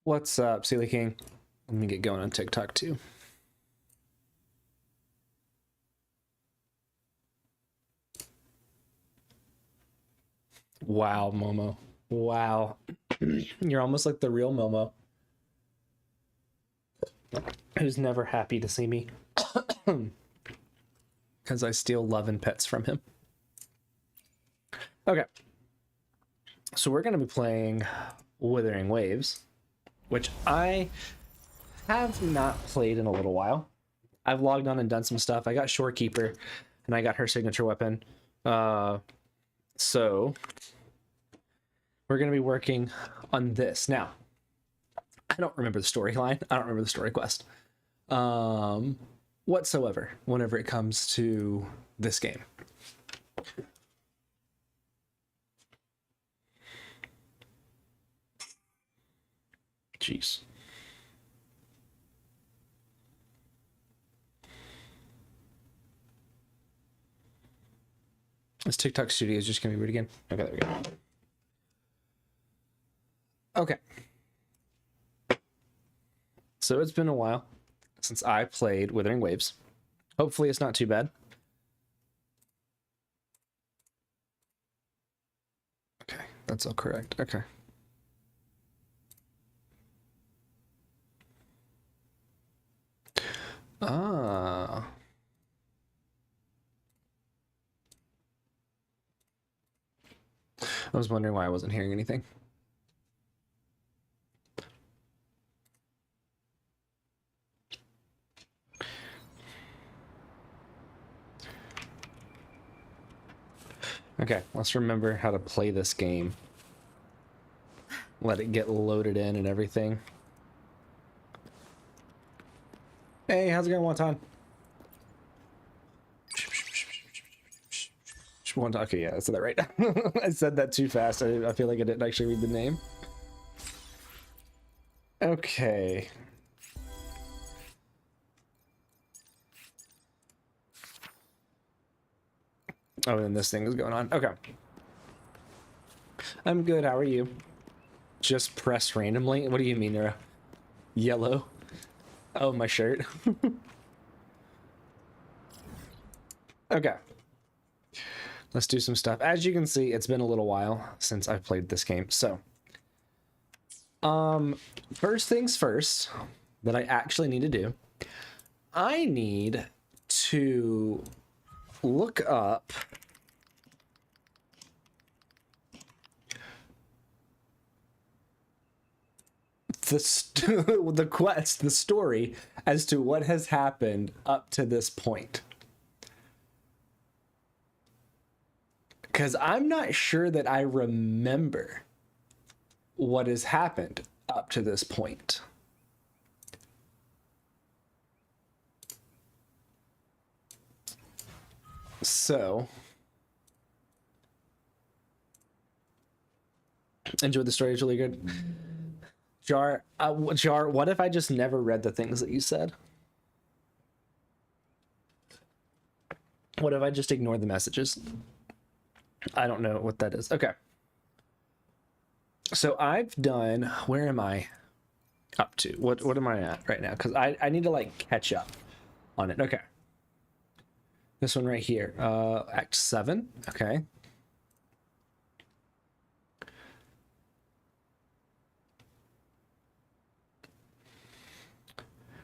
What's up, Sealy King? Let me get going on TikTok too. Wow, Momo. Wow. You're almost like the real Momo, who's never happy to see me. Because I steal love and pets from him. Okay. So we're going to be playing Wuthering Waves, which I have not played in a little while. I've logged on and done some stuff. I got Shorekeeper, and I got her signature weapon. So we're going to be working on this. Now, I don't remember the storyline. I don't remember the story quest whatsoever whenever it comes to this game. Jeez. This TikTok studio is just going to be weird again. Okay, there we go. Okay. So it's been a while since I played Wuthering Waves. Hopefully it's not too bad. Okay, that's all correct. Okay. Ah. I was wondering why I wasn't hearing anything. Okay, let's remember how to play this game. Let it get loaded in and everything. Hey, how's it going, Wonton? Okay, yeah, I said that right. I said that too fast. I feel like I didn't actually read the name. Okay. Oh, and this thing is going on. Okay. I'm good. How are you? Just pressed randomly? What do you mean they're yellow? Oh, my shirt. Okay. Let's do some stuff. As you can see, it's been a little while since I've played this game. So, first things first that I actually need to do, I need to look up the quest, the story as to what has happened up to this point. Because I'm not sure that I remember what has happened up to this point. So, enjoyed the story. It's really good. Jar, what if I just never read the things that you said? What if I just ignored the messages? I don't know what that is. Okay. So I've done, where am I up to? What am I at right now? Because I need to like catch up on it. Okay. This one right here. Act 7. Okay.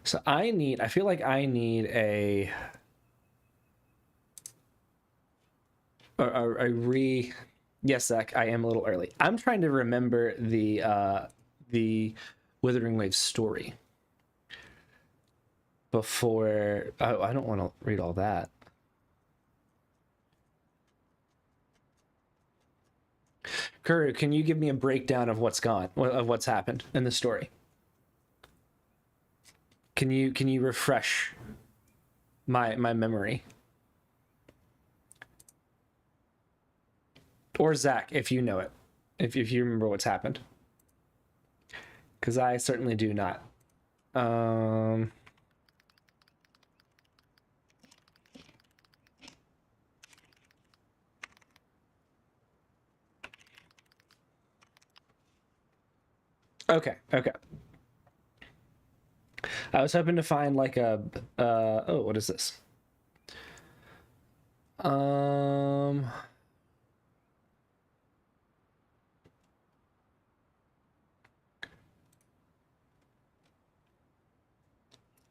So I feel like I need a yes, Zach, I am a little early. I'm trying to remember the Wuthering Waves story before. Oh, I don't want to read all that. Kuru, can you give me a breakdown of what's happened in the story? Can you refresh my memory? Or Zach, if you know it, if you remember what's happened, because I certainly do not. Okay. I was hoping to find like a oh, what is this?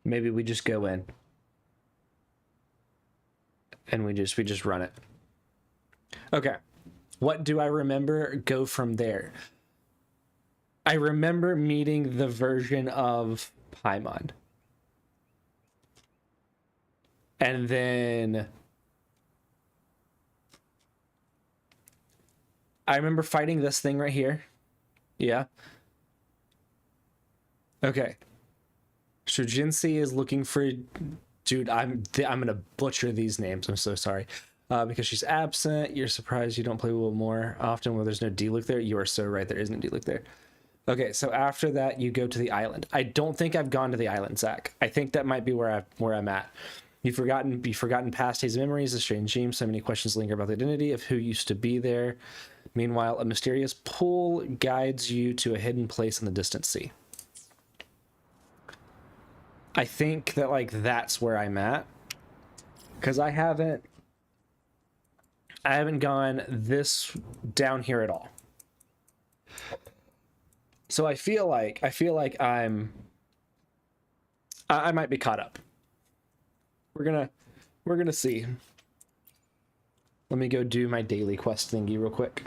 Maybe we just go in and we just run it. Okay. What do I remember? Go from there. I remember meeting the version of Paimon. And then I remember fighting this thing right here. Yeah. Okay. Shujinsi is looking for... Dude, I'm gonna butcher these names. I'm so sorry. Because she's absent. You're surprised you don't play WuWa more often when there's no D-Look there. You are so right. There isn't a D-Look there. Okay, so after that, you go to the island. I don't think I've gone to the island, Zach. I think that might be where I'm at. You've forgotten past days' memories, a strange dream. So many questions linger about the identity of who used to be there. Meanwhile, a mysterious pull guides you to a hidden place in the distant sea. I think that like that's where I'm at, because I haven't gone this down here at all. So I feel like I might be caught up. We're gonna see. Let me go do my daily quest thingy real quick.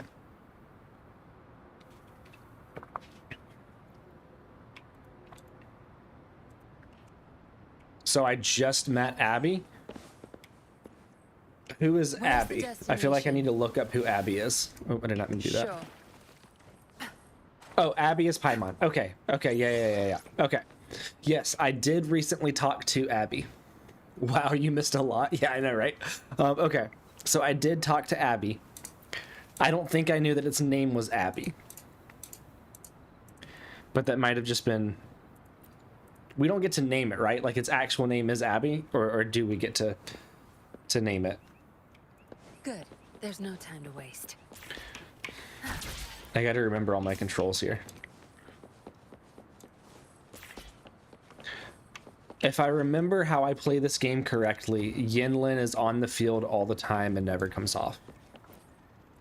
So I just met Abby. Who is Abby? I feel like I need to look up who Abby is. Oh, I did not mean to do that. Sure. Oh, Abby is Paimon. Okay. Okay. Yeah. Okay. Yes, I did recently talk to Abby. Wow, you missed a lot. Yeah, I know, right? Okay. So I did talk to Abby. I don't think I knew that its name was Abby. But that might have just been... We don't get to name it, right? Like its actual name is Abby, or do we get to name it? Good. There's no time to waste. I got to remember all my controls here. If I remember how I play this game correctly, Yinlin is on the field all the time and never comes off.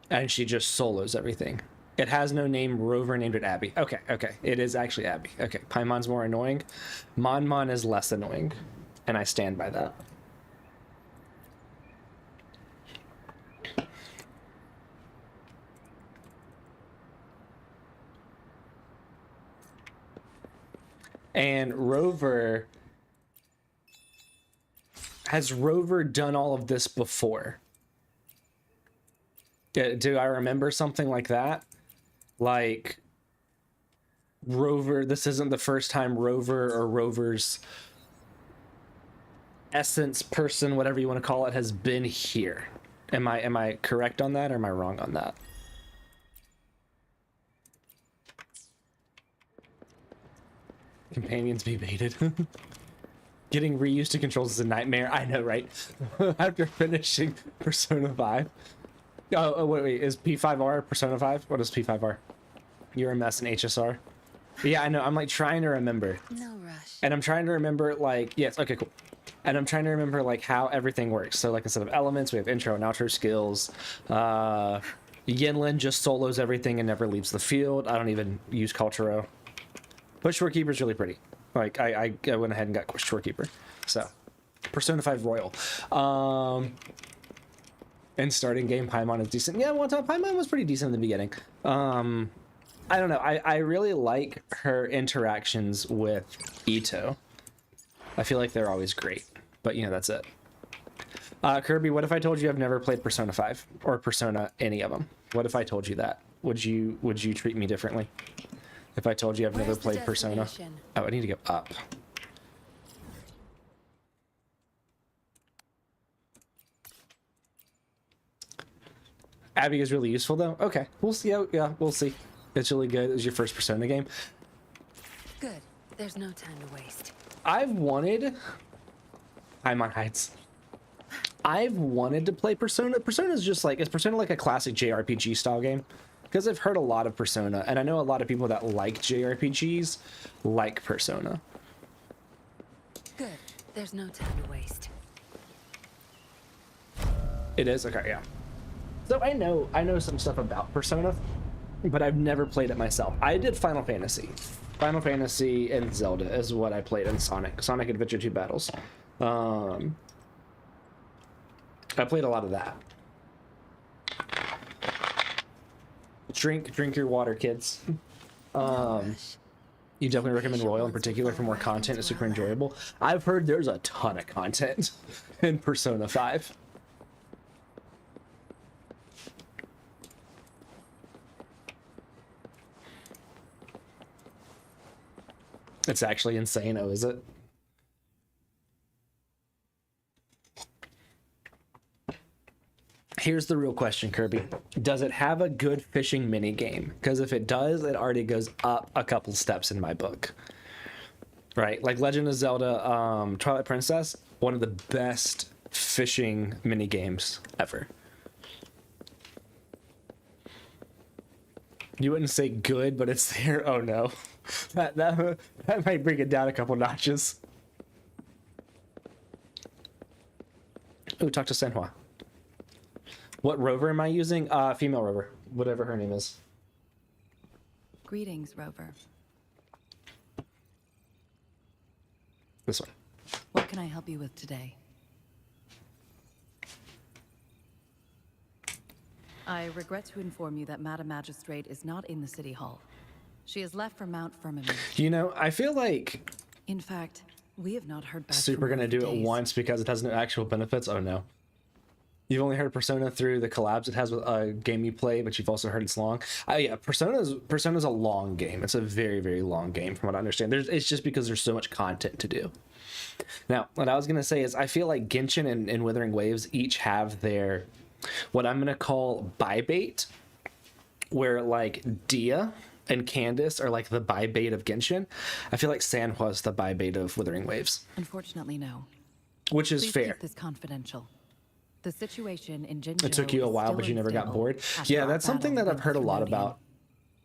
And she just solos everything. It has no name. Rover named it Abby. Okay. It is actually Abby. Okay. Paimon's more annoying. Mon is less annoying. And I stand by that. And Rover... Has Rover done all of this before? Do I remember something like that? Like, Rover, this isn't the first time Rover or Rover's essence person, whatever you want to call it, has been here. Am I correct on that, or am I wrong on that? Companions be baited. Getting reused to controls is a nightmare. I know, right? After finishing Persona 5. Oh, wait. Is P5R Persona 5? What is P5R? You're a mess in HSR. But yeah, I know. I'm like trying to remember. No rush. And I'm trying to remember like, yes, okay, cool. And I'm trying to remember like how everything works. So like instead of elements, we have intro and outro skills. Yinlin just solos everything and never leaves the field. I don't even use Culturo. But Shorekeeper's really pretty. Like I went ahead and got Shorekeeper. So Persona 5 Royal. And starting game Paimon is decent. Yeah, one time Paimon was pretty decent in the beginning. I don't know. I really like her interactions with Ito. I feel like they're always great. But, you know, that's it. Kirby, what if I told you I've never played Persona 5? Or Persona, any of them? What if I told you that? Would you treat me differently? If I told you I've never played Persona? Oh, I need to go up. Abby is really useful, though. Okay, we'll see. Yeah, we'll see. It's really good. It was your first Persona game. Good. There's no time to waste. I've wanted... Paimon Heights. I've wanted to play Persona. Persona's just like... Is Persona like a classic JRPG style game? Because I've heard a lot of Persona, and I know a lot of people that like JRPGs like Persona. There's no time to waste. It is? Okay, yeah. So I know some stuff about Persona, but I've never played it myself. I did Final Fantasy. Final Fantasy and Zelda is what I played in Sonic Adventure 2 Battles. I played a lot of that. Drink your water, kids. You definitely recommend Royal in particular for more content. It's super enjoyable. I've heard there's a ton of content in Persona 5. It's actually insane, oh, is it? Here's the real question, Kirby. Does it have a good fishing mini game? Because if it does, it already goes up a couple steps in my book. Right? Like Legend of Zelda Twilight Princess, one of the best fishing mini games ever. You wouldn't say good, but it's there. Oh no. That might bring it down a couple notches. Ooh, talk to Senhua. What rover am I using? Female rover, whatever her name is. Greetings, Rover. This one. What can I help you with today? I regret to inform you that Madam Magistrate is not in the City Hall. She has left for Mount Firmament. You know, I feel like In fact, we have not heard back Super from her gonna do for it days. once because it has no actual benefits. Oh no. You've only heard Persona through the collabs it has with a game you play, but you've also heard it's long. Yeah, Persona's a long game. It's a very, very long game from what I understand. It's just because there's so much content to do. Now, what I was gonna say is I feel like Genshin and Wuthering Waves each have their what I'm gonna call buy bait, where like Dia and Candace are like the buy bait of Genshin. I feel like Sanhua's the buy bait of Wuthering Waves, Unfortunately, no. which is Please fair. keep this confidential. The situation in Jinzhou It took you a is while, still but you never got unstable bored. after Yeah, our that's something battle that I've with heard a the lot Thermodian.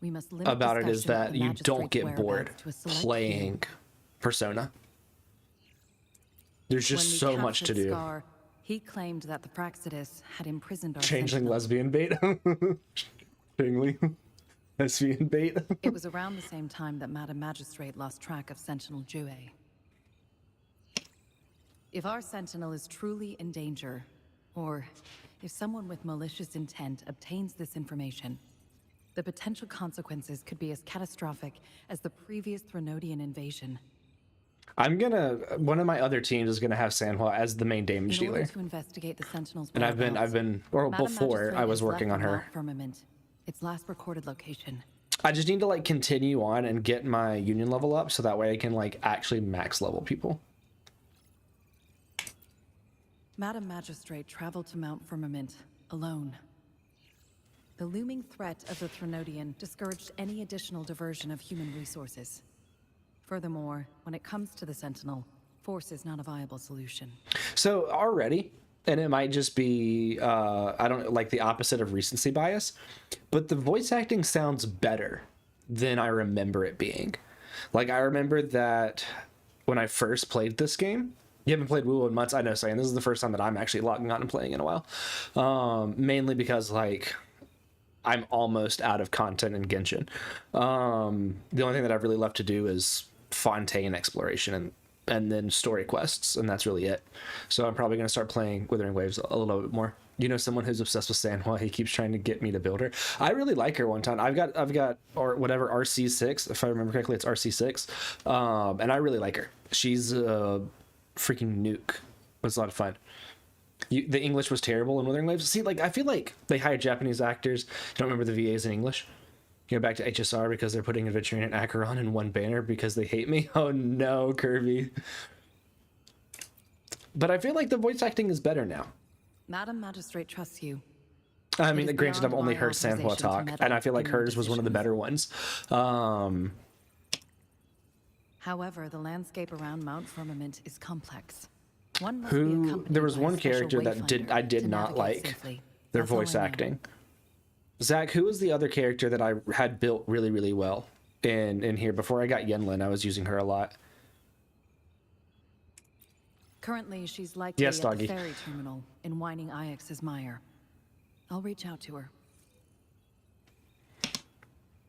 We must limit about it is discussion of that the you don't magistrate's get bored whereabouts to a select playing few. Persona. There's When just we so much to captured do. Scar, he claimed that the Praxidus had imprisoned our Changeling sentinel. lesbian bait. Changeling lesbian bait. It was around the same time that Madam Magistrate lost track of Sentinel Jue. If our sentinel is truly in danger, or if someone with malicious intent obtains this information, the potential consequences could be as catastrophic as the previous Threnodian invasion. One of my other teams is gonna have Sanhua as the main damage In order dealer. to investigate the Sentinel's And I've whereabouts, been, or Madam before Magistrate I was has working left on the her. Mount Firmament, its last recorded location. I just need to like continue on and get my union level up so that way I can like actually max level people. Madam Magistrate traveled to Mount Firmament alone. The looming threat of the Threnodian discouraged any additional diversion of human resources. Furthermore, when it comes to the Sentinel, force is not a viable solution. So already, and it might just be I don't like the opposite of recency bias, but the voice acting sounds better than I remember it being. Like I remember that when I first played this game. You haven't played WuWa in months, I know, saying this is the first time that I'm actually logging on and playing in a while. Mainly because like I'm almost out of content in Genshin. The only thing that I've really left to do is Fontaine exploration and then story quests, and that's really it. So I'm probably going to start playing Wuthering Waves a little bit more. You know, someone who's obsessed with Sanhua, he keeps trying to get me to build her. I really like her one time. I've got or whatever RC6, if I remember correctly, it's RC6, and I really like her. She's freaking nuke. It was a lot of fun. The English was terrible in Wuthering Waves. See, like I feel like they hired Japanese actors. You don't remember the VAs in English. You go back to HSR because they're putting Adventuring and Acheron in one banner because they hate me. Oh no, Kirby. But I feel like the voice acting is better now. Madam Magistrate trusts you. I mean, is granted, I've beyond only my heard Sanhua authorization to talk, meddle and I feel like in your hers was one of the decisions. better ones. However, the landscape around Mount Firmament is complex. One must be accompanied There was by a one special character that I wayfinder did to not navigate like safely. their That's all voice I know. acting. Zach, who was the other character that I had built really, really well in here before I got Yenlin? I was using her a lot. Currently, she's likely Yes, at doggy. the ferry terminal in Whining Ix's mire. I'll reach out to her.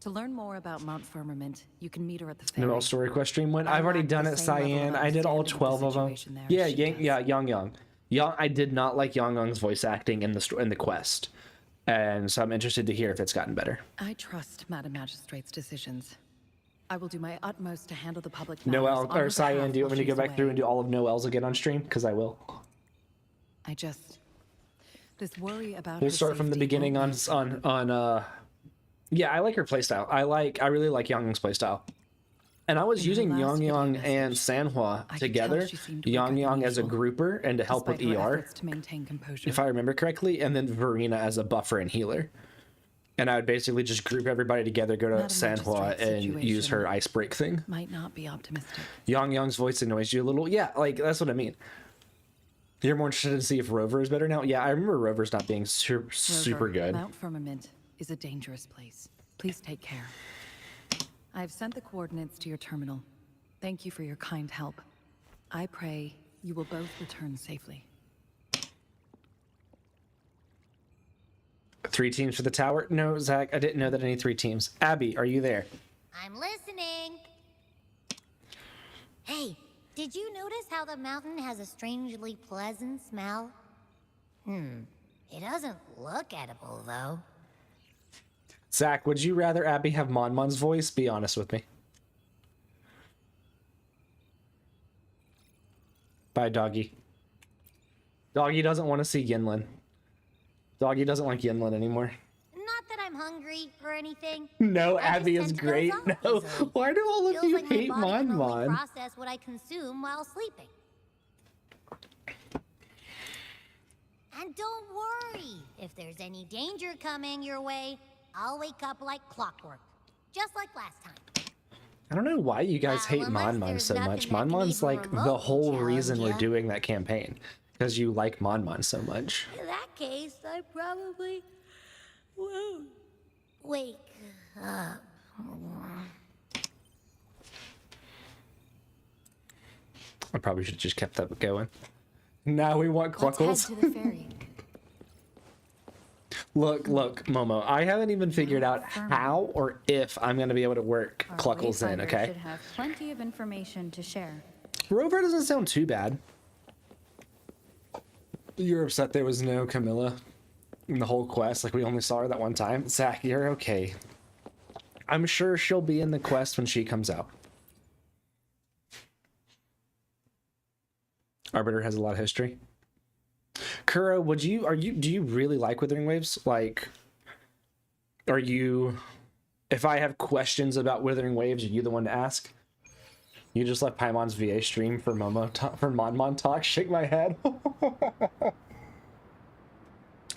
To learn more about Mount Firmament, you can meet her at the ferry. No story quest stream went. I I've already lack done the it, same level of Cyan. I did all understanding of the 12 of them. situation there Yeah, as she does. Yang. I did not like Yang voice acting in the quest, and so I'm interested to hear if it's gotten better. I trust Madam Magistrate's decisions. I will do my utmost to handle the public Noel matters on or her Cyan, behalf do you while want me to go she's back through away. and do all of Noel's again on stream? Because I will. This worry about We'll her start from the safety beginning won't on. Yeah, I like her playstyle. I really like Yang playstyle. And I was In her using last Yang video and message, Sanhua I could together. tell she seemed weaker than Yang as a usual, grouper and to help with despite her ER, efforts to maintain composure. if I remember correctly, and then Verena as a buffer and healer. And I would basically just group everybody together, go to Madam Sanhua, Magistrate's and use her situation ice break thing. might not be optimistic. Yang's voice annoys you a little. Yeah, like that's what I mean. You're more interested to see if Rover is better now. Yeah, I remember Rover's not being super Rover, good. Mount Firmament is a dangerous place. Please take care. I've sent the coordinates to your terminal. Thank you for your kind help. I pray you will both return safely. 3 teams for the tower? No, Zach, I didn't know that I need 3 teams. Abby, are you there? I'm listening. Hey, did you notice how the mountain has a strangely pleasant smell? It doesn't look edible, though. Zach, would you rather Abby have Monmon's voice? Be honest with me. Bye, Doggy. Doggy doesn't want to see Yinlin. Doggy doesn't like Yinlin anymore. Not that I'm hungry or anything. No, I just Abby is tend to great. doze off No, easily. why do all of Feels you like my hate body can only Monmon? process what I consume while sleeping. And don't worry, if there's any danger coming your way, I'll wake up like clockwork, just like last time. I don't know why you guys hate unless Monmon there's so nothing much. that can Monmon's even like the remotely whole reason challenge we're ya. doing that campaign. Because you like Monmon so much. In that case, I probably won't wake up. I probably should have just kept that going. Now we want Let's head Cluckles. to the ferry. Look, Momo. I haven't even figured out how or if I'm going to be able to work Our Cluckles in, wayfinder okay? should have plenty of information to share. Rover doesn't sound too bad. You're upset there was no Camilla in the whole quest, like we only saw her that one time. Zach, you're okay. I'm sure she'll be in the quest when she comes out. Arbiter has a lot of history. Kuro, do you really like Withering Waves? Like, are you, if I have questions about Withering Waves, are you the one to ask? You just left Paimon's VA stream for for Monmon talk. Shake my head.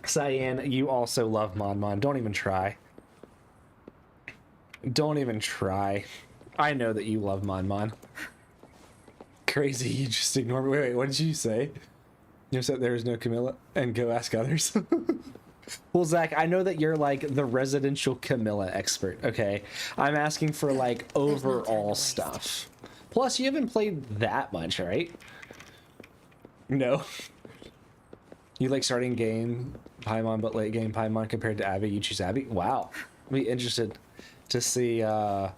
Cyan, you also love Monmon. Don't even try. Don't even try. I know that you love Monmon. Crazy, you just ignore me. Wait, what did you say? You said there is no Camilla and go ask others. Well, Zach, I know that you're like the residential Camilla expert, okay? I'm asking for like no time to overall waste. stuff. Plus, you haven't played that much, right? No. You like starting game Paimon, but late game Paimon compared to Abby. You choose Abby? Wow. I'd be interested to see. I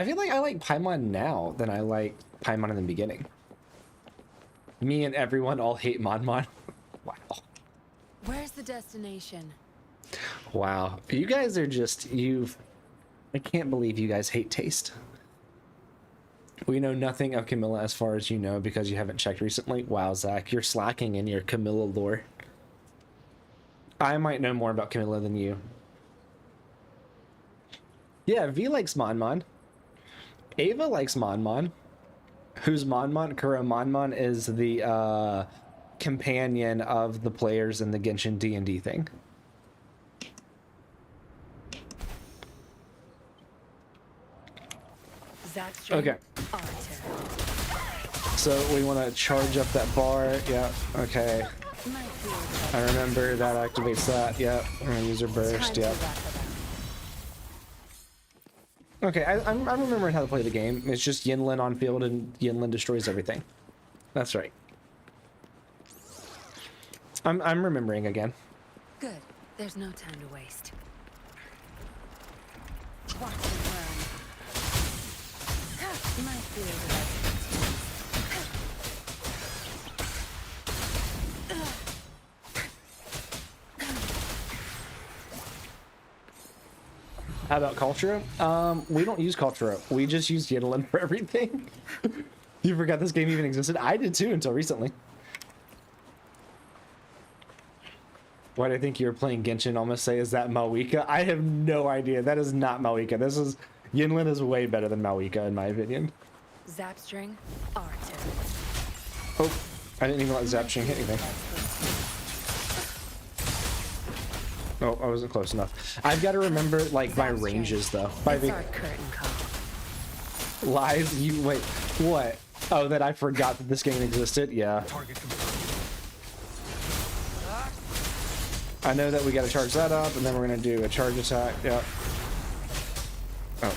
feel like I like Paimon now than I like Paimon in the beginning. Me and everyone all hate Monmon. Wow. Where's the destination? Wow. You guys are just, I can't believe you guys hate taste. We know nothing of Camilla as far as you know because you haven't checked recently. Wow, Zach, you're slacking in your Camilla lore. I might know more about Camilla than you. Yeah, V likes Monmon. Ava likes Monmon. Who's Monmon? Kuro Monmon is the companion of the players in the Genshin D&D thing. Zach's Okay. So we want to charge up that bar. Yeah. Okay. I remember that activates that. Yep. User burst. Yep. Okay. I'm remembering how to play the game. It's just Yinlin on field and Yinlin destroys everything. That's right. I'm remembering again. Good. There's no time to waste. Watch and learn. My field of How about culture? We don't use culture. We just use Yidlin for everything. You forgot this game even existed? I did too until recently. Why do I think you were playing Genshin? Almost say, is that Mawika? I have no idea. That is not Mawika. This is Yinlin is way better than Mawika in my opinion. Zapstring, Archer. Oh, I didn't even let Zapstring hit anything. Oh, I wasn't close enough. I've got to remember like my ranges though. By It's the our curtain call. lies, you wait. What? Oh, that I forgot that this game existed. Yeah. I know that we got to charge that up, and then we're gonna do a charge attack. Yeah. Oh.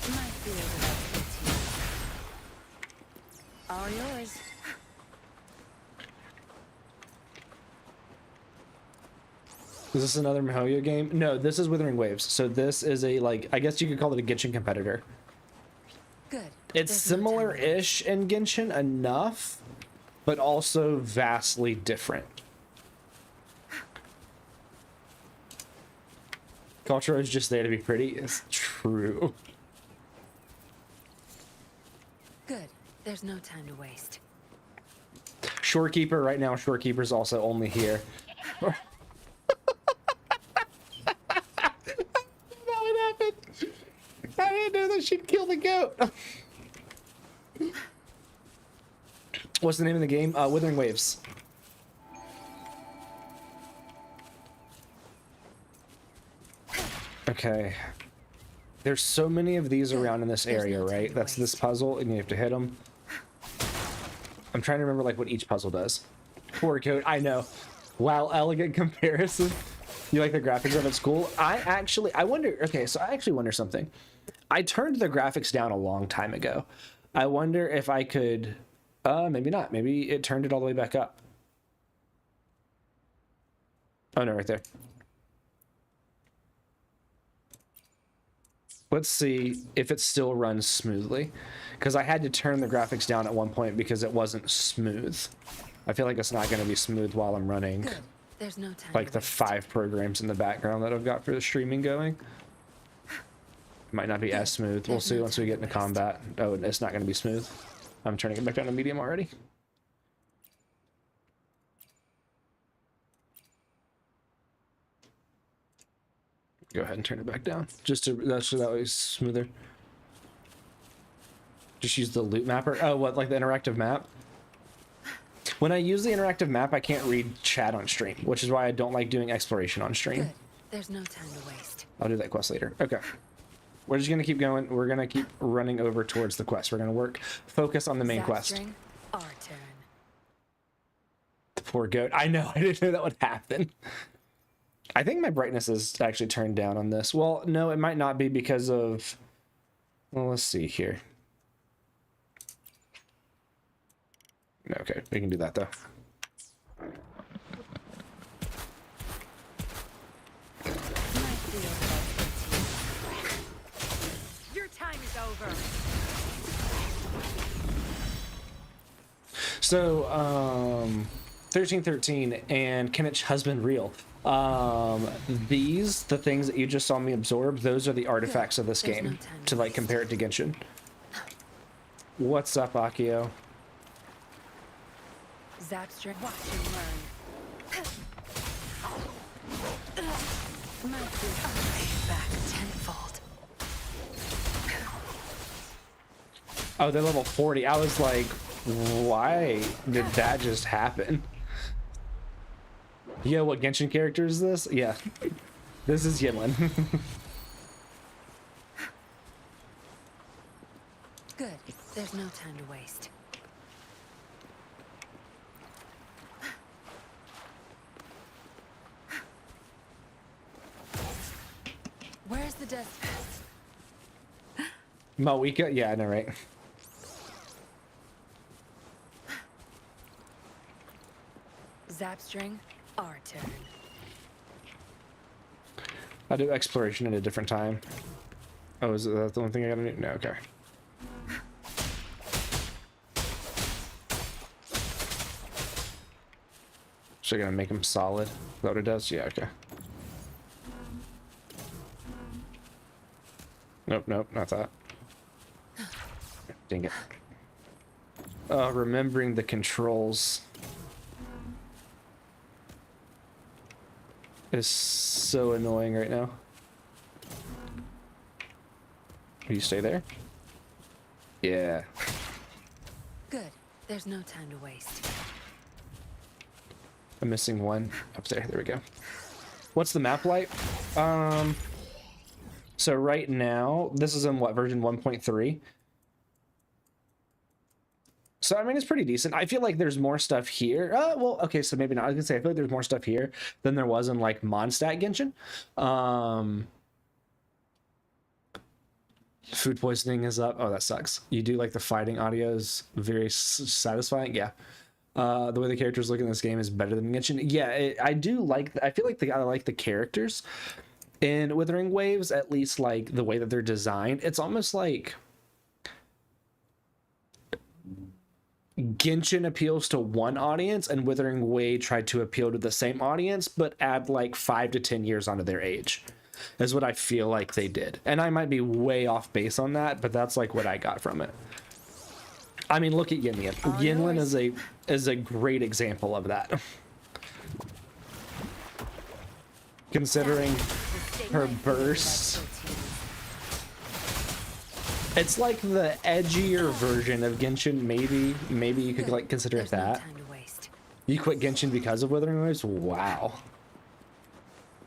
My field of expertise. All yours. Is this another Mihoyo game? No, this is Wuthering Waves. So this is a, like, I guess you could call it a Genshin competitor. Good. It's There's no time to similar-ish in Genshin enough, but also vastly different. Culture is just there to be pretty. It's true. Good. There's no time to waste. Shorekeeper right now. Shorekeeper's also only here. What happened? I didn't know that she'd kill the goat. What's the name of the game? Wuthering Waves. Okay. There's so many of these around in this area, right? That's this puzzle, and you have to hit them. I'm trying to remember like what each puzzle does. Poor goat. I know. Wow, elegant comparison. You like the graphics of it? It's cool. I wonder. Okay, so I actually wonder something. I turned the graphics down a long time ago. I wonder if I could. Maybe not. Maybe it turned it all the way back up. Oh no, right there. Let's see if it still runs smoothly, because I had to turn the graphics down at one point because it wasn't smooth. I feel like it's not going to be smooth while I'm running. Good. There's no time. Like to the waste. 5 programs in the background that I've got for the streaming going. Might not be as smooth. We'll see once we get into combat. Oh, it's not going to be smooth. I'm turning it back down to medium already. Go ahead and turn it back down. Just to so that way it's smoother. Just use the loot mapper. Oh, what, like the interactive map? When I use the interactive map, I can't read chat on stream, which is why I don't like doing exploration on stream. Good. There's no time to waste. I'll do that quest later. Okay. We're just gonna keep going. We're gonna keep running over towards the quest. We're gonna focus on the main quest. Zapstring, our turn. The poor goat. I know. I didn't know that would happen. I think my brightness is actually turned down on this. Well, no, it might not be because of... Well, let's see here. Okay, we can do that, though. My field of expertise. Your time is over. So, 1313 and Can Its Husband Real? The things that you just saw me absorb, those are the artifacts of this There's game, no time to like compare it to Genshin. What's up, Akio? Zapstring, watch and learn. My field back tenfold. Oh, they're level 40. I was like, why did that just happen? Yeah, what Genshin character is this? Yeah. This is Yinlin. Good. There's no time to waste. Where's the death? Mawika? Yeah, I know, right? Zapstring, our turn. I'll do exploration at a different time. Oh, is that the only thing I gotta do? No, okay. So I gotta make them solid. Is that what it does? Yeah, okay. Nope, nope, not that. Dang it. Remembering the controls is so annoying right now. Will you stay there? Yeah. Good. There's no time to waste. I'm missing one up there. There we go. What's the map like? So right now, this is in what, version 1.3? So, I mean, it's pretty decent. I feel like there's more stuff here. Well, okay, so maybe not. I was gonna say, I feel like there's more stuff here than there was in, like, Mondstadt Genshin. Food poisoning is up. Oh, that sucks. You do like the fighting audio is very satisfying. Yeah. The way the characters look in this game is better than Genshin. Yeah, I do like. I feel like I like the characters in Wuthering Waves, at least like the way that they're designed. It's almost like Genshin appeals to one audience, and Wuthering Waves tried to appeal to the same audience, but add like 5 to 10 years onto their age. Is what I feel like they did, and I might be way off base on that, but that's like what I got from it. I mean, look at Yinlian. Yinlian is a great example of that. Considering her bursts, it's like the edgier version of Genshin. Maybe you could like consider it that. You quit Genshin because of Wuthering Waves? Wow.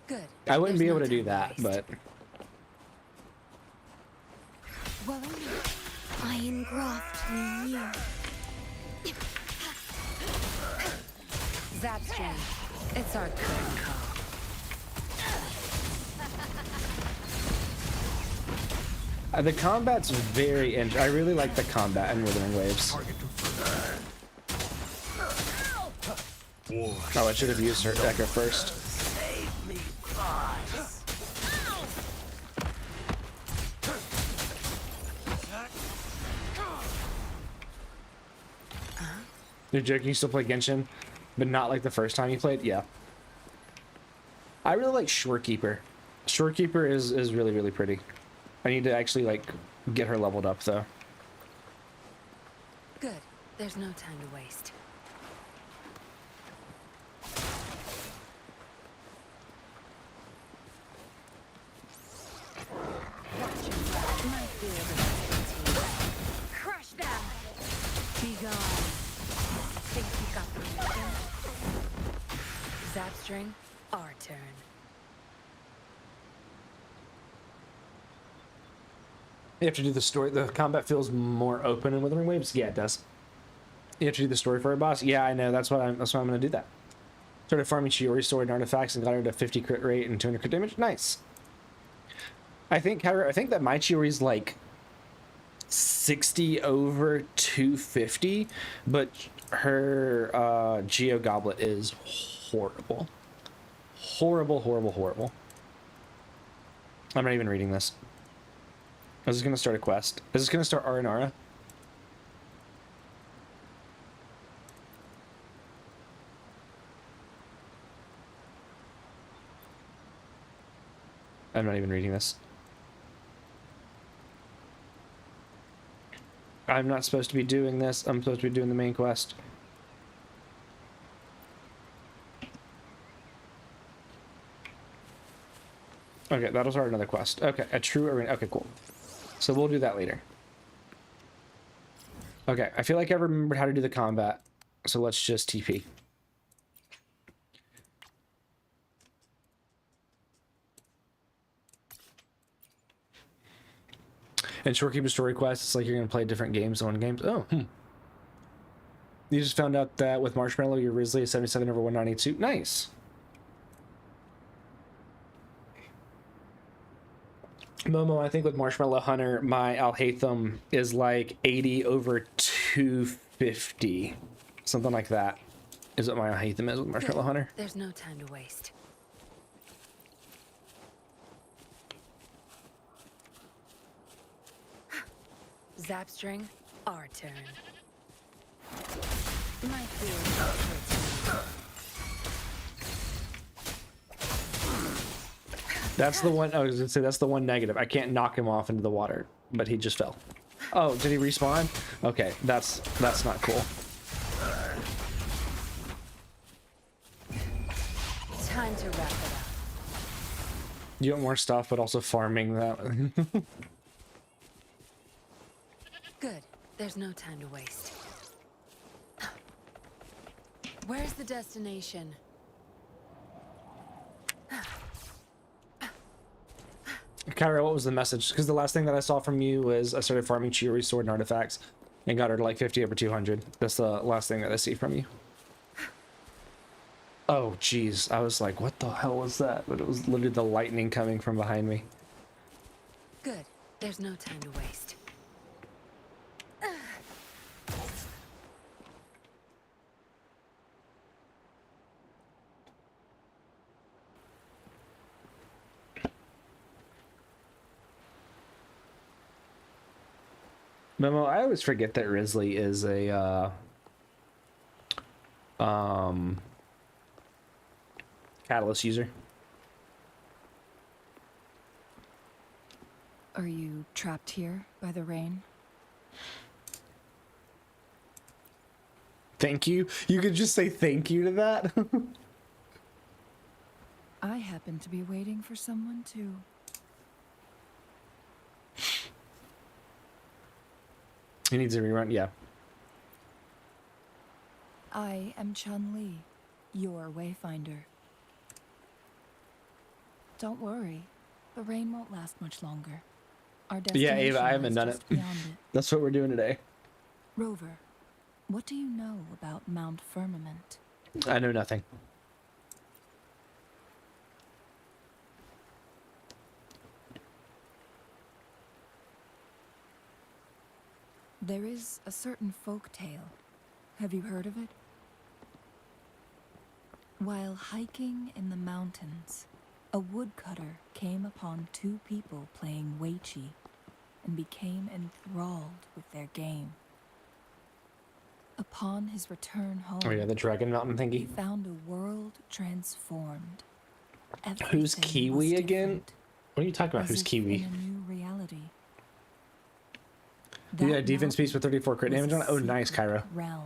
Good. I wouldn't be able to do that, but Well, I engraft in you. Zapstring, it's our current call. the combat's very I really like the combat in Wuthering Waves. Oh, I should have used her Echo first. You're joking? You still play Genshin, but not like the first time you played? Yeah. I really like Shorekeeper. Shorekeeper is really, really pretty. I need to actually like get her leveled up though. Good. There's no time to waste. Crush them! Be gone. Think you got permission? Zapstring, our turn. You have to do the story. The combat feels more open in Wuthering Waves. Yeah, it does. You have to do the story for a boss. Yeah, I know. That's why I'm going to do that. Started farming Chiori stored artifacts and got her to 50 crit rate and 200 crit damage. Nice. I think that my Chiori's like 60 over 250, but her Geo Goblet is horrible. Horrible. I'm not even reading this. Is this going to start a quest? Is this going to start Aranara? I'm not even reading this. I'm not supposed to be doing this. I'm supposed to be doing the main quest. Okay, that'll start another quest. Okay, a true arena. Okay, cool. So we'll do that later. Okay, I feel like I remembered how to do the combat. So let's just TP. And Shorekeeper story quest, it's like you're going to play different games on games. Oh, You just found out that with Marshmallow, your Risley is 77 over 192. Nice. Momo, I think with Marshmallow Hunter, my Alhaitham is like 80 over 250. Something like that. Is it my hate them is with Marshmallow Hunter? There's no time to waste. Zapstring, our turn. My fear. That's the one. I was gonna say that's the one negative. I can't knock him off into the water, but he just fell. Oh, did he respawn? Okay, that's not cool. Time to wrap it up. You want more stuff, but also farming that. Good. There's no time to waste. Where's the destination? Kyra, what was the message? Because the last thing that I saw from you was I started farming Chiori sword and artifacts and got her to like 50 over 200. That's the last thing that I see from you. Oh, jeez. I was like, what the hell was that? But it was literally the lightning coming from behind me. Good. There's no time to waste. Memo, I always forget that Risley is a Catalyst user. Are you trapped here by the rain? Thank you. You could just say thank you to that. I happen to be waiting for someone to... He needs a rerun. Yeah. I am Chun-Li, your wayfinder. Don't worry, the rain won't last much longer. Our Yeah, Ava, I destination haven't lies done just it. beyond it. That's what we're doing today. Rover, what do you know about Mount Firmament? I know nothing. There is a certain folk tale. Have you heard of it? While hiking in the mountains, a woodcutter came upon two people playing Weiqi and became enthralled with their game. Upon his return home, Oh yeah, the Dragon Mountain he thingy. found a world transformed. Who's Everything Kiwi was again? different, What are you talking about? as Who's if Kiwi? in a new reality. Yeah, That defense piece with mountain 34 crit was damage on it. a Oh, nice, secret Kyra. realm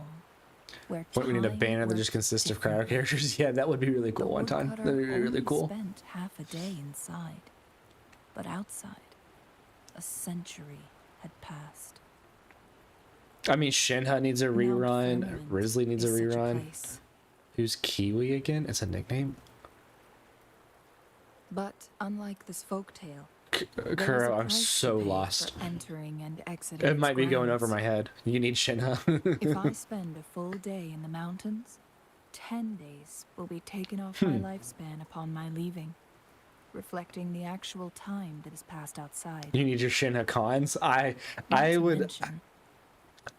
where What, we need a time banner that just worked consists of cryo differently. characters? Yeah, that would be really cool The one time. woodcutter That'd be really only cool. Spent half a day inside, but outside, a century had passed. I mean, Shinha needs a Mount rerun. Firmament Risley needs a is such rerun. place. Who's Kiwi again? It's a nickname. But unlike this folktale, there is a Kuro, I'm price to so pay lost. for entering and exiting It its might be going over grounds. my head. You need Shinha. If I spend a full day in the mountains, 10 days will be taken off my lifespan upon my leaving, reflecting the actual time that is passed outside. You need your Shinha cons. Not I to would. mention,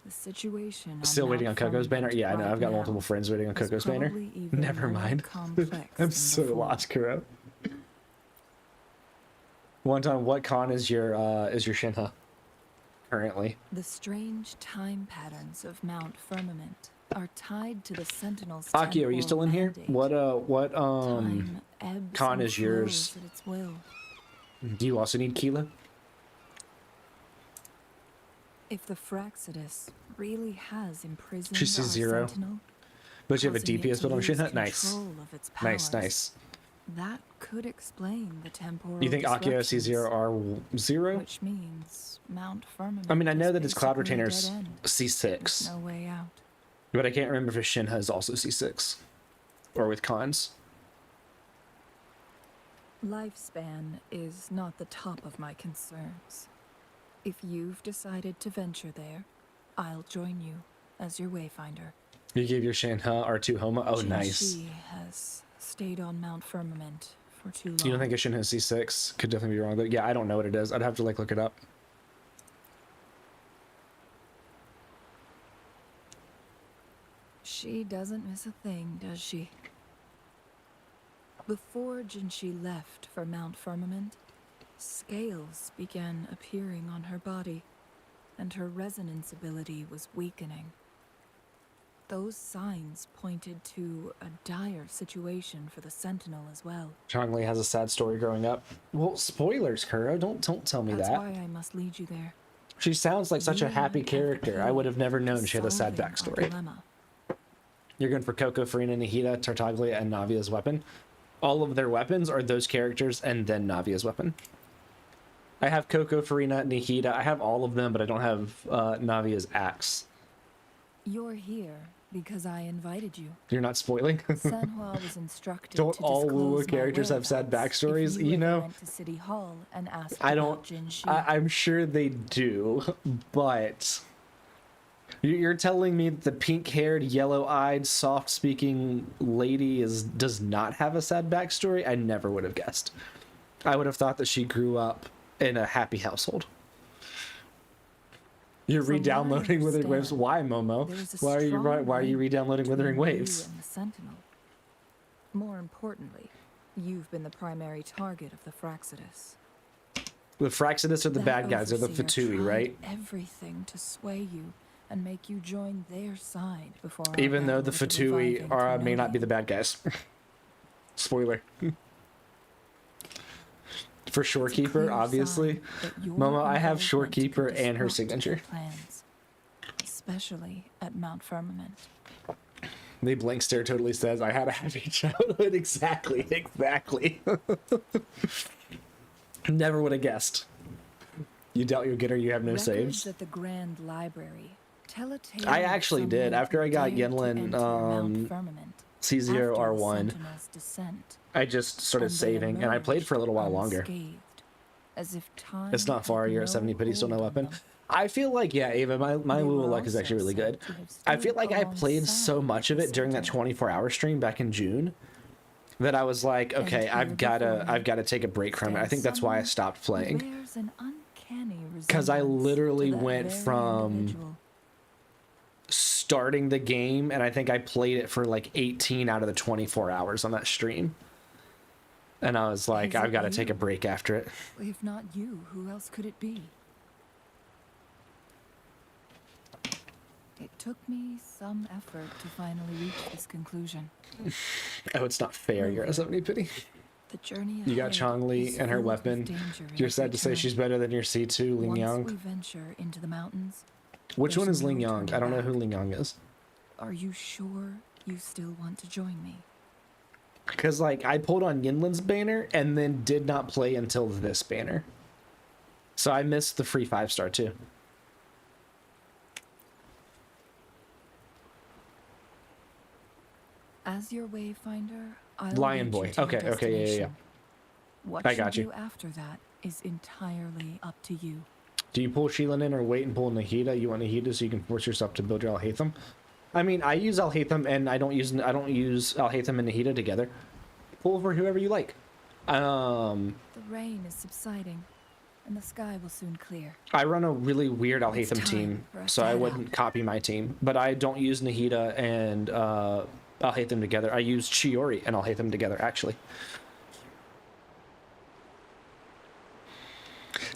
the situation on Still waiting on Mount Coco's banner? Firmament Yeah, I know. right I've got now multiple friends waiting on is Coco's banner. probably even Never more mind. complex I'm than so before. lost, Kuro. One time, what con is your Shinha currently? The strange time patterns of Mount Firmament are tied to the Sentinel's Aki, are you still in here? temporal What mandate. Time ebbs con and is yours? flows at its will. Do you also need Keela? If the Fraxidus really has imprisoned She sees our zero. Sentinel, But you have a causing it DPS to build on lose Shinha? Nice. control of its Nice, powers, nice. That could explain the temporal You think Akio disruptions, C0 are 0? which means Mount Firmament I mean, I know is that it's Cloud basically a Retainer's dead end, with C6, no way out. but I can't remember if Shinha is also C6 or with cons. Lifespan is not the top of my concerns. If you've decided to venture there, I'll join you as your wayfinder. You gave your Shinha R2 Homa? Oh, nice. She has stayed on Mount Firmament for too long. You don't think a Shinha is C6? Could definitely be wrong, but yeah, I don't know what it is. I'd have to like look it up. She doesn't miss a thing, does she? Before Jinshi left for Mount Firmament, scales began appearing on her body, and her resonance ability was weakening. Those signs pointed to a dire situation for the Sentinel as well. Chongli has a sad story growing up. Well, spoilers, Kuro. Don't tell me That's that. why I must lead you there. She sounds like such a You happy have the character. I key would have never known to she had a sad solving our backstory. dilemma. You're going for Coco, Farina, Nahida, Tartaglia, and Navia's weapon. All of their weapons are those characters and then Navia's weapon. I have Coco, Farina, Nahida. I have all of them, but I don't have Navia's axe. You're here because I invited you. You're not spoiling? Sanhua was instructed Don't to all disclose WuWa my characters have sad whereabouts backstories? if You ever know, went to City Hall and asked I about don't. Jinshi. I'm sure they do, but you're telling me that the pink-haired, yellow-eyed, soft-speaking lady does not have a sad backstory? I never would have guessed. I would have thought that she grew up in a happy household. You're From what I re-downloading Wuthering Waves. understand, Why, Momo? there's a Why are strong you link re-downloading Wuthering between you Waves? and the Sentinel. More importantly, you've been the primary target of the Fraxidus. The Fraxidus are the That bad guys. They're the overseer Fatui, tried right? Everything to sway you and make you join their side before our Even though battle the with Fatui reviving may not be Trinodi. the bad guys. Spoiler. For It's a Shorekeeper, clear obviously. sign that your Momo, I have involvement Shorekeeper could and her disrupt signature. their plans, especially at Mount Firmament. The blank stare totally says, I had a happy childhood. Exactly. Never would have guessed. You doubt you'll get her, you have no Records saves. at the Grand Library tell a tale I of actually did. someone After I who got dared to Yinlin, enter Mount Firmament C0 after the R1, Sentinel's descent, I just started and they saving, and I played for a little while longer. unscathed, as if time It's not far, had you're at no 70 pity, still no hold on weapon. them. I feel like, yeah, Ava, my They WuWa were luck is also actually really good. said to have I stood feel like I played so alongside much of the it during that Sentinel. 24-hour stream back in June that I was like, okay, here I've before me gotta take a break from it. I think that's why I stopped Someone who playing. bears an uncanny 'Cause I resemblance literally to that went very from individual. Starting the game, and I think I played it for like 18 out of the 24 hours on that stream. And I was like, Is I've it got to you? take a break after it. If not you, who else could it be? It took me some effort to finally reach this conclusion. Oh, it's not fair. You're at 70 pity. The journey You got ahead Chongli is and her filled with weapon. danger in You're every sad to say turn. she's better than your C2, Ling Once we Yang. venture into the mountains, Which one there's is no Ling Yang? turning I don't know back. who Ling Yang is. are you sure you still want to join me? Because, like, I pulled on Yinlin's banner and then did not play until this banner. So I missed the free 5-star, too. As your wayfinder, I'll Lion lead Boy. you to your Okay, okay, yeah, yeah. destination. What I you got do you. after that is entirely up to you. Do you pull Sheelan in or wait and pull Nahida? You want Nahida so you can force yourself to build your Alhaitham? I mean, I use Alhaitham and I don't use Alhaitham and Nahida together. Pull for whoever you like. The rain is subsiding, and the sky will soon clear. I run a really weird It's Alhaitham time team, for us so to I head wouldn't copy my team. But I don't use Nahida and Alhaitham together. I use Chiori and Alhaitham together, actually.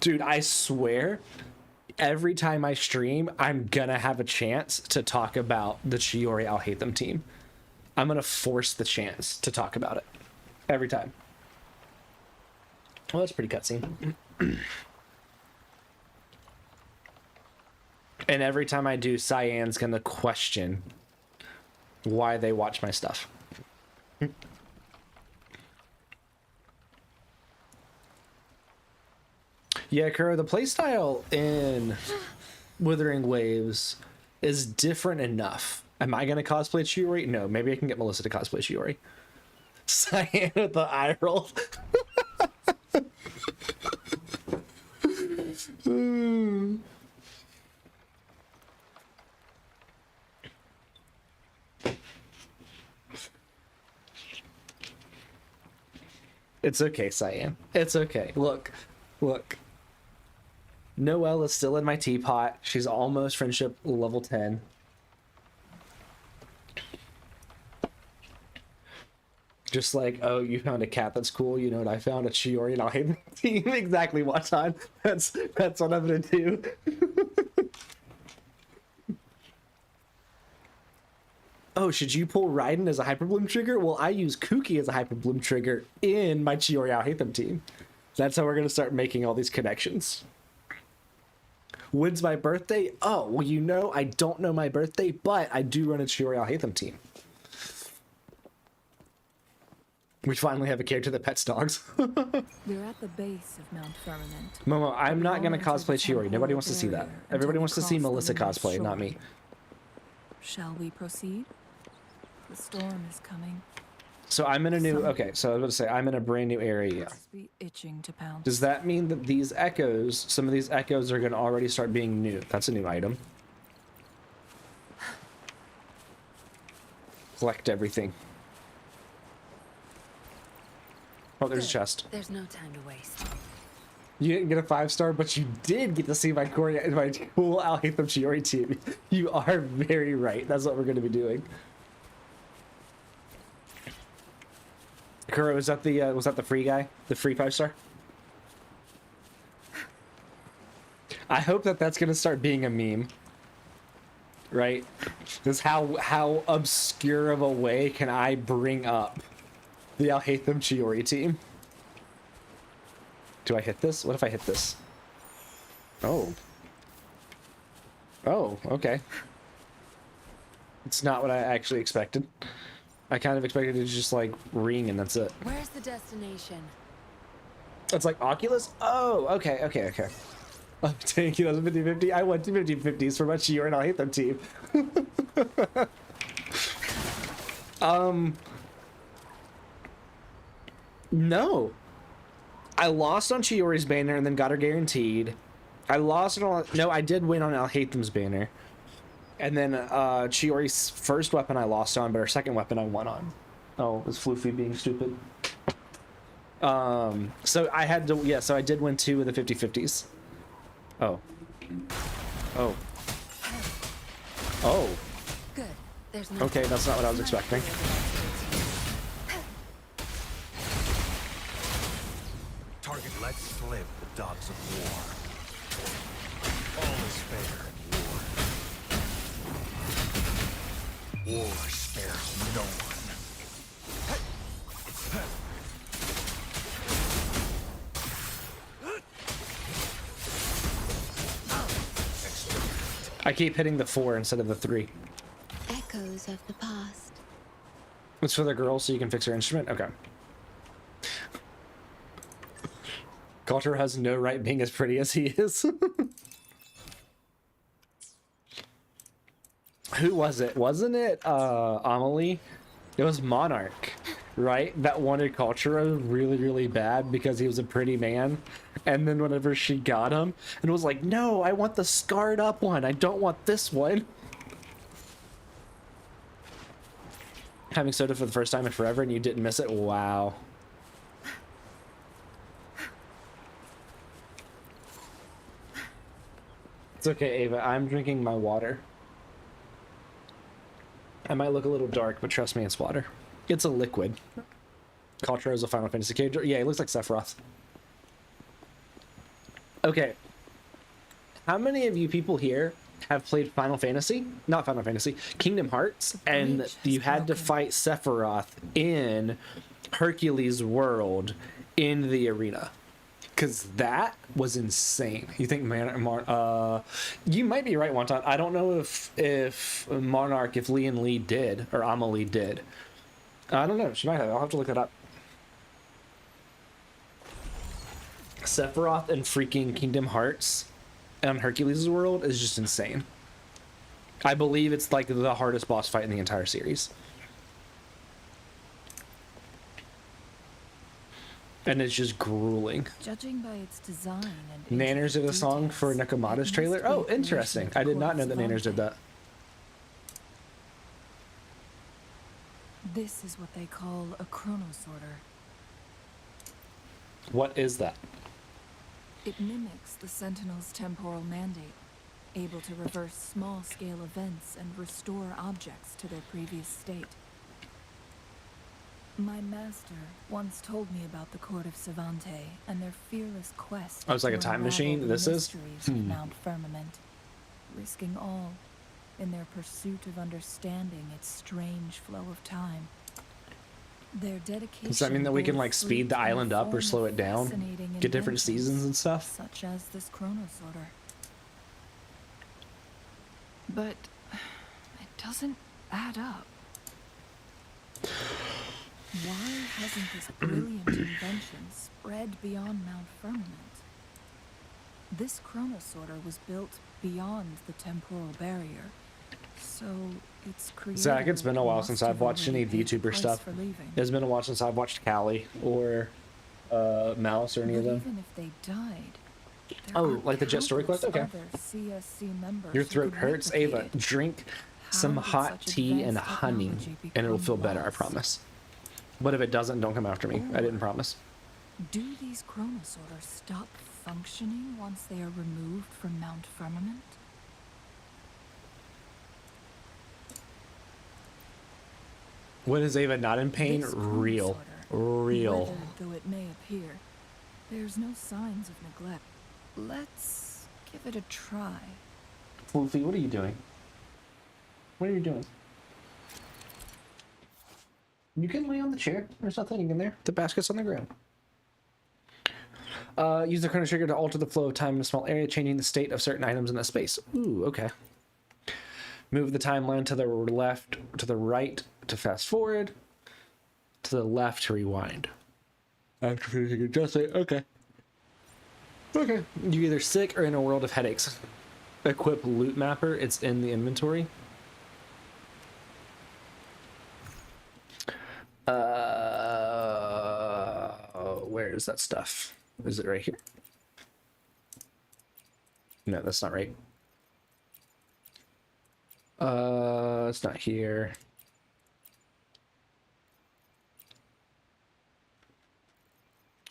Dude, I swear, every time I stream, I'm gonna have a chance to talk about the Chiori Alhaitham team. I'm gonna force the chance to talk about it. Every time. Well, that's a pretty cutscene. And every time I do, Cyan's gonna question why they watch my stuff. Yeah, Kuro, the playstyle in Wuthering Waves is different enough. Am I gonna cosplay Chiori? No, maybe I can get Melissa to cosplay Chiori. Cyan with the eye roll. It's okay, Cyan. It's okay. Look. Noelle is still in my teapot. She's almost friendship level 10. Just like, oh, you found a cat that's cool. You know what I found? A Chiori and I'll hate the team. Exactly, Watan. That's what I'm gonna do. Oh, should you pull Raiden as a Hyper Bloom trigger? Well, I use Kuki as a Hyper Bloom trigger in my Chiori I'll hate them team. That's how we're gonna start making all these connections. When's my birthday? Oh, well, you know, I don't know my birthday, but I do run a Chiori I'll hate them team. We finally have a character that pets dogs. We're at the base of Mount Firmament. Momo, I'm not gonna Moments of cosplay the Chiori. Nobody temporal wants to see that. barrier Everybody until wants to see we cross Melissa the luminous cosplay, not shore. me. Shall we proceed? The storm is coming. So I'm in a new. Some- Okay, so I was going to say I'm in a brand new area. Must be itching to pounce. Does that mean that these echoes, some of these echoes, are going to already start being new? That's a new item. Collect everything. Oh, there's a chest. There's no time to waste. You didn't get a 5-star, but you did get to see my cool I'll hate them Chiori team. You are very right. That's what we're going to be doing. Kuro, was that the free guy? The free 5-star? I hope that that's going to start being a meme. Right? Because how obscure of a way can I bring up the I'll hate them Chiori team? Do I hit this? What if I hit this? Oh. Oh, okay. It's not what I actually expected. I kind of expected it to just like ring and that's it. Where's the destination? It's like Oculus? Oh, okay. Oh, thank you. That was 50-50. I went to 50-50s for my Chiori and I'll hate them team. No. I lost on Chiori's banner and then got her guaranteed. I lost on... No, I did win on I'll hate them's banner. And then Chiori's first weapon I lost on, but her second weapon I won on. Oh, was Floofy being stupid? So I had to... Yeah, so I did win 2 of the 50-50s. Oh. Oh. Oh. Good. There's no Okay, that's not what I was expecting. Target let slip the dogs of war. All is fair in war. War spares no one. I keep hitting the 4 instead of the 3. Echoes of the past. It's for the girl so you can fix her instrument? Okay. Culture has no right being as pretty as he is. Who was it? Wasn't it Amelie? It was Monarch, right? That wanted Cultura really, really bad because he was a pretty man. And then whenever she got him, and it was like, no, I want the scarred up one. I don't want this one. Having soda for the first time in forever and you didn't miss it? Wow. It's okay, Ava. I'm drinking my water. I might look a little dark, but trust me, it's water. It's a liquid. Cultura is a Final Fantasy character. Yeah, he looks like Sephiroth. Okay. How many of you people here have played Final Fantasy? Not Final Fantasy. Kingdom Hearts, and you had to fight Sephiroth in Hercules' world in the arena. Because that was insane. You think you might be right, Wonton. I don't know if Monarch, if Lee and Lee did, or Amelie did. I don't know. She might have. I'll have to look that up. Sephiroth and freaking Kingdom Hearts on Hercules' world is just insane. I believe it's like the hardest boss fight in the entire series. And it's just grueling. Judging by its design and Nanners did a song for details, Nakamata's it trailer. must be Oh, a creation interesting. of I did not know Corpse that Nanners did Vante. that. This is what they call a chronosorter. What is that? It mimics the Sentinel's temporal mandate, able to reverse small-scale events and restore objects to their previous state. My master once told me about the court of Savante and their fearless quest. Oh, it's like a to time unravel machine, the this is? mysteries of Mount Firmament, risking all in their pursuit of understanding its strange flow of time. Their dedication. Does that mean that we can bore like speed fruit the in island up or form slow of it down? fascinating Get different inventions, seasons and stuff? such as this chronosorter. But it doesn't add up. Why hasn't this brilliant invention spread beyond Mount Firmament? This chronosorter was built beyond the temporal barrier, so its creator Zach, it's been a while must since have I've watched any already paid the VTuber price stuff. for leaving. It's been a while since I've watched Callie or Mouse or any of But them. even if they died, there Oh, are like the Jet Story countless Quest? Okay. other CSC members Your who throat could hurts, replicate Ava. it. Drink How some did hot such tea and advanced honey, technology and it'll become feel better, I lost? promise. But if it doesn't, don't come after me. I didn't promise. Do these chronosorters stop functioning once they are removed from Mount Firmament? What is Ava not in pain? This Real. chronosorter, Real. withered though it may appear, there's no signs of neglect. Let's give it a try. Luffy, what are you doing? What are you doing? You can lay on the chair. There's nothing in there. The basket's on the ground. Use the chrono trigger to alter the flow of time in a small area, changing the state of certain items in that space. Ooh, okay. Move the timeline to the left, to the right to fast forward, to the left to rewind. After finishing adjusting, okay. Okay. You're either sick or in a world of headaches. Equip loot mapper. It's in the inventory. Where is that stuff? Is it right here? No, that's not right. It's not here.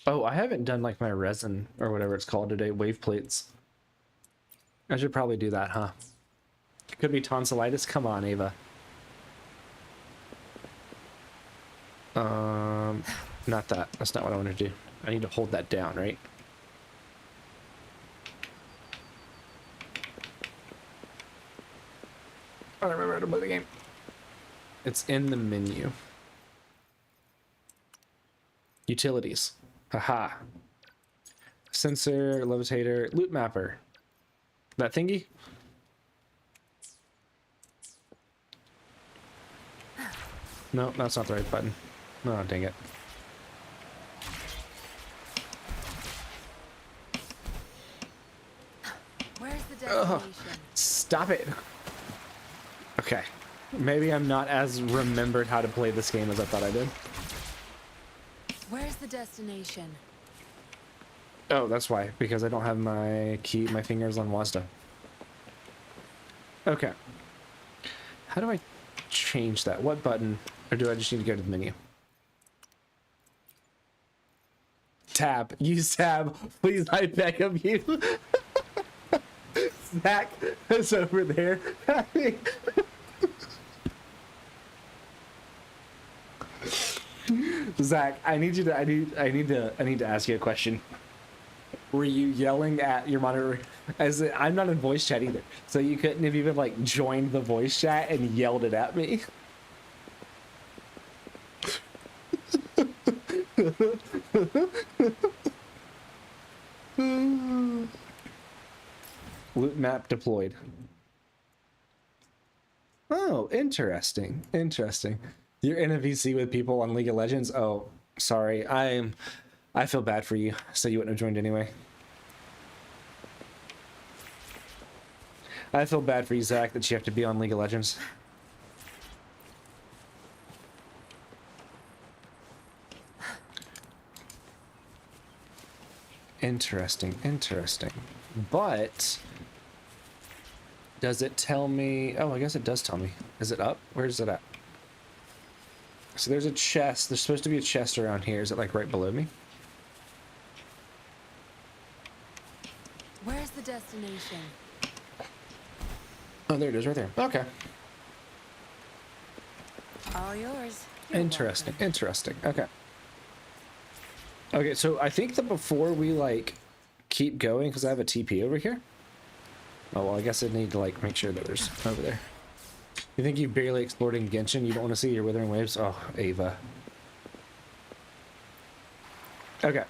Oh, I haven't done like my resin or whatever it's called today, wave plates. I should probably do that, huh? Could be tonsillitis. Come on, Ava. Not that. That's not what I want to do. I need to hold that down, right? I don't remember how to play the game. It's in the menu. Utilities. Haha. Sensor, levitator, loot mapper. That thingy? No, that's not the right button. Oh, dang it. Where's the destination? Stop it. Okay. Maybe I'm not as remembered how to play this game as I thought I did. Where's the destination? Oh, that's why. Because I don't have my key, my fingers on WASDA. Okay. How do I change that? What button? Or do I just need to go to the menu? Tab. Use tab. Please, I beg of you. Zach is over there. Zach, I need to ask you a question. Were you yelling at your monitor? I'm not in voice chat either, so you couldn't have even like joined the voice chat and yelled it at me. Loot map deployed. Oh, interesting. Interesting. You're in a VC with people on League of Legends? Oh, sorry. I feel bad for you, so you wouldn't have joined anyway. I feel bad for you, Zach, that you have to be on League of Legends. Interesting, interesting. But does it tell me? Oh, I guess it does tell me. Is it up? Where is it at? So there's a chest. There's supposed to be a chest around here. Is it like right below me? Where's the destination? Oh, there it is, right there. Okay. All yours. Interesting. Interesting. Okay. Okay, so I think that before we like keep going, because I have a TP over here. Oh well, I guess I need to like make sure that there's over there. You think you've barely explored in Genshin? You don't want to see your Withering Waves? Oh, Ava. Okay.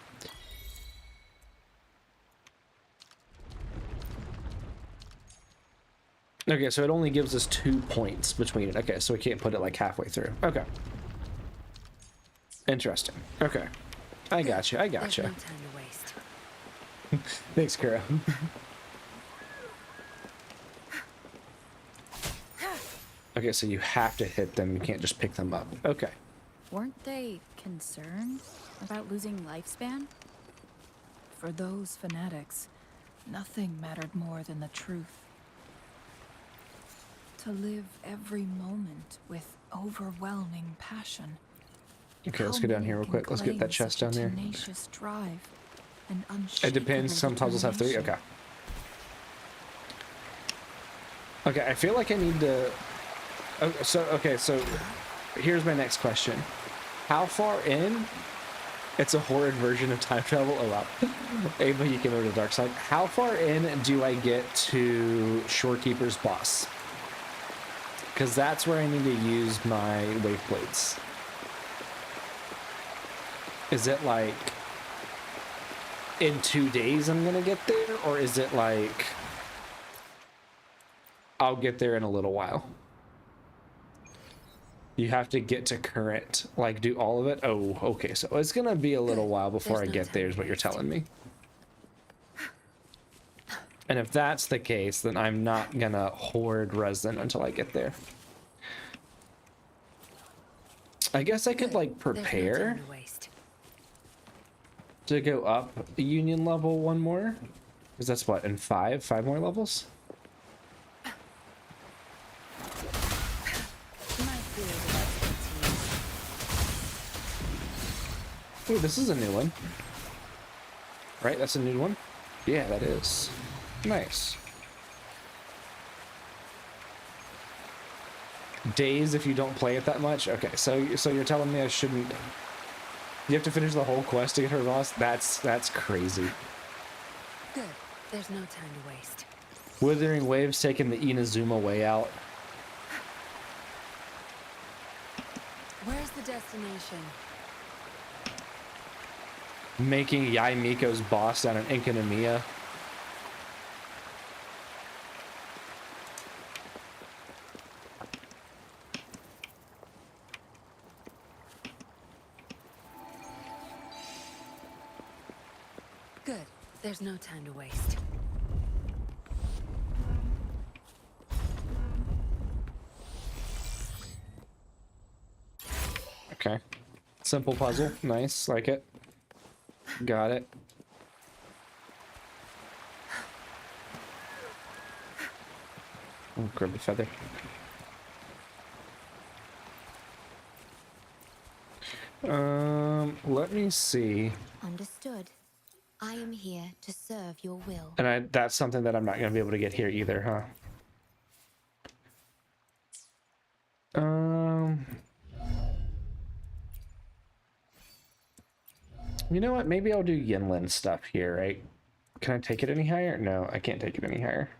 Okay, so it only gives us 2 points between it. Okay, so we can't put it like halfway through. Okay. Interesting. Okay. I gotcha. I There's gotcha. no time to waste. Thanks, Kara. Okay, so you have to hit them. You can't just pick them up. Okay. Weren't they concerned about losing lifespan? For those fanatics, nothing mattered more than the truth. To live every moment with overwhelming passion. Okay, let's go down here real quick. Let's get that chest down there. Tenacious drive and It depends. Some puzzles have 3. Okay. Okay, I feel like I need to... Okay, so here's my next question. How far in? It's a horrid version of time travel. Oh, wow. Ava, you came over to the dark side. How far in do I get to Shorekeeper's boss? Because that's where I need to use my wave blades. Is it like in 2 days I'm gonna get there, or is it like I'll get there in a little while? You have to get to current, like do all of it. Oh, okay, so it's gonna be a little while before I get there is what you're telling me. And if that's the case, then I'm not gonna hoard resin until I get there. I guess I could like prepare to go up a union level 1 more, because that's what, in 5 more levels. Ooh, this is a new one, right? That's a new one. Yeah, that is nice. Days if you don't play it that much. Okay, so you're telling me I shouldn't. You have to finish the whole quest to get her boss? That's crazy. Good. There's no time to waste. Wuthering Waves taking the Inazuma way out. Where's the destination? Making Yai Miko's boss down in Inkanomiya. Good. There's no time to waste. Okay. Simple puzzle. Nice. Like it. Got it. Oh, grab the feather. Let me see. Understood. I am here to serve your will. And that's something that I'm not going to be able to get here either, huh? You know what? Maybe I'll do Yinlin stuff here, right? Can I take it any higher? No, I can't take it any higher.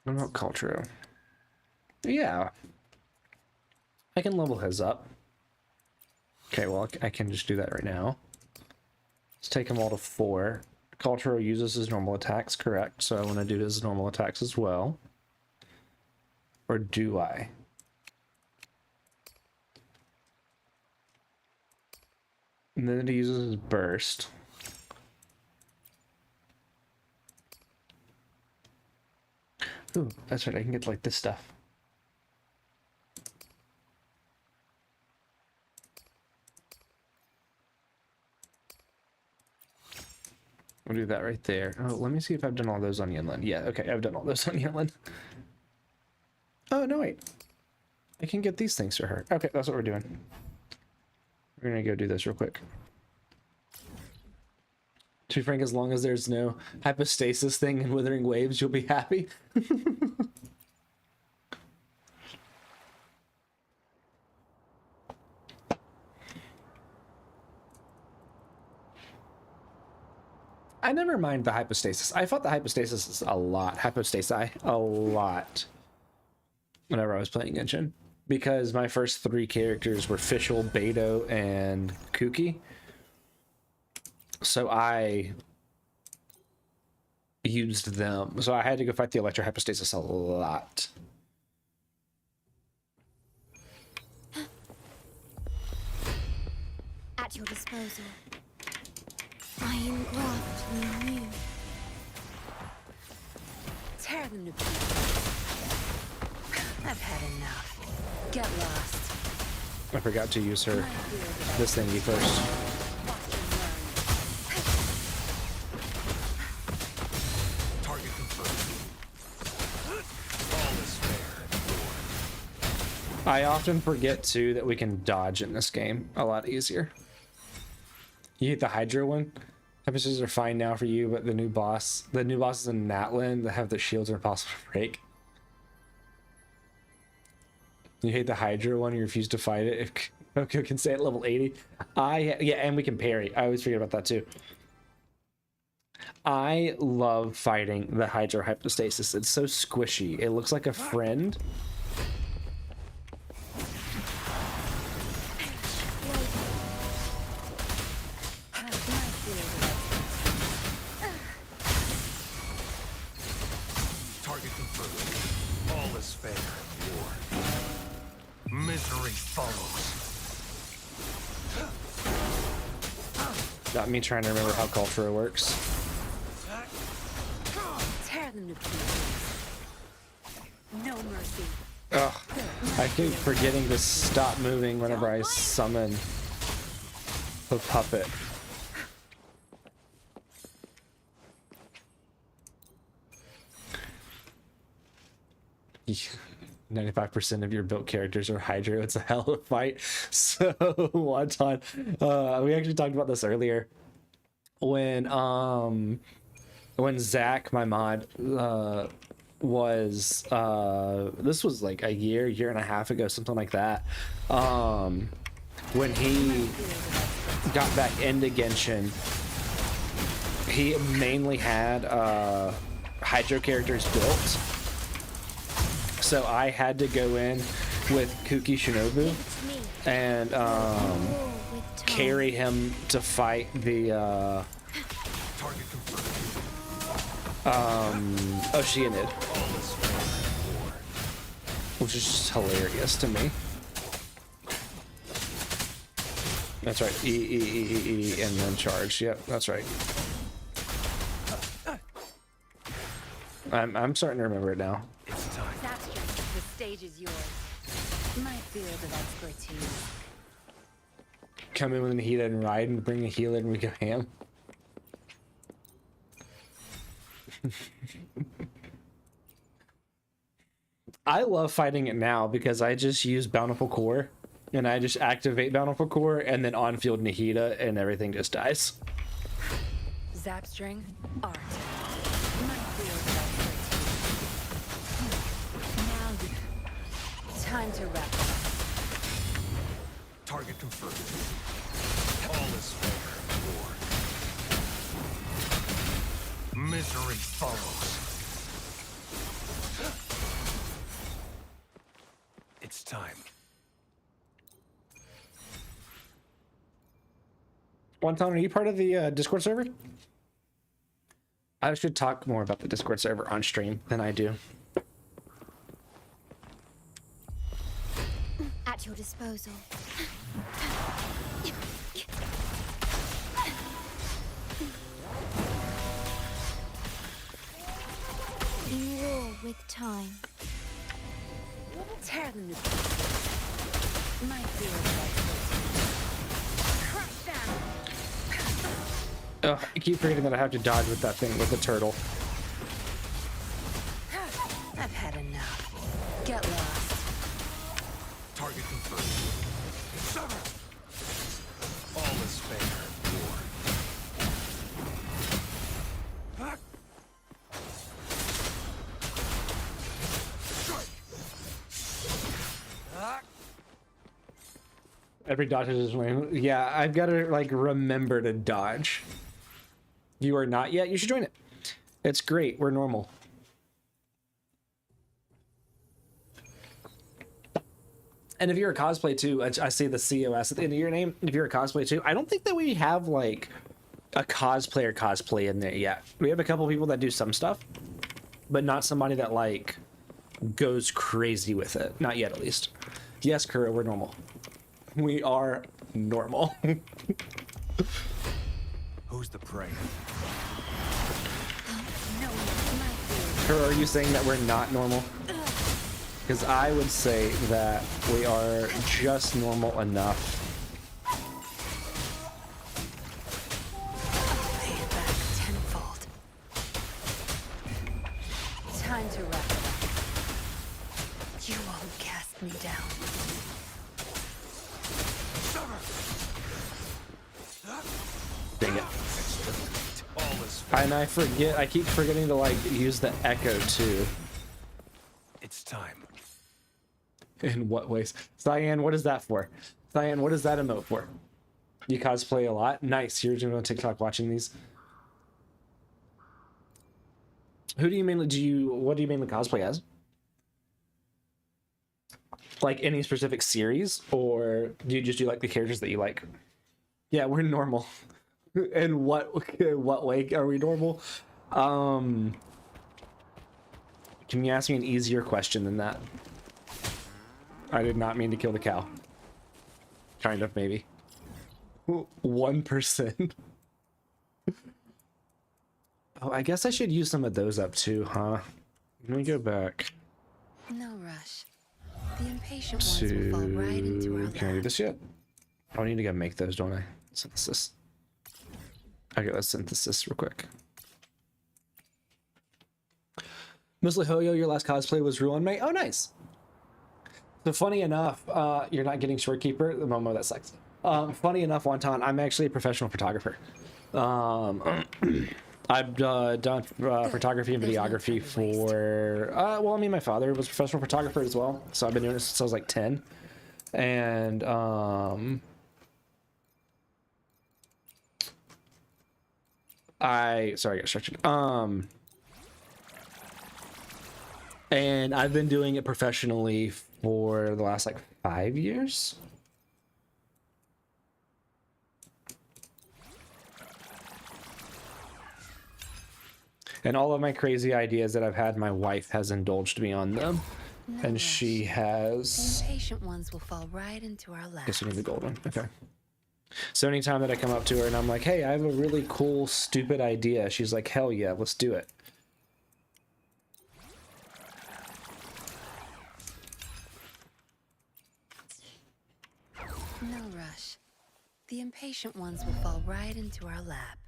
What about Cultro? Yeah. I can level his up. Okay, well, I can just do that right now. Let's take them all to 4. Cultro uses his normal attacks, correct? So I want to do his normal attacks as well. Or do I? And then he uses his burst. Ooh, that's right, I can get like this stuff. We'll do that right there. Oh, let me see if I've done all those on Yinlin. Yeah, okay, I've done all those on Yinlin. Oh, no, wait. I can get these things for her. Okay, that's what we're doing. We're gonna go do this real quick. To be frank, as long as there's no hypostasis thing in Wuthering Waves, you'll be happy. I never mind the hypostasis. I fought the hypostasis a lot. Hypostasi a lot. Whenever I was playing Genshin. Because my first 3 characters were Fischl, Beto, and Kuki. So I used them. So I had to go fight the Electro Hypostasis a lot. At your disposal. I am grafted anew. Tear them to pieces. I've had enough. Get lost. I forgot to use her this thingy first. Target confirmed. All is fair. I often forget too that we can dodge in this game a lot easier. You hate the Hydra one? Episodes are fine now for you, but the new bosses in Natlan that have the shields are impossible to break. You hate the Hydra one, you refuse to fight it if Kyoko can stay at level 80. Yeah, and we can parry. I always forget about that too. I love fighting the Hydra Hypostasis. It's so squishy. It looks like a friend. Target confirmed. All is fair. War. Misery follows. Got me trying to remember how Cultura works. Tear them to pieces. No mercy. Ugh. I keep forgetting to stop moving whenever I summon the puppet. Yeah. 95% of your built characters are Hydra. It's a hell of a fight. So one time, we actually talked about this earlier. When Zach, my mod, was this was like a year and a half ago, something like that. When he got back into Genshin, he mainly had Hydra characters built. So I had to go in with Kuki Shinobu and carry him to fight the Oceanid, which is just hilarious to me. That's right, E, and then charge. Yep, that's right. I'm starting to remember it now. It's time. The stage is yours. My field of expertise. Come in with a healer and ride and bring a healer and we go ham. I love fighting it now because I just use Bountiful Core and I just activate Bountiful Core and then on field Nahida and everything just dies. Zapstring, art. My field of expertise. Now you. Time to wrap up. Target confirmed. All is fair. War. Misery follows. It's time. Wonton, are you part of the Discord server? I should talk more about the Discord server on stream than I do. At your disposal. In war with time. Tear them to pieces. My field of expertise. Crush them. Ugh, I keep forgetting that I have to dodge with that thing with the turtle. I've had enough. Get lost. Target confirmed. Sever. All is fair. War. Every dodge is his lane. Yeah, I've got to like remember to dodge. You are not yet? You should join it. It's great. We're normal. And if you're a cosplay too, I see the COS at the end of your name. If you're a cosplay too, I don't think that we have like a cosplay in there yet. We have a couple people that do some stuff, but not somebody that like goes crazy with it. Not yet, at least. Yes, Kuro, we're normal. We are normal. Who's the prey? Kuro, are you saying that we're not normal? Because I would say that we are just normal enough. Pay it back tenfold. Time to wrap it up. You won't cast me down. Dang it. All is fair. And I keep forgetting to like use the echo too. It's time. In what ways? Cyan, what is that for? Cyan, what is that emote for? You cosplay a lot? Nice. You're doing on TikTok watching these. Who do you mainly what do you mainly cosplay as? Like any specific series, or do you just do like the characters that you like? Yeah, we're normal. In what way are we normal? Can you ask me an easier question than that? I did not mean to kill the cow. Kind of, maybe. 1%. Oh, I guess I should use some of those up too, huh? Let me go back No rush. The impatient ones will fall right into our to... Can I do lap. this yet? I need to go make those, don't I? Synthesis. Okay, let's synthesis real quick. Mostly Hoyo, your last cosplay was Ruin May. Oh, nice. So funny enough, you're not getting Shorekeeper. The Momo, that sucks. Funny enough, Wonton, I'm actually a professional photographer. I've done photography and videography for, well, I mean, my father was a professional photographer as well. So I've been doing it since I was like 10. And, sorry, I got distracted. And I've been doing it professionally for the last like 5 years. And all of my crazy ideas that I've had, my wife has indulged me on them. No And rush. she The has... impatient ones will fall right into our lap. Guess we need the gold one. Okay. So anytime that I come up to her and I'm like, hey, I have a really cool, stupid idea, she's like, hell yeah, let's do it. No rush. The impatient ones will fall right into our lap.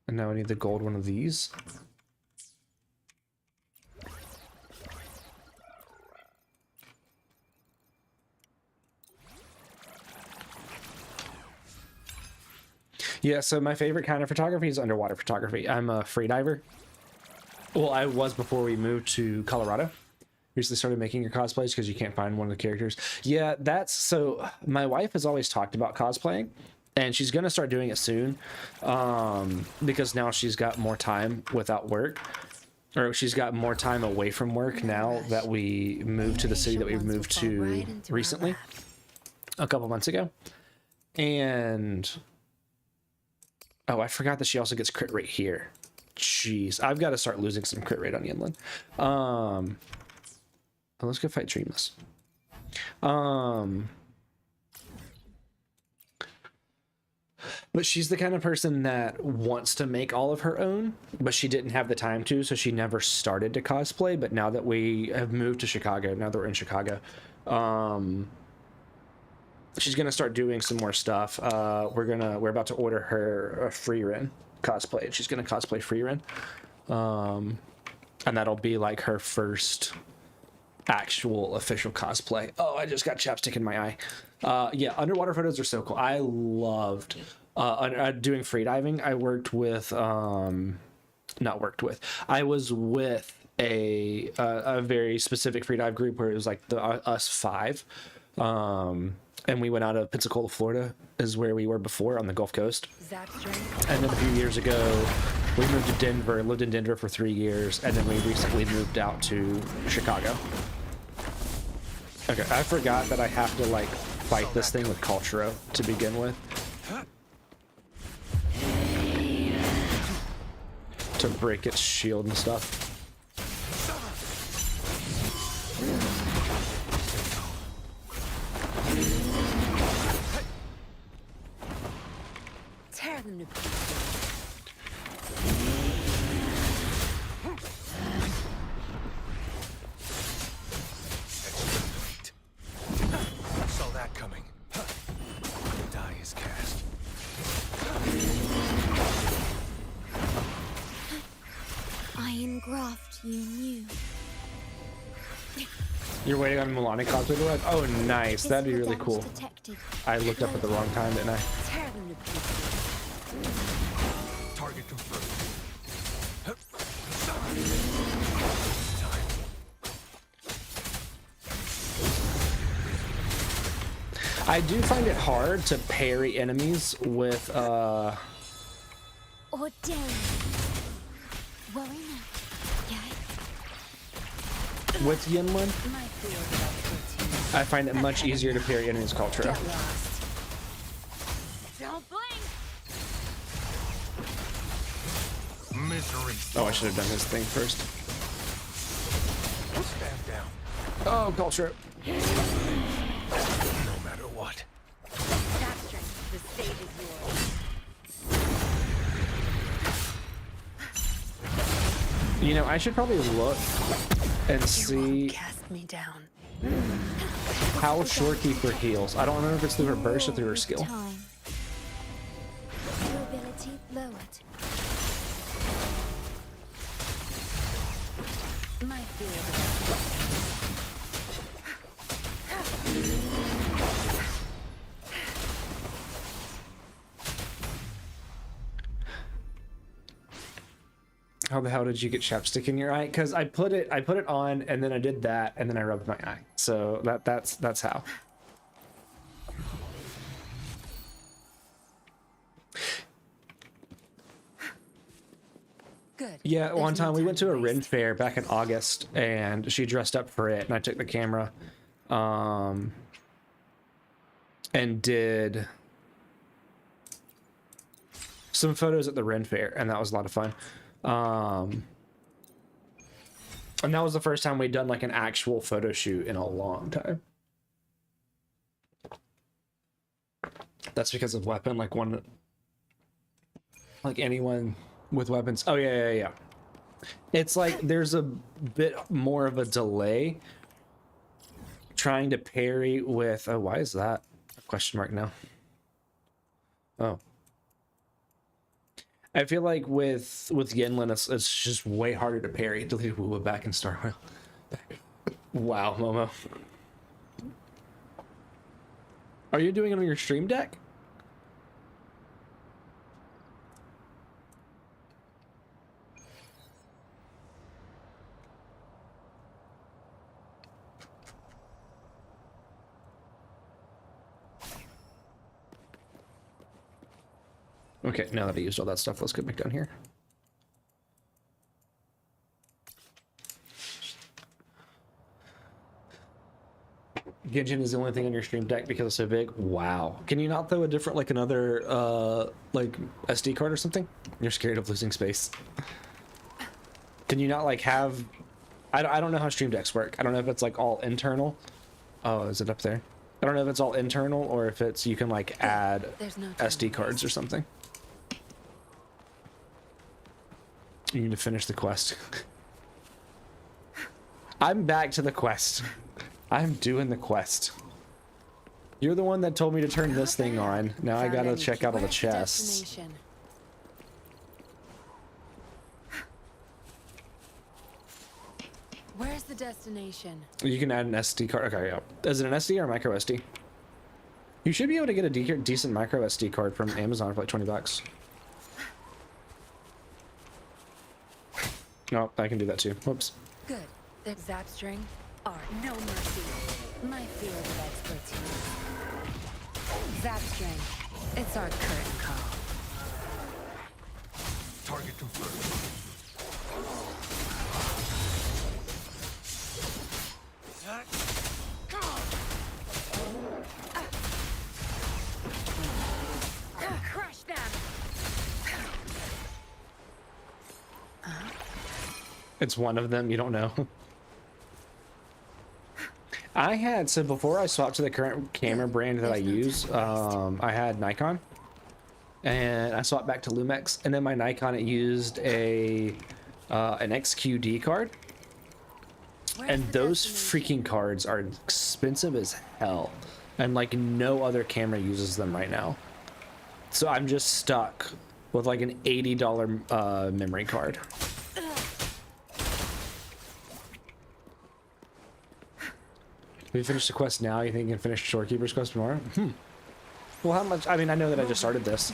And now I need the gold one of these. Yeah, so my favorite kind of photography is underwater photography. I'm a freediver. Well, I was before we moved to Colorado. Recently started making your cosplays because you can't find one of the characters. Yeah, that's so my wife has always talked about cosplaying, and she's gonna start doing it soon, because now she's got more time without work, or she's got more time away from work now that we moved to the city that we moved to recently, a couple months ago. And oh, I forgot that she also gets crit rate here. Jeez, I've got to start losing some crit rate on Yinlin. Let's go fight Dreamless. But she's the kind of person that wants to make all of her own, but she didn't have the time to, so she never started to cosplay. But now that we have moved to Chicago, now that we're in Chicago, she's gonna start doing some more stuff. We're about to order her a Freerin cosplay, and she's gonna cosplay Freerin. And that'll be like her first actual official cosplay. Oh, I just got chapstick in my eye. Yeah, underwater photos are so cool. I loved doing freediving. I worked with I was with a very specific freedive group where it was like the us five. and we went out of Pensacola, Florida, is where we were before on the Gulf Coast. Zap string. And then a few years ago, we moved to Denver, lived in Denver for 3 years, and then we recently moved out to Chicago. Okay, I forgot that I have to like fight this thing with Culturo to begin with. To break its shield and stuff. Tear them to pieces. Saw that coming. The die is cast. I engraft you new. You're waiting on Milani cosplay to arrive? Oh, nice. That'd be really cool. Detected. I looked up at the wrong time, didn't I? Tear them to pieces. Target confirmed. I do find it hard to parry enemies with Or dare. Worry not. Yeah. with Yinlin. My field of expertise. I find it much easier to parry enemies with Culturo. Get lost. Don't blink. Misery. Oh, I should have done his thing first. Stand down. Oh, Culturo. No matter what. Zap string. The stage is yours. You know, I should probably look and You see won't cast me down. how Shorekeeper heals. I don't remember if it's through her burst or through her skill. Time. Durability lowered. My field of How the hell did you get chapstick in your eye? Because I put it on and then I did that and then I rubbed my eye. So that's how. good. Yeah, There's one no time we went to a waste. Ren fair back in August and she dressed up for it and I took the camera and did some photos at the Ren fair and that was a lot of fun. And that was the first time we'd done like an actual photo shoot in a long time. That's because of weapon, like anyone with weapons. Oh yeah. It's like there's a bit more of a delay trying to parry with. Oh, why is that a question mark now? Oh, I feel like with Yinlin, it's just way harder to parry. Delete WuWa back in Star Rail. Wow, Momo. Are you doing it on your stream deck? Okay, now that I used all that stuff, let's get back down here. Genshin is the only thing on your stream deck because it's so big. Wow. Can you not throw a different, like another, like SD card or something? You're scared of losing space. Can you not like have, I don't know how stream decks work. I don't know if it's like all internal. Oh, is it up there? I don't know if it's all internal or if it's, you can like add There's no time SD cards or something. You need to finish the quest. I'm back to the quest. I'm doing the quest. You're the one that told me to turn this thing on. Now I gotta check out all the chests. Destination. Where's the destination? You can add an SD card. Okay, yeah. Is it an SD or a micro SD? You should be able to get a decent micro SD card from Amazon for like 20 bucks. No, I can do that too. Whoops. Good. The zap string are no mercy. My field of expertise. Zap string. It's our curtain call. Target confirmed. Crush them! It's one of them, you don't know. I had, so before I swapped to the current camera brand that I use, I had Nikon. And I swapped back to Lumix, and then my Nikon, it used an XQD card. And those freaking cards are expensive as hell. And like no other camera uses them right now. So I'm just stuck with like an $80 memory card. Have you finished the quest now? You think you can finish Shorekeeper's quest tomorrow? Well, how much? I mean, I know that I just started this.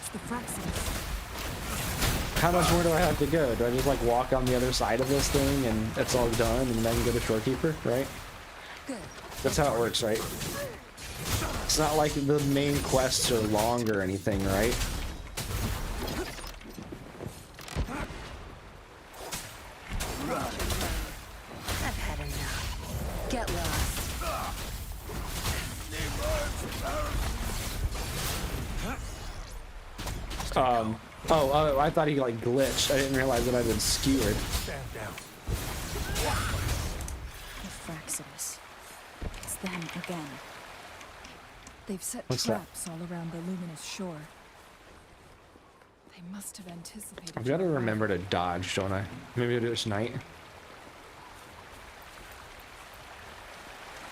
How much more do I have to go? Do I just like walk on the other side of this thing and it's all done and then I can go to Shorekeeper, right? Good. That's how it works, right? It's not like the main quests are long or anything, right? I've had enough. Get lost. Oh, I thought he like glitched. I didn't realize that I'd been skewered. Stand down. The Fraxidus. It's them again. They've set What's that? traps all around the luminous shore. They must have anticipated. I've got to your remember to dodge, don't I? Maybe I'll do it tonight.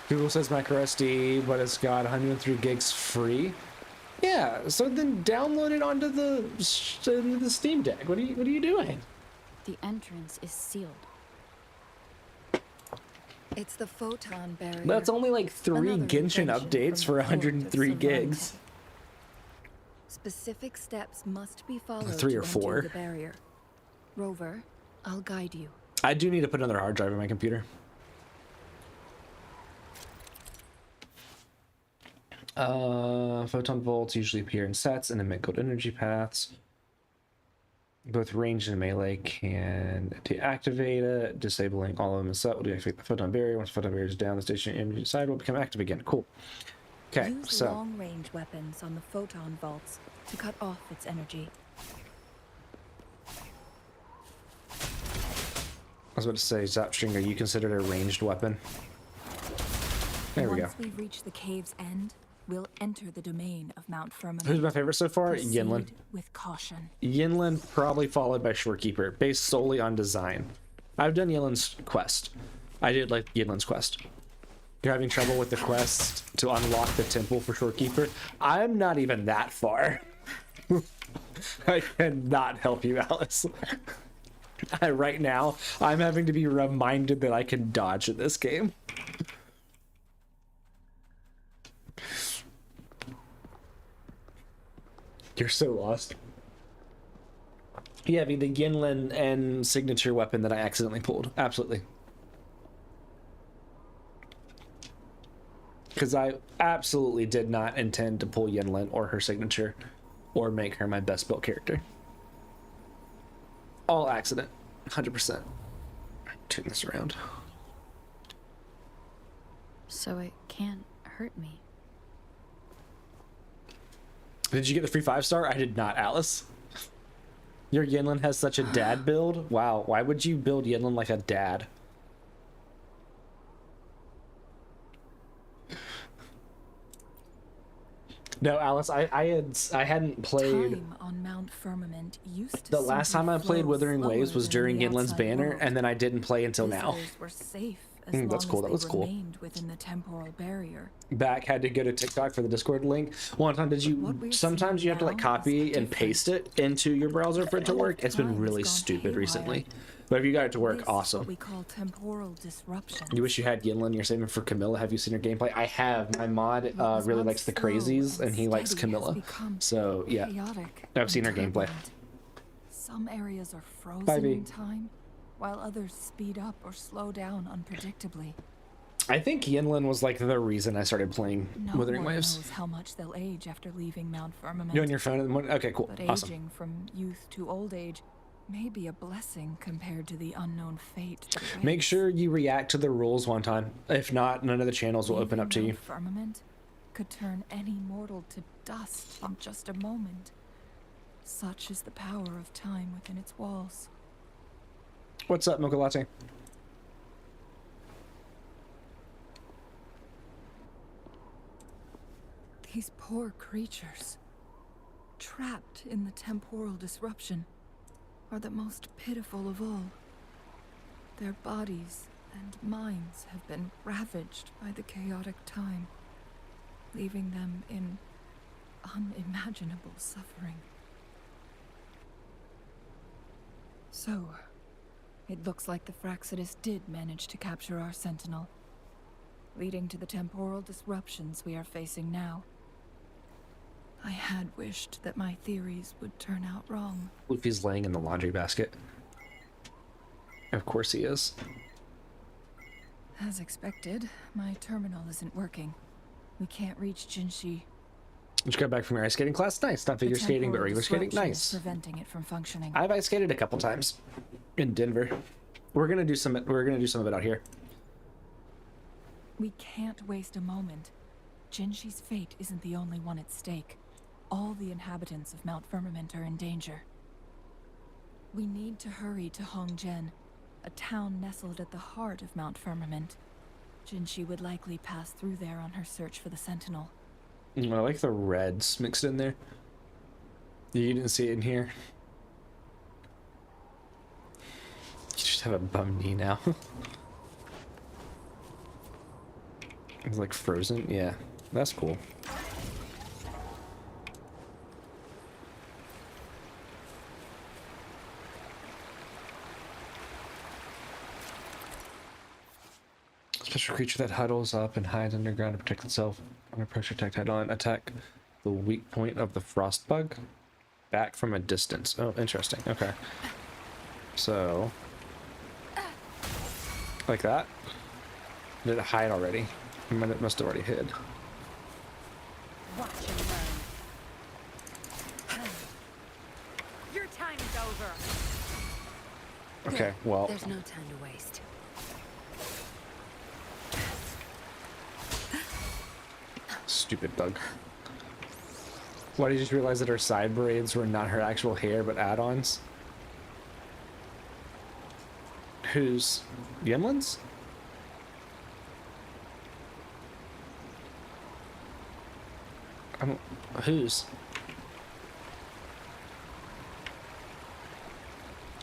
Google says microSD, but it's got 103 gigs free. Yeah, so then download it onto the Steam Deck. What are you doing? The entrance is sealed. It's the photon barrier. That's only like 3 Another Genshin invention updates from for the court of 103 gigs. Sorrento. Specific steps must be followed 3 to or enter 4. the barrier. Rover, I'll guide you. I do need to put another hard drive in my computer. Photon volts usually appear in sets and emit gold energy paths. Both range and melee can deactivate it. Disabling all of them in set will deactivate the photon barrier. Once the photon barrier is down, the station energy side will become active again. Cool. Okay, Use so long-range weapons on the photon vaults to cut off its energy. I was about to say, Zapstring, are you considered a ranged weapon? There we go. Once we reach the cave's end, we'll enter the domain of Mount Firmament. Who's my favorite so far? Proceed Yinlin. with caution. Yinlin, probably followed by Shorekeeper, based solely on design. I've done Yinlin's quest. I did like Yinlin's quest. You're having trouble with the quest to unlock the temple for Shorekeeper? I'm not even that far. I cannot help you, Alice. Right now, I'm having to be reminded that I can dodge in this game. You're so lost. Yeah, the Yinlin and signature weapon that I accidentally pulled. Absolutely. Because I absolutely did not intend to pull Yinlin or her signature or make her my best built character. All accident. 100%. Turn this around. So it can't hurt me. Did you get the free 5-star? I did not, Alice. Your Yinlin has such a dad build? Wow, why would you build Yinlin like a dad? No, Alice, I hadn't played. Time on Mount Firmament used to The last time I simply played flow Wuthering Waves slower was than during the Yinlin's outside banner, world. and then I didn't play until now. Visitors were safe as That's long cool, as that they was cool. remained within the temporal barrier. Back had to go to TikTok for the Discord link. One time, What you? we're Sometimes seeing you have to like now copy is and different. paste it into your browser for it to All of work. It's been time has really gone stupid haywire. recently, but if you got it to work, This is what awesome. we call temporal disruption. You wish you had Yinlin. You're saving for Camilla. Have you seen her gameplay? I have. My mod What was really once likes the slow crazies, and he likes steady has Camilla. become So yeah, chaotic I've seen her and gameplay. turbulent. Some areas are frozen Bye, B. in time, while others speed up or slow down unpredictably. I think Yinlin was like the reason I started playing No Wuthering one Waves. knows how much they'll age after leaving Mount Firmament. You on your phone in the morning? Okay, cool. But Awesome. aging from youth to old age may be a blessing compared to the unknown fate that Make awaits. sure you react to the rules one time. If not, none of the channels will open up to you. Leaving Mount Firmament could turn any mortal to dust in just a moment. Such is the power of time within its walls. What's up, Mocha Latte? These poor creatures, trapped in the temporal disruption, are the most pitiful of all. Their bodies and minds have been ravaged by the chaotic time, leaving them in unimaginable suffering. So, it looks like the Fraxidus did manage to capture our sentinel, leading to the temporal disruptions we are facing now. I had wished that my theories would turn out wrong. Luffy's laying in the laundry basket. Of course he is. As expected, my terminal isn't working. We can't reach Jinshi. Just got back from your ice skating class? Nice. Not figure The skating, but temporal regular skating? disruption is Nice. preventing it from functioning. I've ice skated a couple times in Denver. We're gonna do some of it out here. We can't waste a moment. Jinshi's fate isn't the only one at stake. All the inhabitants of Mount Firmament are in danger. We need to hurry to Hongjian, a town nestled at the heart of Mount Firmament. Jinshi would likely pass through there on her search for the Sentinel. I like the reds mixed in there. You didn't see it in here. You just have a bum knee now. It's like frozen. Yeah, that's cool. Special creature that huddles up and hides underground to protect itself. Under pressure, attack the weak point of the frost bug. Back from a distance. Oh, interesting. Okay. So, like that. Did it hide already? It must have already hid. Watch and learn. Your time is over. Okay, well, There's no time to waste. stupid bug. Why did you just realize that her side braids were not her actual hair, but add-ons? Who's Yinlin's? Whose?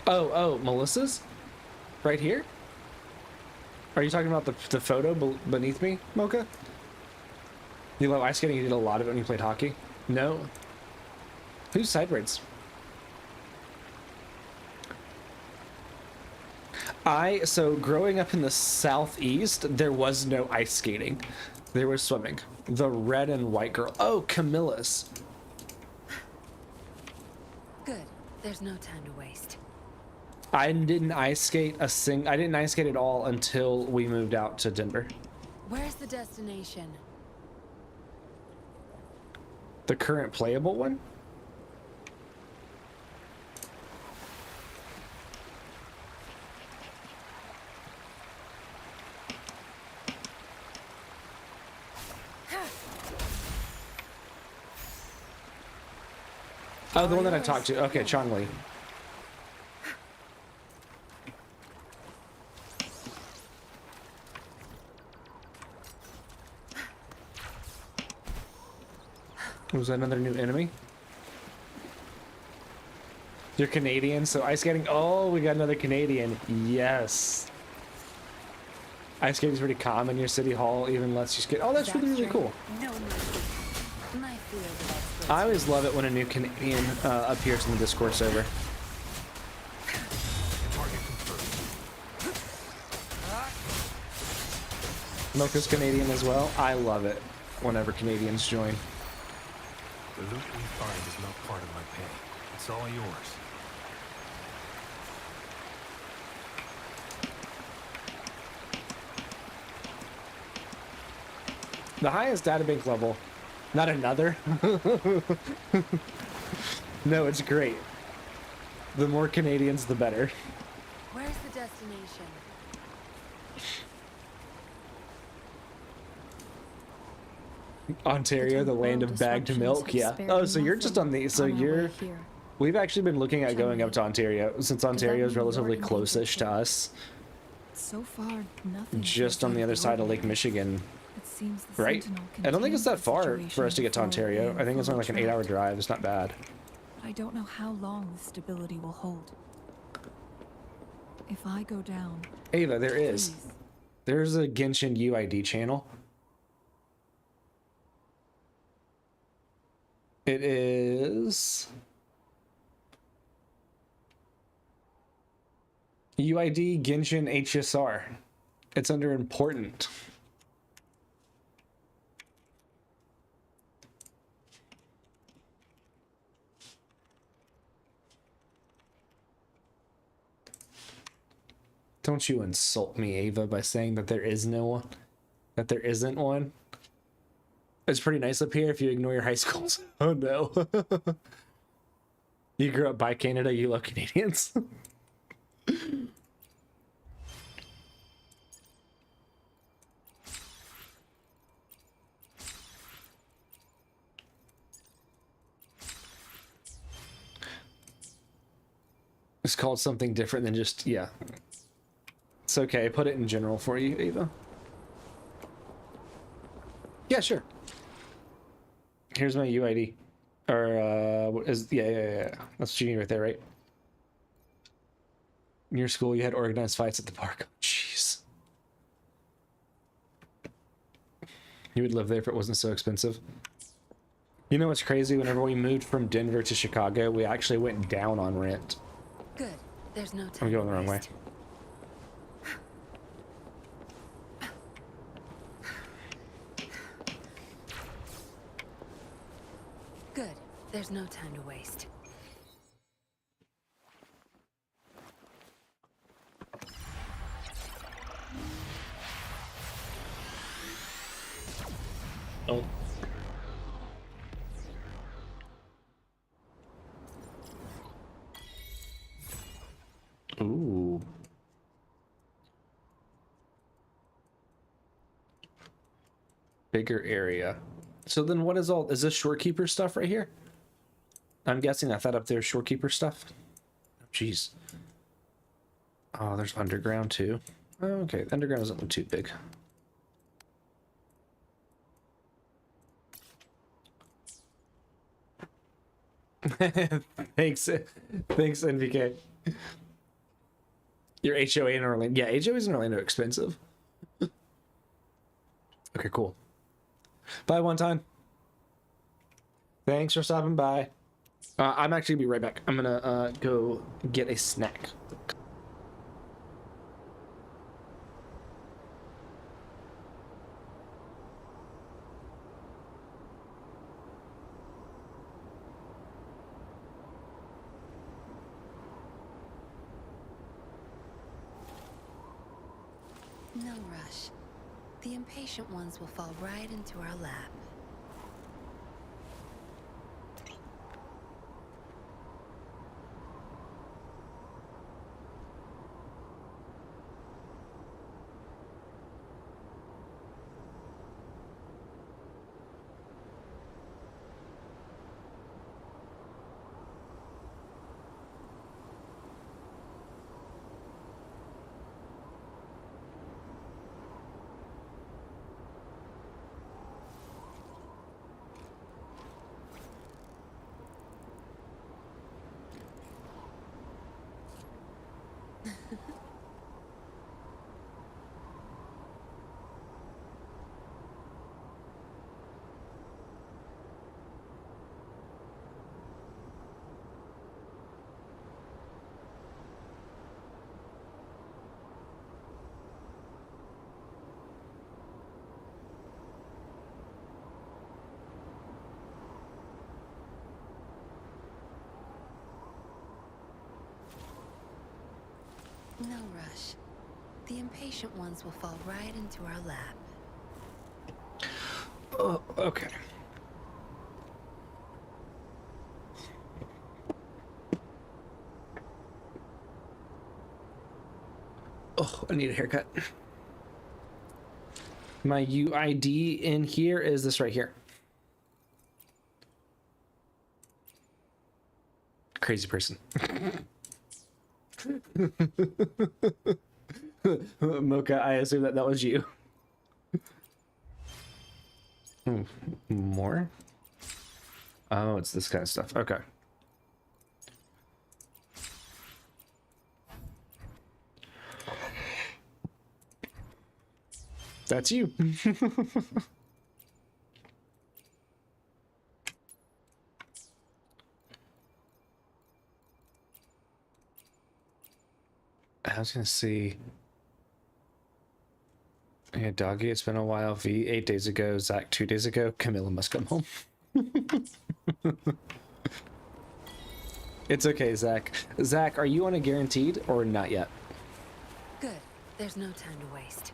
Oh, Melissa's? Right here? Are you talking about the photo beneath me, Mocha? You love ice skating, you did a lot of it when you played hockey? No? Whose side braids? So growing up in the southeast, there was no ice skating. There was swimming. The red and white girl. Oh, Camilla's. Good. There's no time to waste. I didn't ice skate I didn't ice skate at all until we moved out to Denver. Where's the destination? The current playable one? Oh, the one that I talked to. Okay, Chongli. Was that another new enemy? You're Canadian, so ice skating. Oh, we got another Canadian. Yes. Ice skating is pretty common. Your city hall even lets you skate. Oh, that's really, really cool. No mercy. My field of expertise. I always love it when a new Canadian appears in the Discord server. Target confirmed. Mocha's Canadian as well. I love it whenever Canadians join. The loot we find is not part of my pay. It's all yours. The highest databank level. Not another. No, it's great. The more Canadians, the better. Where's the destination? Ontario, the land of bagged milk. Yeah. Oh, so you're just on the. So you're. We've actually been looking at going up to Ontario since Ontario is relatively close-ish to us. So far, nothing. Just on the other side of Lake Michigan, It seems the right? Sentinel I don't think it's that contains the far situation for us to get to far Ontario. away I think and it's only like an fully 8-hour tracked. drive. It's not bad. But I don't know how long the stability will hold. If I go down, Ava, there is. please, There's a Genshin UID channel. It is UID Genshin HSR. It's under important. Don't you insult me, Ava, by saying that there is no one. That there isn't one. It's pretty nice up here if you ignore your high schools. Oh no. You grew up by Canada, you love Canadians. It's called something different than just, yeah. It's okay, put it in general for you, Ava. Yeah, sure. Here's my UID. Or, what is, yeah. That's what you need right there, right? In your school, you had organized fights at the park. Jeez. You would live there if it wasn't so expensive. You know what's crazy? Whenever we moved from Denver to Chicago, we actually went down on rent. Good. There's no time. I'm going the wrong way. Good. There's no time to waste. Oh. Ooh. Bigger area. So then what is all, is this shorekeeper stuff right here? I'm guessing that up there is shorekeeper stuff. Jeez. Oh, there's underground too. Oh, okay, the underground doesn't look too big. Thanks, NVK. Your HOA in Orlando. Yeah, HOAs in Orlando are expensive. Okay, cool. Bye, one time. Thanks for stopping by. I'm actually gonna be right back. I'm gonna go get a snack. No rush. The impatient ones will fall right into our lap. No rush. The impatient ones will fall right into our lap. Oh, okay. Oh, I need a haircut. My UID in here is this right here. Crazy person. Mocha, I assume that was you. More? Oh, it's this kind of stuff. Okay. That's you. I was gonna see. Yeah, Doggy, it's been a while. V 8 days ago. Zach 2 days ago. Camilla must come home. It's okay, Zach. Zach, are you on a guaranteed or not yet? Good. There's no time to waste.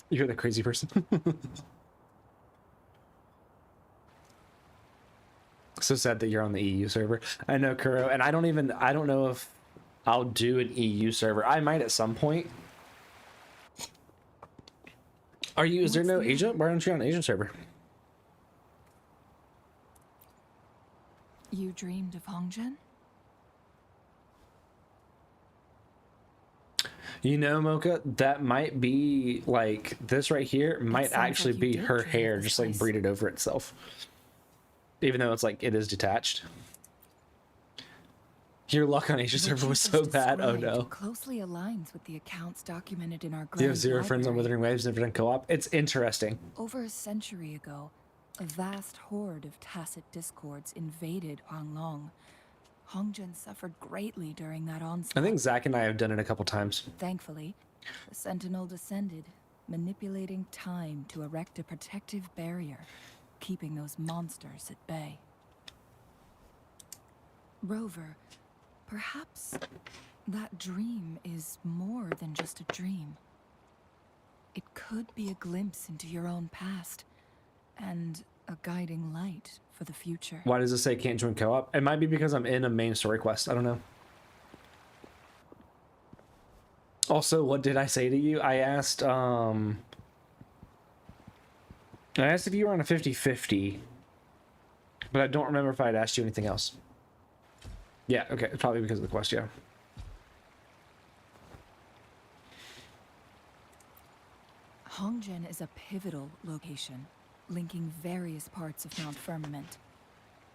You're the crazy person. So sad that you're on the EU server. I know, Kuro, and I don't know if I'll do an EU server. I might at some point. Is there no Asia? Why aren't you on an Asian server? You dreamed of Hongzhen? You know, Mocha, that might be like this right here might sounds actually like you be did her dream of hair this just like place. braided over itself. Even though it's like it is detached. Your luck on Asia The server was truth so bad. Oh described no. closely aligns with the accounts documented in our Do you have grand 0 friends on library. Wuthering Waves, never done co-op? It's interesting. Over a century ago, a vast horde of tacit discords invaded Huanglong. Hongzhen suffered greatly during that onslaught. I think Zach and I have done it a couple times. Thankfully, the Sentinel descended, manipulating time to erect a protective barrier, keeping those monsters at bay. Rover, perhaps that dream is more than just a dream. It could be a glimpse into your own past, and a guiding light for the future. Why does it say can't join co-op? It might be because I'm in a main story quest. I don't know. Also, what did I say to you? I asked if you were on a 50-50, but I don't remember if I had asked you anything else. Yeah, okay, probably because of the quest, yeah. Hongzhen is a pivotal location, linking various parts of Mount Firmament.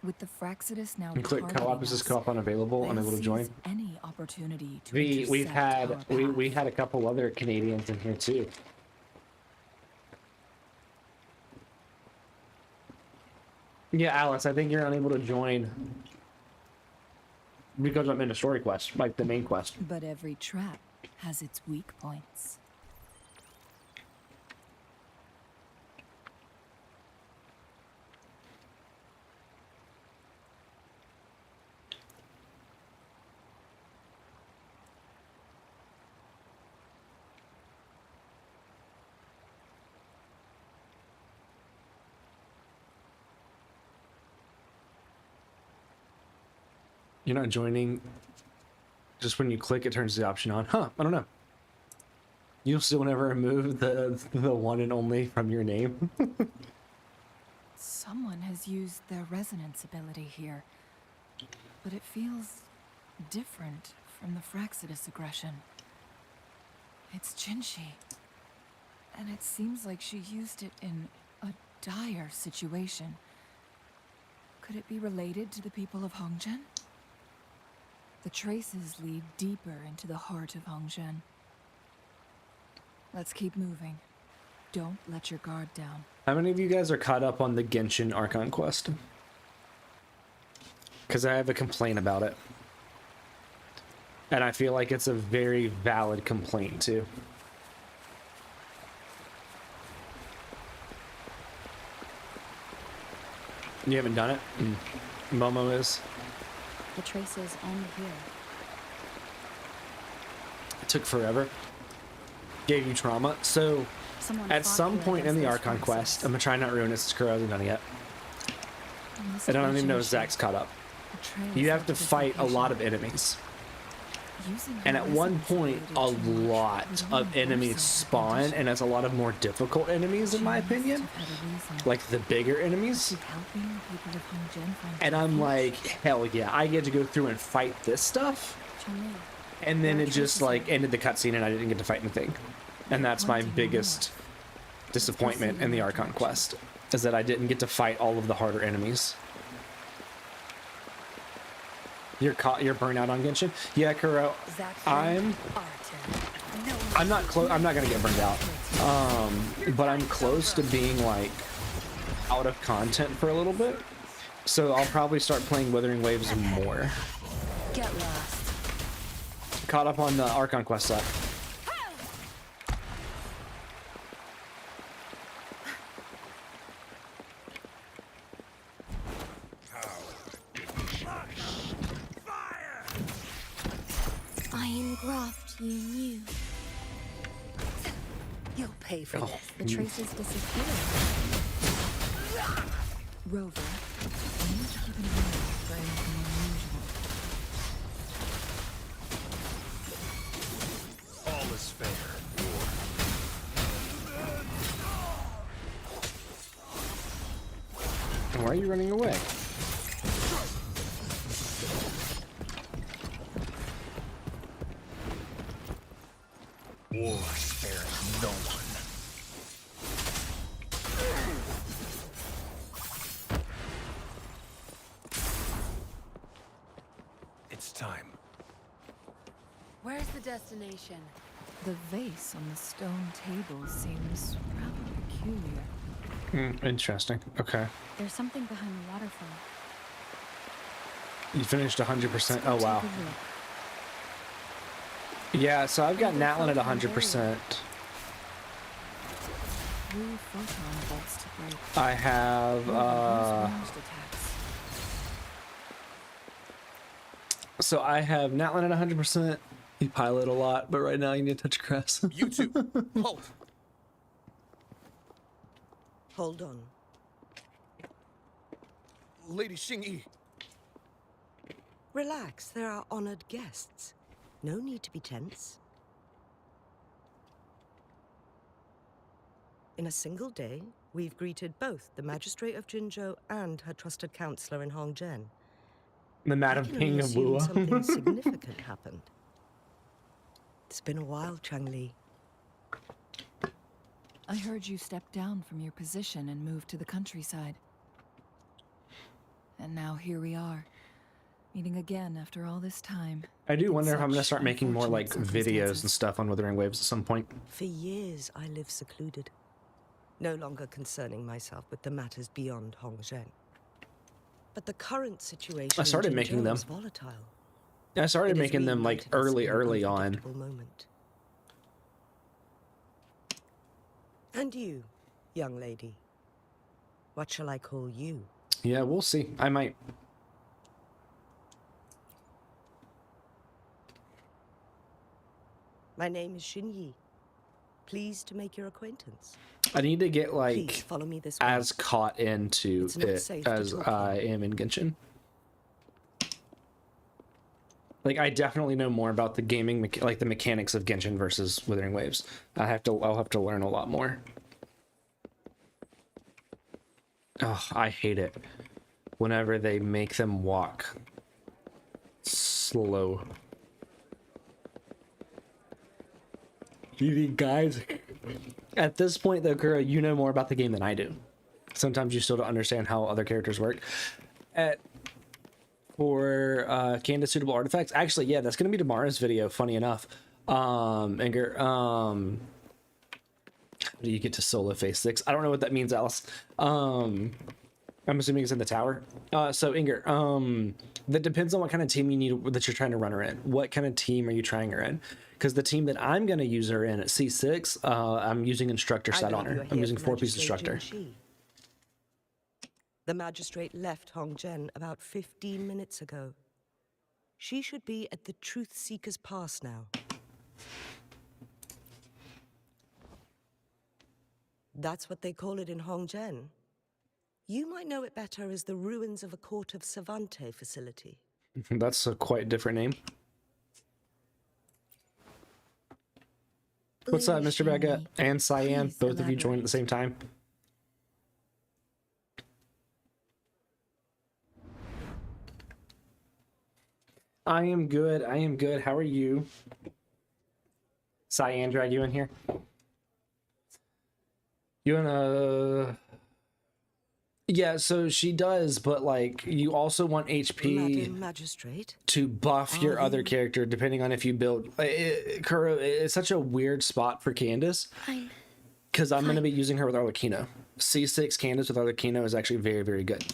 With the Fraxidus now And click targeting co-op. Is this us, co-op unavailable? they'll Unable to join? seize any opportunity to We've intercept had our we path. had a couple other Canadians in here too. Yeah, Alice, I think you're unable to join because I'm in a story quest, like the main quest. But every trap has its weak points. You're not joining. Just when you click, it turns the option on. Huh? I don't know. You'll still never remove the one and only from your name. Someone has used their resonance ability here, but it feels different from the Fraxidus aggression. It's Jinshi, and it seems like she used it in a dire situation. Could it be related to the people of Hongzhen? The traces lead deeper into the heart of Hongzhen. Let's keep moving. Don't let your guard down. How many of you guys are caught up on the Genshin Archon quest? Because I have a complaint about it. And I feel like it's a very valid complaint, too. You haven't done it? Momo is. The traces end here. It took forever. Gave you trauma. So, Someone At fought some here point in against the those Archon forces. quest, I'm gonna try not to ruin it since Kuro hasn't done it yet. Must I don't be even know if Jinshi. Zach's caught up. The trails You have led to this fight a lot location. of enemies. Using And her at one resonance point, ability a too much lot would of only enemies worsen her spawn, condition. and it's a lot of more difficult enemies, in She my must opinion. have had a reason. Like the bigger enemies. Helping the people of Hongzhen find And I'm refuge. like, hell yeah, I get to go through and fight this stuff. Chun-Li. And then There are it just traces like here. ended the cutscene and I didn't get to fight anything. And that's my Pointing biggest disappointment in the Archon quest, is that I didn't get to fight all of the harder enemies. You're burnt out on Genshin? Yeah, Kuro. I'm not close. I'm not gonna get burned out. But I'm close to being like out of content for a little bit. So I'll probably start playing Wuthering Waves more. Get lost. Caught up on the Archon quest set. I engraft you new. You'll pay for Oh, this. The traces disappear. Rover, I need to keep an eye out for anything unusual. All is fair. Why are you running away? War spares no one. It's time. Where's the destination? The vase on the stone table seems rather peculiar. Interesting. Okay. There's something behind the waterfall. You finished 100%. Let's Oh, go wow. take a look. Yeah, so I've got Natlin at 100%. Blue photon bolts to break. I have, Ranged attacks. so I have Natlin at 100%. You pilot a lot, but right now you need to touch grass. You two, halt! Hold on. Lady Xingyi. Relax, they're our honored guests. No need to be tense. In a single day, we've greeted both the Magistrate of Jinzhou and her trusted counselor in Hongzhen. The I Madam can Ping only of assume something WuWa. significant happened. It's been a while, Chang-Li. I heard you step down from your position and move to the countryside. And now here we are, meeting again after all this time. I do in wonder if I'm going to such start making more like unfortunate videos and circumstances. stuff on Wuthering Waves at some point. For years, I lived secluded, no longer concerning myself with the matters beyond Hongzhen. But the current situation I started in making Jinzhou them. is volatile. I started It has making them like reunited us in an early on. unpredictable moment. And you, young lady, what shall I call you? Yeah, we'll see. I might. My name is Xinyi. Pleased to make your acquaintance. I need to get Please like follow me this way. as caught into It's not it safe to as talk I here. am in Genshin. Like I definitely know more about the gaming, like the mechanics of Genshin versus Wuthering Waves. I'll have to learn a lot more. Oh, I hate it whenever they make them walk slow. You guys, at this point though, Kuro, you know more about the game than I do. Sometimes you still don't understand how other characters work. For Candace suitable artifacts, actually, yeah, that's gonna be tomorrow's video. Funny enough, Inger, how do you get to solo phase 6? I don't know what that means, Alice. I'm assuming it's in the tower. So Inger, that depends on what kind of team you need that you're trying to run her in. What kind of team are you trying her in? Because the team that I'm going to use her in at C6, I'm using instructor I set on believe you her. are I'm here using for 4-piece Magistrate instructor. Jinshi. The magistrate left Hongzhen about 15 minutes ago. She should be at the Truth Seeker's Pass now. That's what they call it in Hongzhen. You might know it better as the ruins of a Court of Savante facility. That's a quite different name. What's up, Mr. Becca and Cyan? Please Both of you joined at elaborate. the same time. I am good. I am good. How are you? Cyan, drag you in here. You wanna... Yeah, so she does, but like you also want HP Madam Magistrate, to buff your other character depending on if you build. Kuro, it's such a weird spot for Candace I'm because I'm going to be using her with Arlecchino. C6 Candace with Arlecchino is actually very, very good,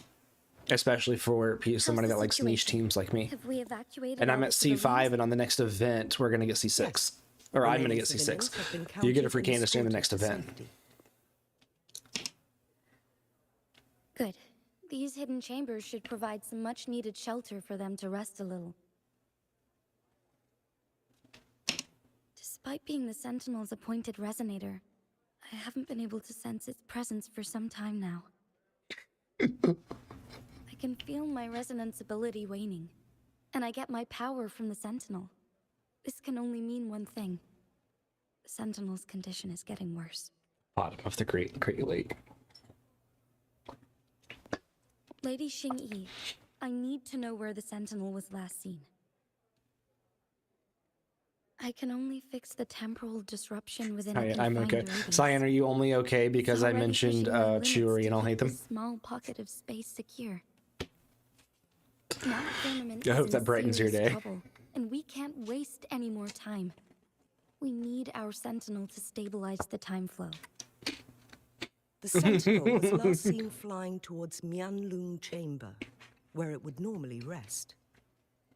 especially for somebody the that likes niche situation? teams like me. Have we evacuated? And I'm all at the civilians? C5, and on the next event we're going to get C6, Yes. or I'm going to remaining get civilians C6. have been You get it counted for and Candace during the escorted next to event. safety. Good. These hidden chambers should provide some much-needed shelter for them to rest a little. Despite being the Sentinel's appointed resonator, I haven't been able to sense its presence for some time now. I can feel my resonance ability waning, and I get my power from the Sentinel. This can only mean one thing. The Sentinel's condition is getting worse. Bottom of the Great Lake. Lady Xingyi, I need to know where the Sentinel was last seen. I can only fix the temporal disruption within a I'm confined okay. radius. Cyan, are you only okay because It's I already mentioned pushing my limits Chewery to and I'll keep hate them? this small pocket of space secure. Mount Firmament I is hope in that brightens your serious day. trouble, and we can't waste any more time. We need our Sentinel to stabilize the time flow. The Sentinel was last seen flying towards Mianlung Chamber, where it would normally rest.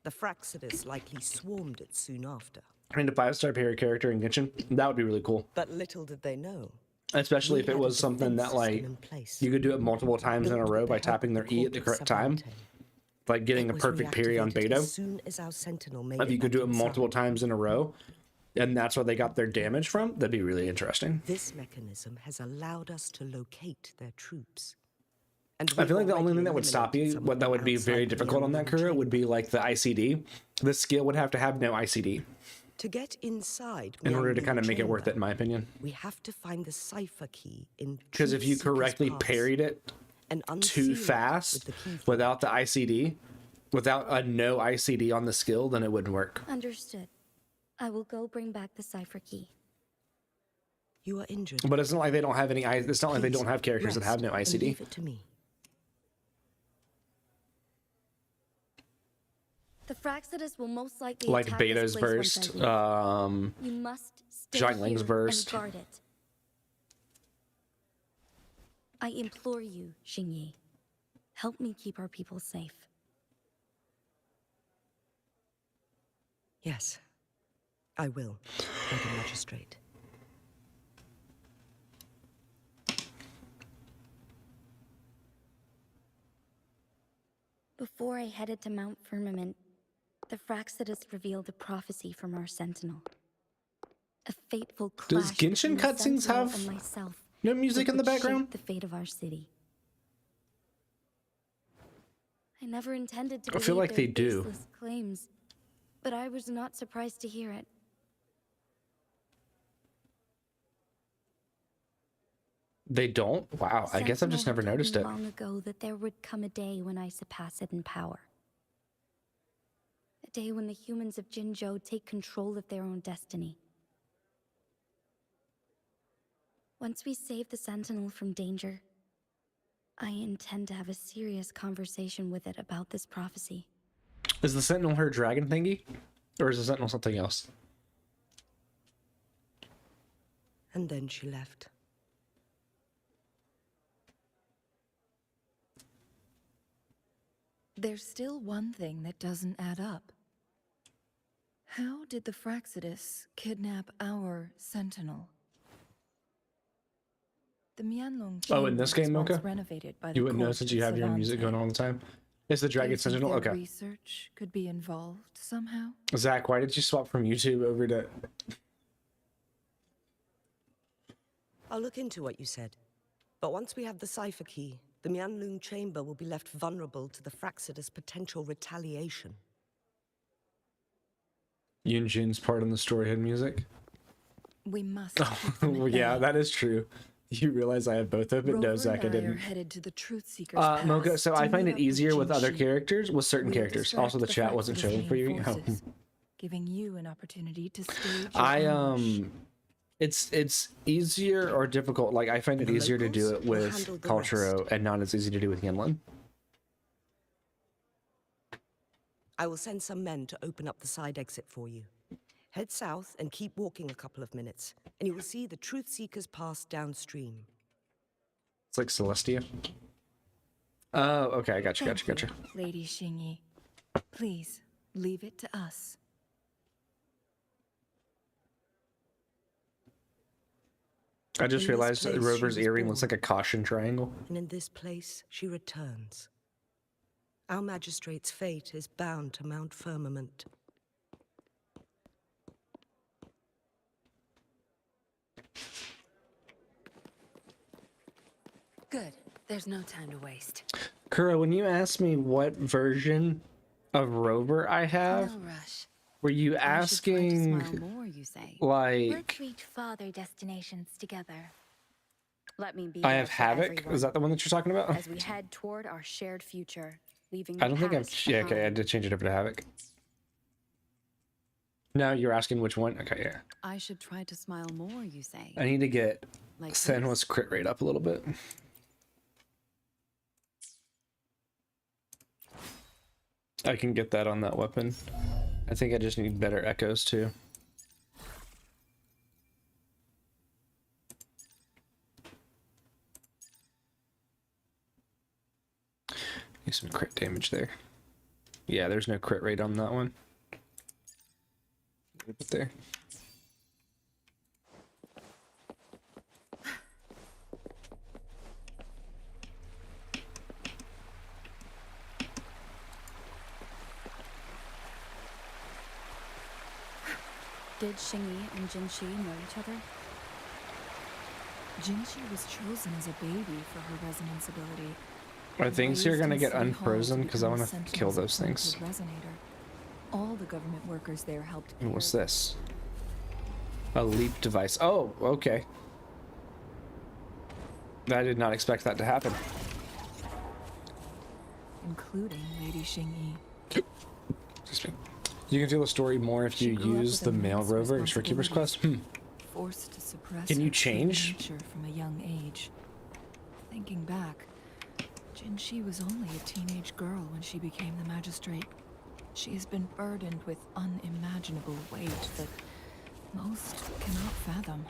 The Fraxidus likely swarmed it soon after. I mean, a 5-star parry character in Genshin, that would be really cool. But little did they know. Especially We if it had a was something defense that, like, system in place, you could do it multiple times in a built row with by the help tapping of their the E at the Court correct of time. Savante. Like getting It a was perfect parry on reactivated Beto. as soon as our Sentinel made If you it could back do it multiple inside. times in a row, and that's where they got their damage from, that'd be really interesting. This mechanism has allowed us to locate their troops. And I feel like we've the only already thing that would stop you, eliminated some what of that them would be outside very the difficult on that Mianlung Kuro, would be Chamber. like the ICD. The skill would have to have no ICD To get inside in order to Mianlung kind of make it worth Chamber, it, in my opinion. we have to find the cipher key in Because if you Truth Seeker's correctly Pass parried it and too unseal it fast with the key fob. without the ICD, without a no ICD on the skill, then it wouldn't work. Understood. I will go bring back the cipher key. You are injured. But it's not like they don't have any. It's not like they Please, don't have characters that rest have no and ICD. leave it to me. The Fraxidus will most likely Like attack this Beta's place once burst, I leave. You must stay Xiangling's here burst. and guard it. I implore you, Xingyi. Help me keep our people safe. Yes, I will, Madam Magistrate. Before I headed to Mount Firmament, the Fraxidus revealed a prophecy from our Sentinel. A fateful clash Does Genshin between the cutscenes Sentinel have and myself no music that in the would shape background? the fate of our city. I never intended to I feel believe like they their do. baseless claims, but I was not surprised to hear it. They don't? Wow, I guess I've just Sentinel never told noticed me it. long ago that there would come a day when I surpass it in power. A day when the humans of Jinzhou take control of their own destiny. Once we save the Sentinel from danger, I intend to have a serious conversation with it about this prophecy. Is the Sentinel her dragon thingy? Or is the Sentinel something else? And then she left. There's still one thing that doesn't add up. How did the Fraxidus kidnap our Sentinel? The Mianlong Oh, in this Chamber game, was once Mocha? renovated by the You wouldn't know Court since of you have your music Savante. going on all the time. It's the Do Dragon you think Sentinel? their Okay. research could be involved somehow? Zach, why did you swap from YouTube over to... I'll look into what you said. But once we have the cipher key, the Mianlung chamber will be left vulnerable to the Fraxidus' potential retaliation. Yunjin's part in the story had music. We must. Well, yeah, that is true. You realize I have both open? No, Zach, I didn't. Headed to the Truth Seekers Pass Mocha, so I to find meet it up with easier with other Jinshi. characters, with certain We'll characters. distract Also, the chat wasn't Fraxidus' showing for main you. forces, giving you an opportunity to stage I your ambush. it's easier or difficult. Like I find it The easier to do locals it will with handle the Culturo and not as easy to do with Yinlin. I will send some men to open up the side exit for you. Head south and keep walking a couple of minutes, and you will see the Truth Seekers Pass downstream. It's like Celestia. Oh, okay, gotcha. Thank you, Lady Xingyi. Please, leave it to us. I just In this realized place Rover's she was earring looks born. like a caution triangle. And in this place she returns. Our magistrate's fate is bound to Mount Firmament. Good. There's no time to waste. Kuro, when you asked me what version of Rover I have, No rush. were you I should try to asking smile more, you say? like Let's reach farther destinations together. Let me be I there have for Havoc? everyone Is that the one that you're talking about? as we head toward our shared future, leaving I don't think I've. past Yeah, okay, I behind. did change it over to Havoc. No, you're asking which one? Okay, yeah. I should try to smile more, you say? I need to get Like Senwa's crit rate up a little bit. I can get that on that weapon. I think I just need better echoes too. Need some crit damage there. Yeah, there's no crit rate on that one. Leave it there. Did Xingyi and Jinshi know each other? Jinshi was chosen as a baby for her resonance ability. Are things here Raised gonna in get City Hall unfrozen? to Because I become want to Sentinel's kill those things. appointed Resonator. All the government workers there helped And what's care- this? A leap device. Oh, okay. I did not expect that to happen. including Lady Xingyi. Excuse me. You can feel the story more if She you grew up use with the immense male rover in Shorekeeper's Quest. Forced to suppress Can you her true change? nature from a young age. Thinking back, Jinshi was only a teenage girl when she became the magistrate. She has been burdened with unimaginable weight that most cannot fathom.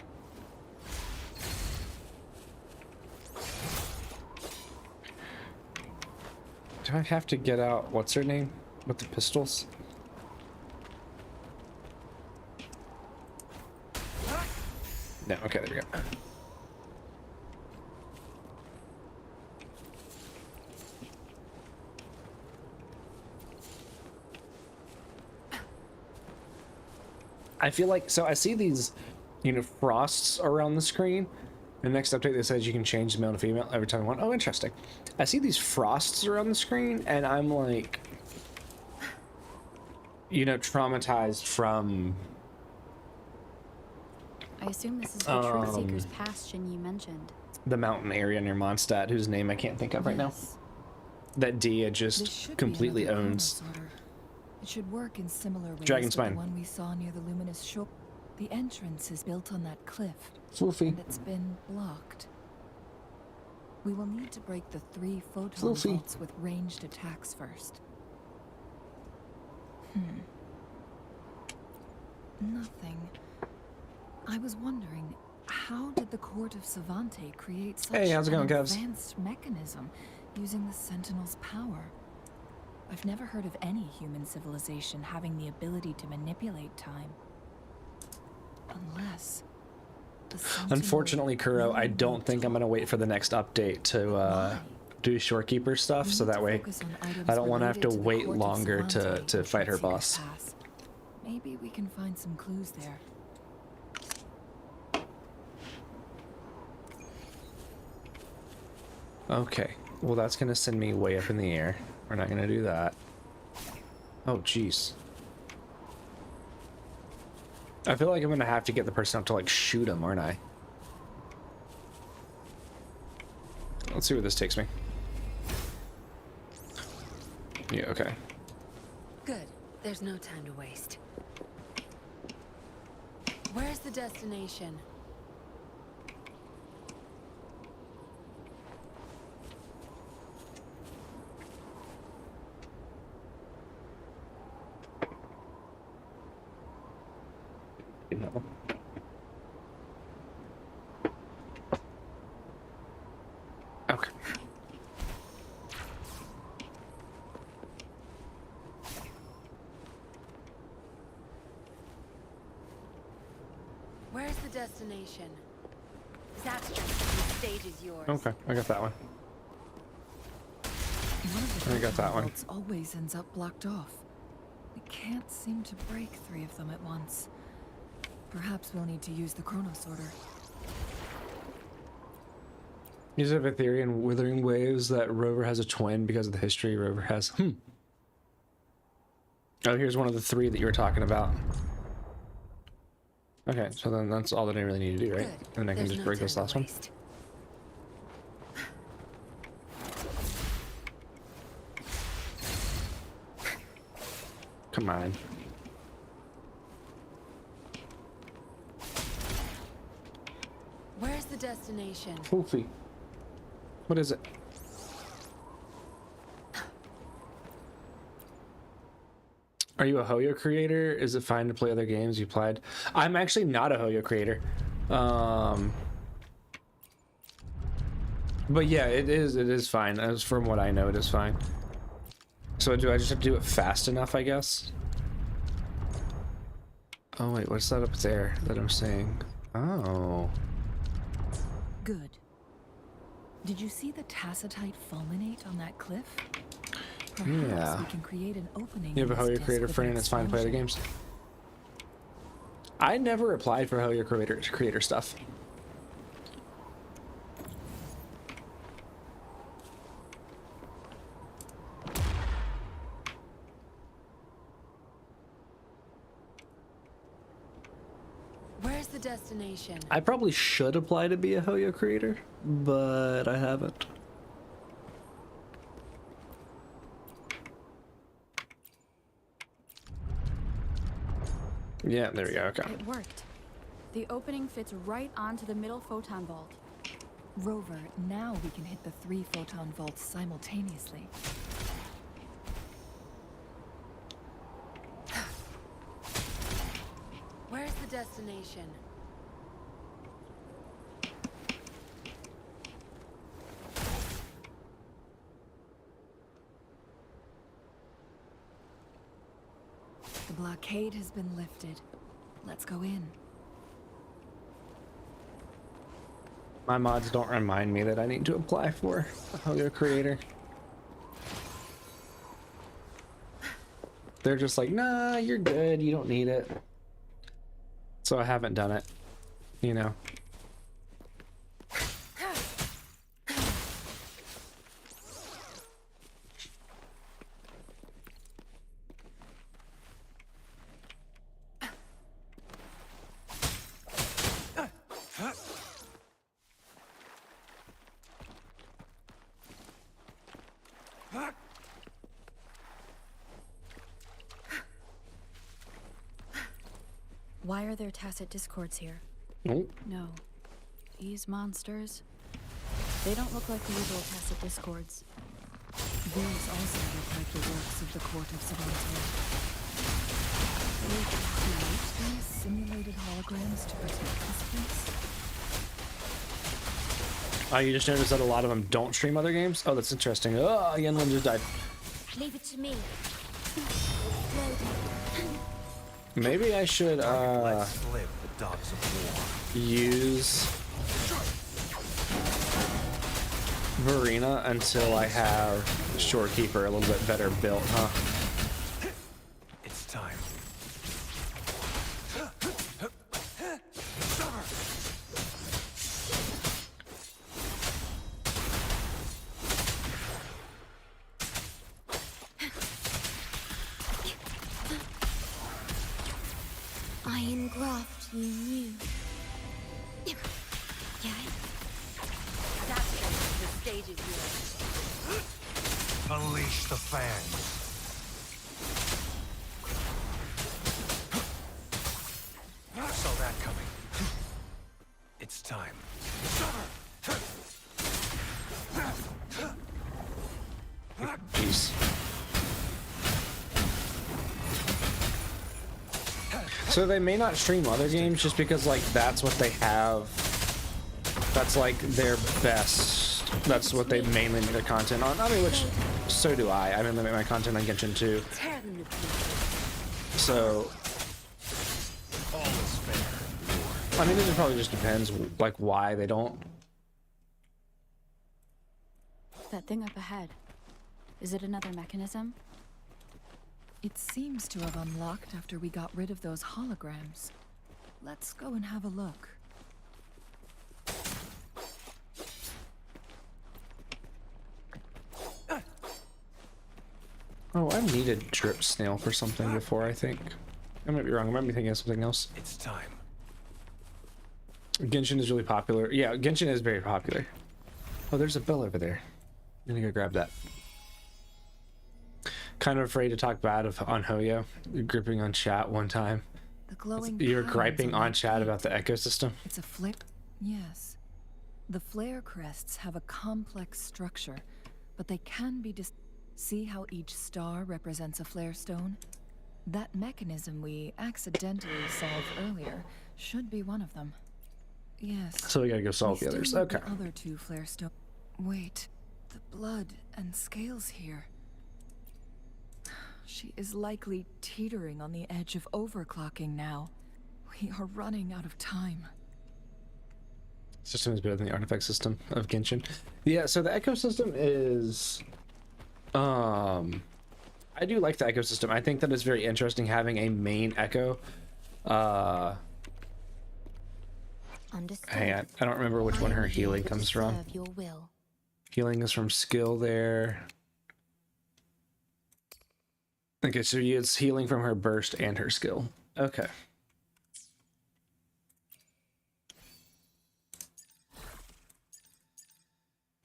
Do I have to get out, what's her name? With the pistols? No, okay, there we go. I feel like, so I see these, frosts around the screen. The next update that says you can change the male to female every time you want. Oh, interesting. I see these frosts around the screen, and I'm like, traumatized from. I assume this is the Truth Seekers Pass Xingyi mentioned. The mountain area near Mondstadt, whose name I can't think of right now. Yes. That Dia This just should be completely another owns. Chronos order. It should work in similar ways Dragon to spine. the one we saw near the luminous shore. The entrance is built on that cliff, Floofy. and it's been blocked. We will need to break the 3 photon Floofy. vaults with ranged attacks first. Nothing. I was wondering, how did the court of Savante create such Hey, how's it going, an Cavs? advanced mechanism using the Sentinel's power? I've never heard of any human civilization having the ability to manipulate time. Unless... the Sentinel Unfortunately, Kuro, I really don't won't think I'm gonna wait for the next update to Why? do Shorekeeper stuff, We so need that to way focus on items I don't want to have to related the wait court of longer Savante to in fight her Truth boss. Seekers Pass. Maybe we can find some clues there. Okay, well that's gonna send me way up in the air. We're not gonna do that. Oh, jeez. I feel like I'm gonna have to get the person up to like shoot him, aren't I? Let's see where this takes me. Yeah, okay. Good. There's no time to waste. Where's the destination? No. Okay. Where's the destination? Zapster, the stage is yours. Okay, I got that one. One of the I got that one. vaults always ends up blocked off. We can't seem to break 3 of them at once. Perhaps we'll need to use the chrono sorter. You have a theory in Wuthering Waves that Rover has a twin because of the history Rover has. Oh, here's one of the 3 that you were talking about. Okay, so then that's all that I really need to do, right? Good. And I can There's just no break this time last to one. waste. Come on. Where's the destination? Foofy. What is it? Are you a Hoyo creator? Is it fine to play other games you played? I'm actually not a Hoyo creator. But yeah, it is fine. As from what I know, it is fine. So do I just have to do it fast enough, I guess? Oh wait, what's that up there that I'm seeing? Oh. Good. Did you see the tacitite fulminate on that cliff? Perhaps Yeah. we can create an opening. You have a in this Hoyo disc creator with friend an and it's fine to play other explosion. games. I never applied for Hoyo creator stuff. Where's the destination? I probably should apply to be a Hoyo creator, but I haven't. Yeah, there we go, okay. It worked. The opening fits right onto the middle photon vault. Rover, now we can hit the 3 photon vaults simultaneously. Where's the destination? The blockade has been lifted. Let's go in. My mods don't remind me that I need to apply for a Hoyo creator. They're just like, nah, you're good, you don't need it. So I haven't done it, you know. Why are there tacit discords here? Nope. No. These monsters, they don't look like the usual tacit discords. These also look like the works of the court of Savante. They create these simulated holograms to protect this place. Oh, you just noticed that a lot of them don't stream other games? Oh, that's interesting. Oh, Yenlin just died. Leave it to me. Maybe I should, Let slip the dogs of war. use Verena until I have Shorekeeper a little bit better built, huh? It's time. Unleash the fans. Saw that coming. It's time. Jeez. So they may not stream other games just because like that's what they have. That's like their best. That's what they mainly make their content on. I mean, which so do I. I mainly make my content on Genshin too. Tear them to pieces. So All is fair. I mean, it probably just depends like why they don't. That thing up ahead. Is it another mechanism? It seems to have unlocked after we got rid of those holograms. Let's go and have a look. Oh, I needed drip snail for something before, I think. I might be wrong. I might be thinking of something else. It's time. Genshin is really popular. Yeah, Genshin is very popular. Oh, there's a bell over there. I'm gonna go grab that. Kind of afraid to talk bad on Hoyo. You're gripping on chat one time. The glowing You were patterns griping on that chat flip. about the ecosystem. It's a flip? Yes. The flare crests have a complex structure, but they can be See how each star represents a flare stone? That mechanism we accidentally solved earlier should be one of them. Yes. So we gotta go solve the We others. still need Okay. The other two flare stone. Wait, the blood and scales here. She is likely teetering on the edge of overclocking now. We are running out of time. System is better than the artifact system of Genshin. Yeah, so the ecosystem is I do like the ecosystem. I think that it's very interesting having a main echo. Understood. Hang on, I don't remember which one her healing comes from. Serve your will. Healing is from skill there. Okay, so it's healing from her burst and her skill. Okay.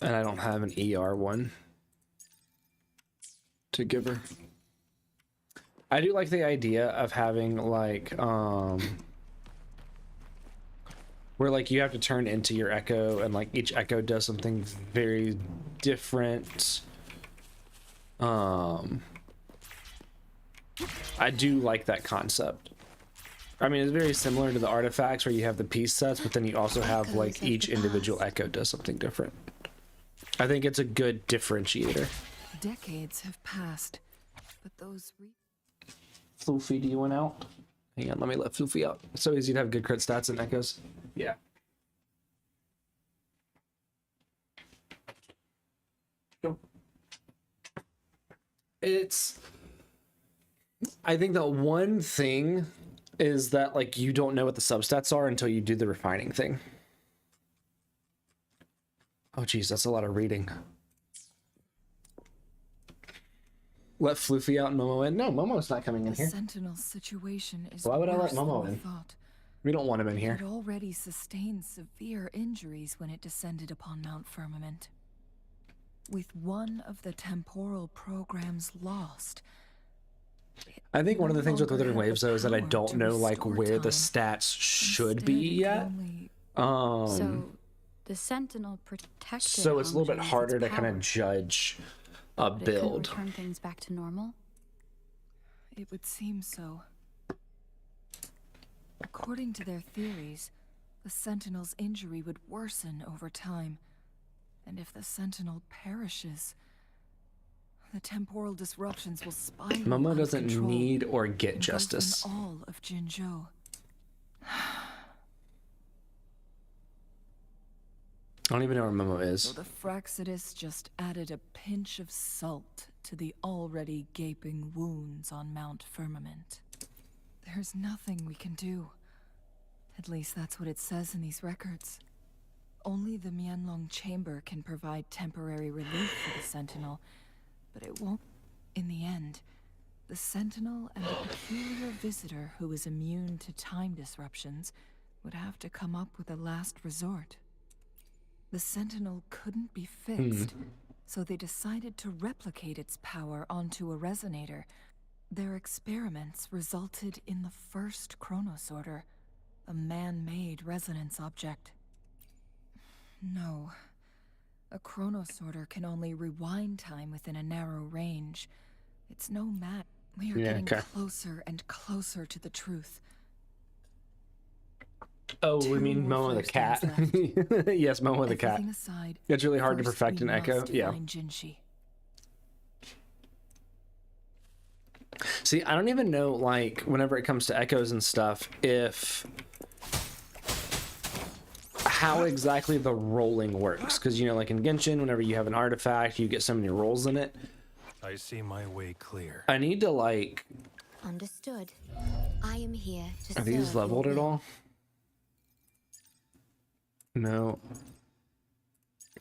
And I don't have an ER one to give her. I do like the idea of having like where like you have to turn into your echo and like each echo does something very different. I do like that concept. I mean, it's very similar to the artifacts where you have the piece sets, but then you also have like each individual echo does something different. I think it's a good differentiator. Decades have passed, but those Floofy, do you want out? Hang on, let me let Floofy out. It's so easy to have good crit stats and echoes. Yeah. Go. I think the one thing is that like you don't know what the substats are until you do the refining thing. Oh geez, that's a lot of reading. Let Floofy out and Momo in. No, Momo's not coming in The here. Sentinel situation is Why would I let worse than Momo we in? thought. We don't want him in It here. had already sustained severe injuries when it descended upon Mount Firmament. With one of the temporal programs lost, I think one of the things with longer Wuthering had the Waves though is that I power don't to know like restore where the time. stats should instead be it yet. only- So the Sentinel protected. So it's a little bit Hongzhi with harder its to kind power, of judge a but it couldn't build. return things back to normal. It would seem so. According to their theories, the Sentinel's injury would worsen over time. And if the Sentinel perishes, the temporal disruptions will spiral Momo out of doesn't control, need or get engulfing justice. all of Jinzhou. I don't even know where Momo So is. the Fraxidus just added a pinch of salt to the already gaping wounds on Mount Firmament. There's nothing we can do. At least that's what it says in these records. Only the Mianlong Chamber can provide temporary relief for the Sentinel, but it won't. In the end, the Sentinel and a peculiar visitor who is immune to time disruptions would have to come up with a last resort. The Sentinel couldn't be fixed, so they decided to replicate its power onto a resonator. Their experiments resulted in the first chronosorter, a man-made resonance object. No. A chronosorter can only rewind time within a narrow range. It's no match. We are getting closer and closer to the truth. Oh, we mean Momo the cat. Yes, Momo the cat. Aside, it's really hard to perfect an echo. Yeah. See, I don't even know, like, whenever it comes to echoes and stuff, how exactly the rolling works. Because, you know, like in Genshin, whenever you have an artifact, you get so many rolls in it. I see my way clear. I need to, like... Understood. I am here to Are these serve leveled your at will. all? No.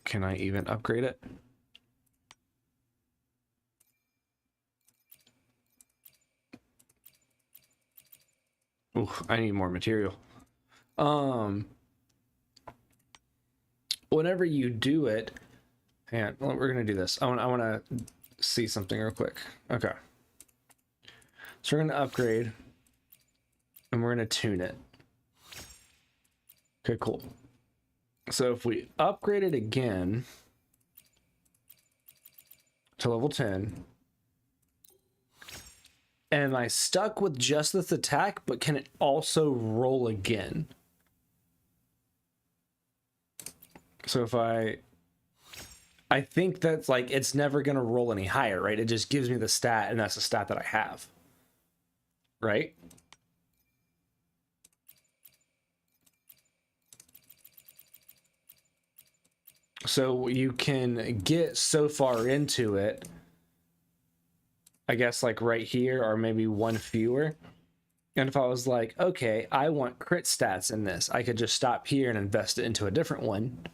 Can I even upgrade it? Ooh, I need more material. Whenever you do it, and we're gonna do this. I want to see something real quick. Okay. So we're gonna upgrade, and we're gonna tune it. Okay, cool. So if we upgrade it again to level 10, and I stuck with just this attack, but can it also roll again? So if I think that's like, it's never going to roll any higher, right? It just gives me the stat, and that's the stat that I have, right? So you can get so far into it, I guess, like right here, or maybe one fewer. And if I was like, okay, I want crit stats in this, I could just stop here and invest it into a different one.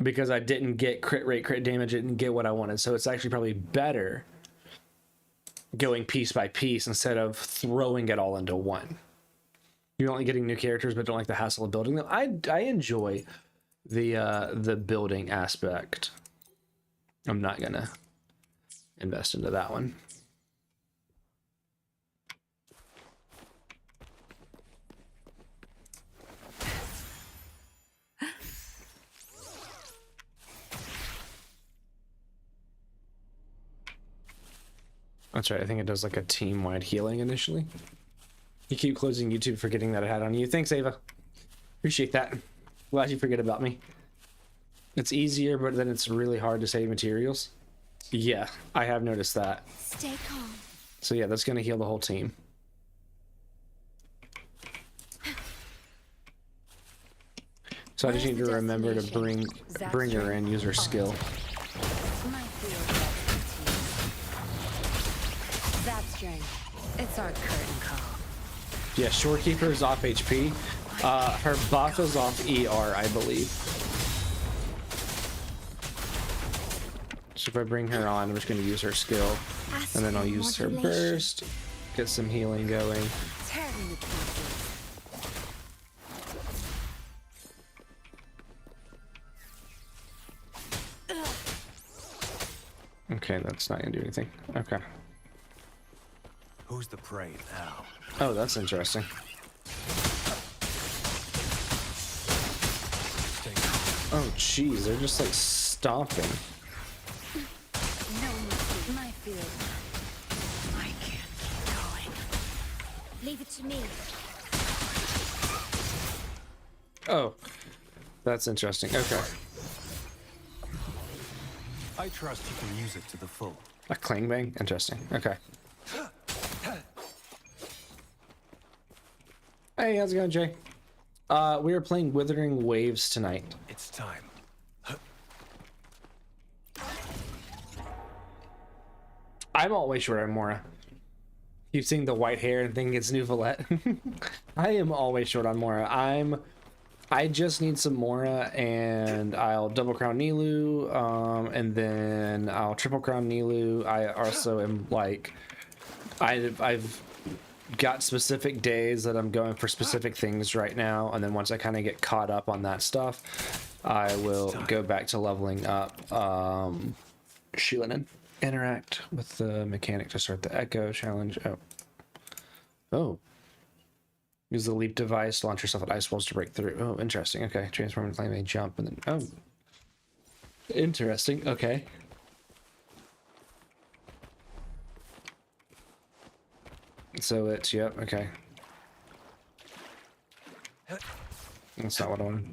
Because I didn't get crit rate, crit damage, I didn't get what I wanted. So it's actually probably better going piece by piece instead of throwing it all into one. You're only getting new characters, but don't like the hassle of building them. I enjoy the building aspect. I'm not gonna invest into that one. That's right, I think it does like a team-wide healing initially. You keep closing YouTube forgetting that I had on you. Thanks, Ava. Appreciate that. Glad you forget about me. It's easier, but then it's really hard to save materials. Yeah, I have noticed that. Stay calm. So yeah, that's gonna heal the whole team. So I just need to remember to bring her in, use her skill. My field of expertise. Zap strength. It's our curtain call. Yeah, Shorekeeper is off HP. Her buff is off ER, I believe. So if I bring her on, I'm just going to use her skill. And then I'll use her burst, get some healing going. Okay, that's not going to do anything. Okay. Who's the prey now? Oh, that's interesting. Oh, jeez, they're just like stomping. No mercy. My field. I can't keep going. Leave it to me. Oh, that's interesting. Okay. I trust you can use it to the full. A clang bang? Interesting. Okay. Hey, how's it going, Jay? We are playing Wuthering Waves tonight. It's time. I'm always short on Mora. Keep seeing the white hair and thinking it's New Valette. I am always short on Mora. I just need some Mora, and I'll double crown Nilu, and then I'll triple crown Nilu. I also am like, I've got specific days that I'm going for specific things right now, and then once I kind of get caught up on that stuff, I will go back to leveling up Sheila. Interact with the mechanic to start the echo challenge. Oh. Use the leap device, launch yourself at ice walls to break through. Oh, interesting. Okay. Transform and claim a jump and then interesting. Okay. So it's yep, okay. That's not what I wanted.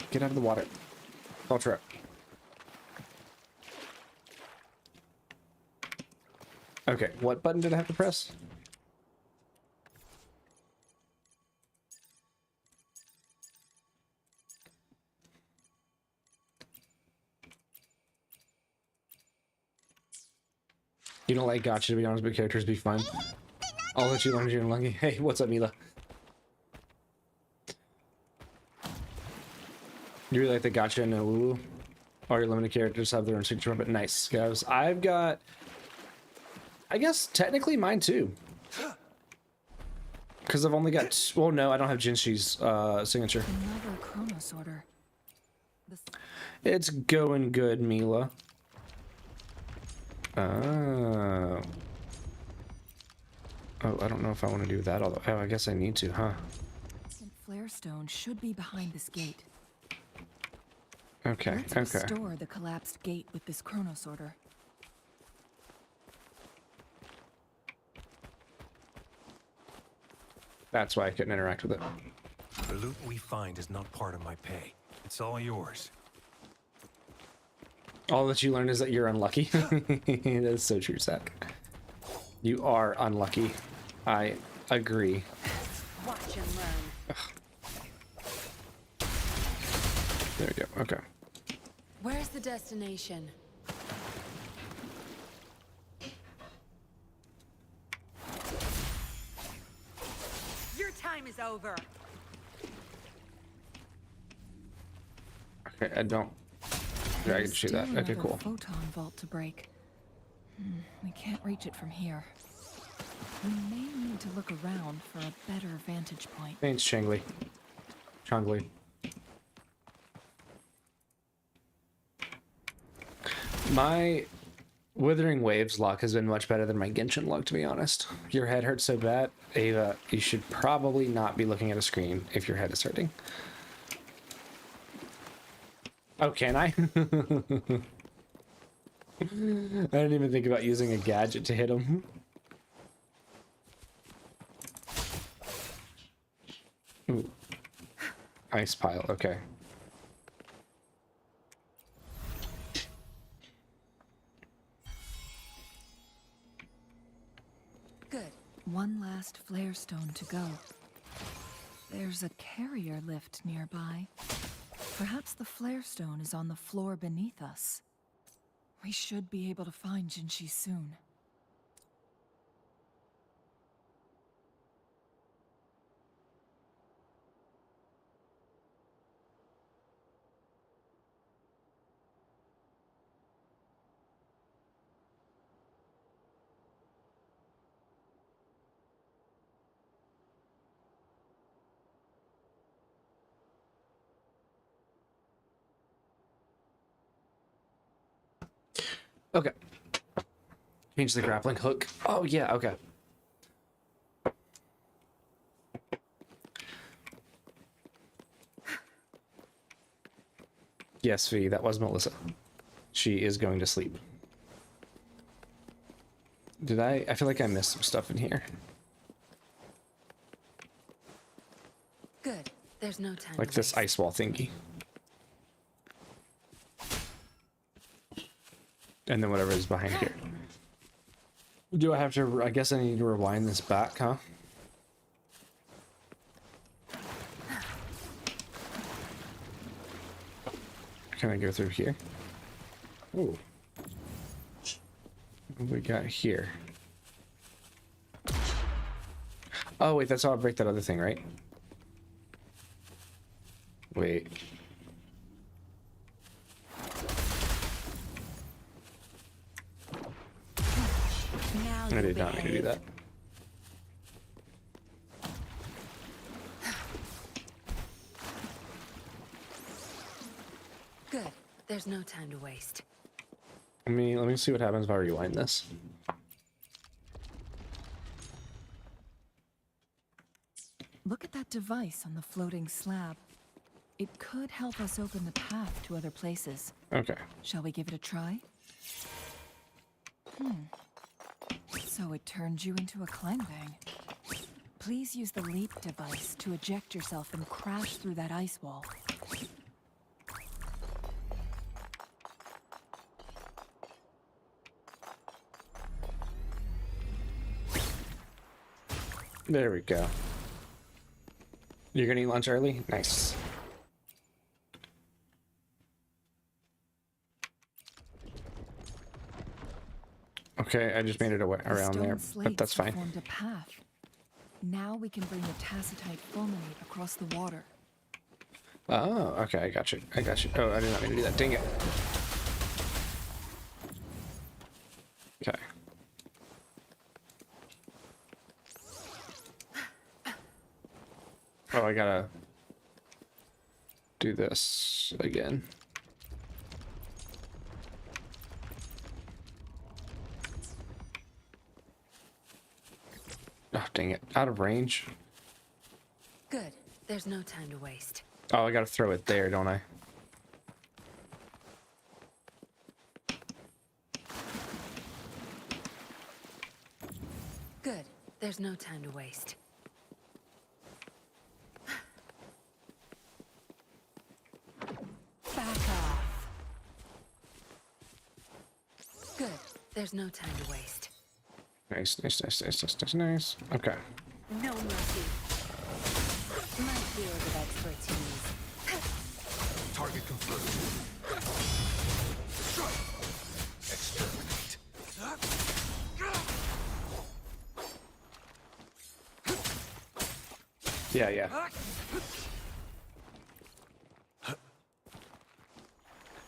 Get out of the water. Ultra. Okay, what button did I have to press? You don't like gotcha, to be honest, but characters be fun. I'll let you learn you're unlucky. Hey, what's up, Mila? You really like the gotcha and WuWa? All your limited characters have their own signature, but nice, guys. I've got... I guess, technically mine too. Because I've only got... Well, no, I don't have Jinshi's signature. Another Chronos order. It's going good, Mila. Oh, I don't know if I want to do that, although... Oh, I guess I need to, huh? Flare stone should be behind this gate. Okay, Let's okay. restore the collapsed gate with this Chronos order. That's why I couldn't interact with it. The loot we find is not part of my pay. It's all yours. All that you learn is that you're unlucky. That is so true, Zach. You are unlucky. I agree. Watch and learn. There we go. Okay. Where's the destination? Your time is over. Okay, I don't... Yeah, I can shoot that. Still Okay, another cool. Photon vault to break. We can't reach it from here. We may need to look around for a better vantage point. Thanks, Changli. Changli. My Wuthering Waves luck has been much better than my Genshin luck, to be honest. Your head hurts so bad, Ava, you should probably not be looking at a screen if your head is hurting. Oh, can I? I didn't even think about using a gadget to hit him. Ooh. Ice pile, okay. Good. One last flare stone to go. There's a carrier lift nearby. Perhaps the flare stone is on the floor beneath us. We should be able to find Jinshi soon. Okay. Change the grappling hook. Oh, yeah, okay. Yes, V, that was Melissa. She is going to sleep. Did I feel like I missed some stuff in here. Good. There's no time. Like to this waste. ice wall thingy. And then whatever is behind here. Do I have to, I guess I need to rewind this back, huh? Can I go through here? Ooh. What do we got here? Oh, wait, that's how I break that other thing, right? Wait. Now I you did not mean to do behave. that. Good. There's no time to waste. Let me see what happens if I rewind this. Look at that device on the floating slab. It could help us open the path to other places. Okay. Shall we give it a try? So it turned you into a clang bang. Please use the leap device to eject yourself and crash through that ice wall. There we go. You're gonna eat lunch early? Nice. Okay, I just made it away around there, but that's fine. Formed a path. Now we can bring the tacitite fulminate across the water. Oh, okay, I got you. I got you. Oh, I did not mean to do that. Dang it. Okay. Oh, I gotta do this again. Oh, dang it. Out of range. Good. There's no time to waste. Oh, I gotta throw it there, don't I? Good. There's no time to waste. Back off. Good. There's no time to waste. Nice, nice, nice, nice, nice, nice, nice. Okay. No mercy. My field of expertise. Target confirmed. Exterminate. Yeah, yeah.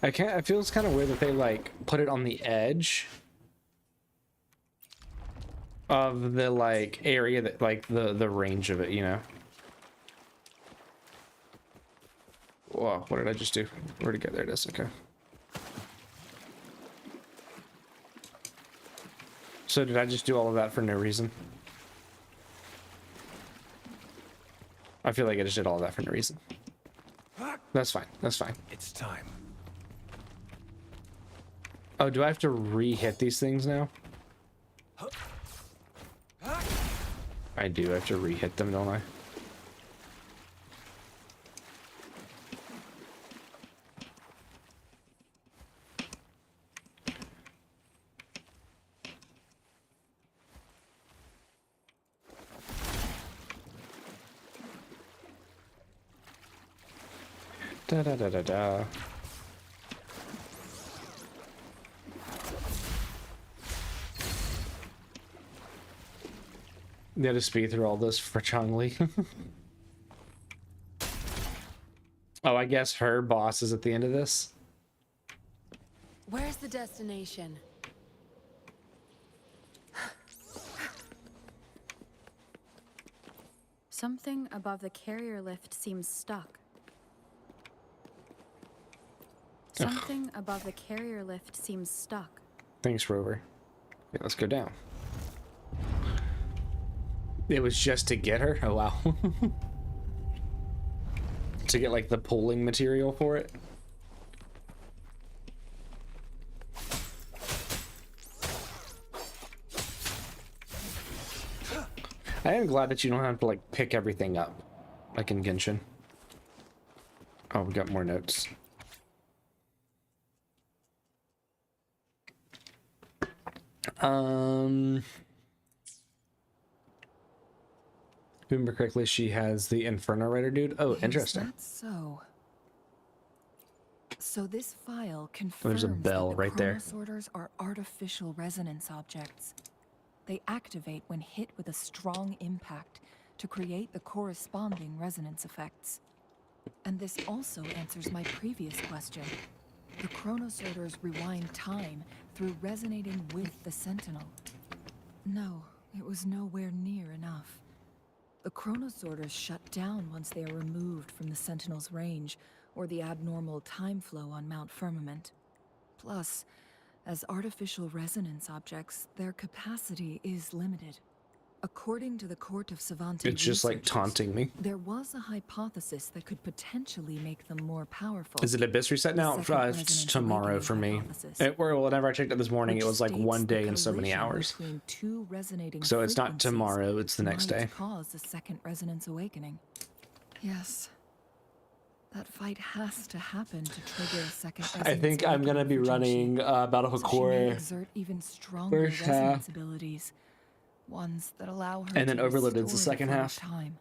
I can't. It feels kind of weird that they like put it on the edge of the like area that like the range of it, you know. Whoa! What did I just do? Where'd it go? There it is. Okay. So did I just do all of that for no reason? I feel like I just did all of that for no reason. That's fine. That's fine. It's time. Oh, do I have to re-hit these things now? I do. I have to re-hit them, don't I? Da da da da da. They had to speed through all this for Chong-Li. Oh, I guess her boss is at the end of this. Where's the destination? Something above the carrier lift seems stuck. Something above the carrier lift seems stuck. Thanks, Rover. Okay, let's go down. It was just to get her? Oh, wow. To get, like, the pulling material for it? I am glad that you don't have to, like, pick everything up. Like in Genshin. Oh, we got more notes. If I remember correctly, she has the Inferno Rider dude. Oh, interesting. That's so. So this file confirms There's a bell that the right there. chronosorters are artificial resonance objects. They activate when hit with a strong impact to create the corresponding resonance effects. And this also answers my previous question. The chronosorters rewind time through resonating with the Sentinel. No, it was nowhere near enough. The chronosorters shut down once they are removed from the Sentinel's range, or the abnormal time flow on Mount Firmament. Plus, as artificial resonance objects, their capacity is limited. According to the Court of Savante It's just like researchers, taunting me. there was a hypothesis that could potentially make them more powerful. Is it Abyss reset now? The second It's resonance tomorrow awakening for me. hypothesis, Whenever I checked it this morning, which it was like states one the day and so many collision hours. between two resonating So it's not frequencies tomorrow, it's the next might day. cause a second resonance awakening. Yes. That fight has to happen to trigger a second resonance I think I'm gonna be awakening for Jinxie. running Battlefield So she may Core exert even stronger first resonance half, abilities, ones that allow her and then to Overloaded's the restore second flow of half. time.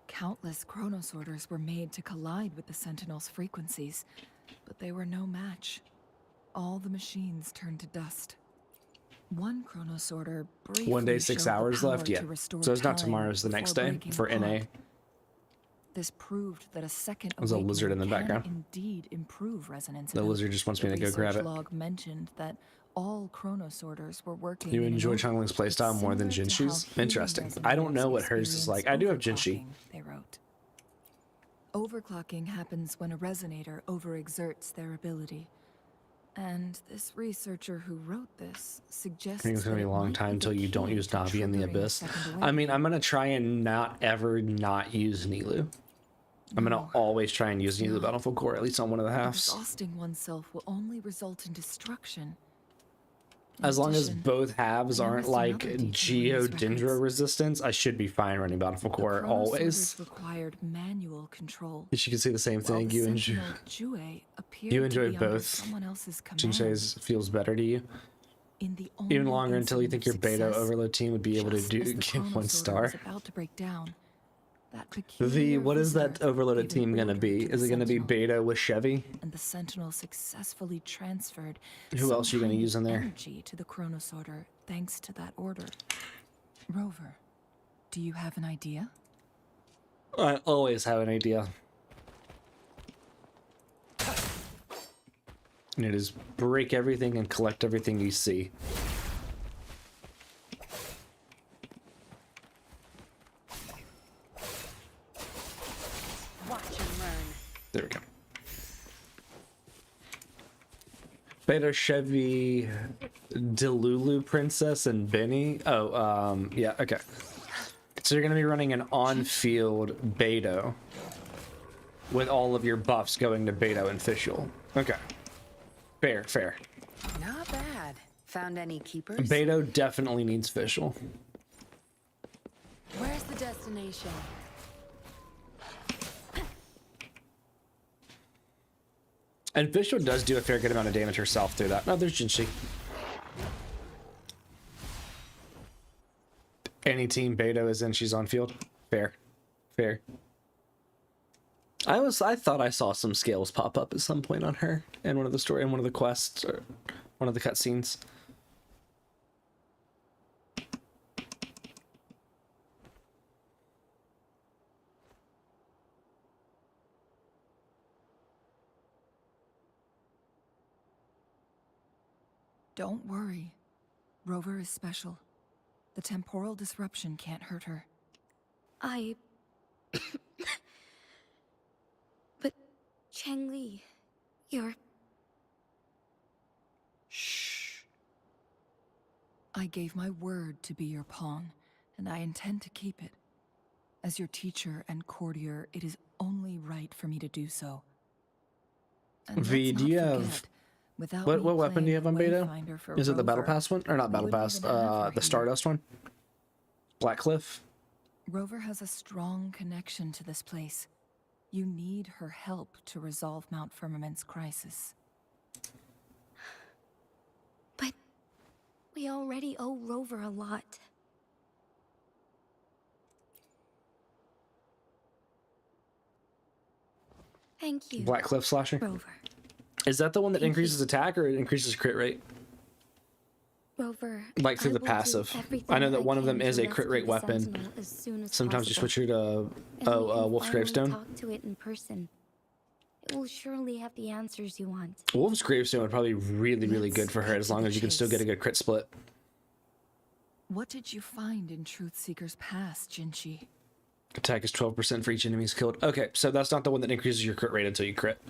Countless chronosorters were made to collide with the Sentinel's frequencies, but they were no match. All the machines turned to dust. One chronosorter briefly 1 day, 6 showed the hours power left. to Yeah. restore So it's not time tomorrow, it's the before next day breaking for NA. apart. This proved that a second There's a lizard in the awakening can background. indeed improve resonance. The lizard just wants me to go grab it. Log mentioned that all chronosorters were working. You in an enjoy orbit Chungling's playstyle more than similar to how Jinshi's? human Interesting. I don't know what hers is experience like. I do have Jinshi. overclocking, they wrote. Overclocking happens when a resonator overexerts their ability. And this researcher who wrote this suggests I think it's gonna be a that it long might time be until the you don't key use to Navi in the triggering a Abyss. second I mean, awakening. I'm gonna try and not ever not use Nilu. I'm gonna No, always try and use Nilu not. Battlefield Core, at least on one of the halves. Exhausting oneself will only result in destruction. In As long as addition, both halves I aren't noticed like another detail in his Geodendra records. resistance, I should be fine running Battlefield The Core always. chronosorters required manual control. You can say the same While thing. the You enjoy, Sentinel Jue appeared you to enjoy be under both. someone else's command. Jinsei's feels better to you. In the Even only longer until you incident think your of beta success, overload team would be able to just do as the give 1 chronosorter star. was about to break down, that The peculiar what is that visitor overloaded gave an team gonna order be? to the Is it gonna be Sentinel, beta with Chevy? and the Sentinel successfully transferred Who some else are you gonna kind use of in there? energy to the chronosorter thanks to that order. Rover, do you have an idea? I always have an idea. And it is break everything and collect everything you see. Watch and learn. There we go. Beta Chevy, Delulu Princess, and Benny. Oh, yeah, okay. So you're gonna be running an on-field Beto with all of your buffs going to Beto and Fischl. Okay. Fair, fair. Not bad. Found any keepers? Beto definitely needs Fischl. Where's the destination? And Fischl does do a fair good amount of damage herself through that. No, there's Jinshi. Any team Beto is in, she's on field. Fair. Fair. I thought I saw some scales pop up at some point on her in one of the quests or one of the cutscenes. Don't worry. Rover is special. The temporal disruption can't hurt her. But, Changli, you're... Shh. I gave my word to be your pawn, and I intend to keep it. As your teacher and courtier, it is only right for me to do so. And V, let's do you not have... forget, without What me weapon do you have on playing Beto? Wayfinder for Is it the Battle Rover, Pass one? Or not we Battle wouldn't Pass, even have her the here. Stardust one? Blackcliff? Rover has a strong connection to this place. You need her help to resolve Mount Firmament's crisis. But we already owe Rover a lot. Thank you, Blackcliff Slasher? Rover. Is that the one that Thank you. increases attack or it increases crit rate? Rover, Like through I the will do passive. everything I know that one of can them is to a crit rate rescue the weapon. Sentinel as soon as Sometimes you possible. switch her to And we can Wolf's finally Gravestone. Talk to it in person. It will surely have the answers you want. Wolf's Gravestone would probably be really, really Let's good for her cut as to long the as you can still get a chase. good crit split. What did you find in Truthseeker's past, Jinshi? Attack is 12% for each enemy's killed. Okay, so that's not the one that increases your crit rate until you crit.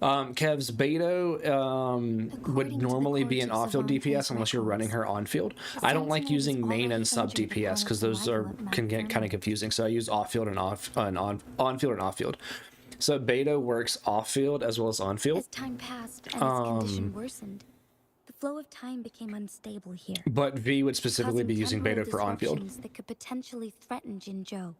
Kev's Beto would normally be an off-field DPS unless you're running her on-field. I don't like using main and sub DPS because those can get kind of confusing. So I use off-field and on-field and off-field. So Beto works off-field as well as on-field. As time passed and its condition worsened, the flow of time became unstable here. But V would specifically be using Beto for on-field. That could potentially threaten Jinzhou.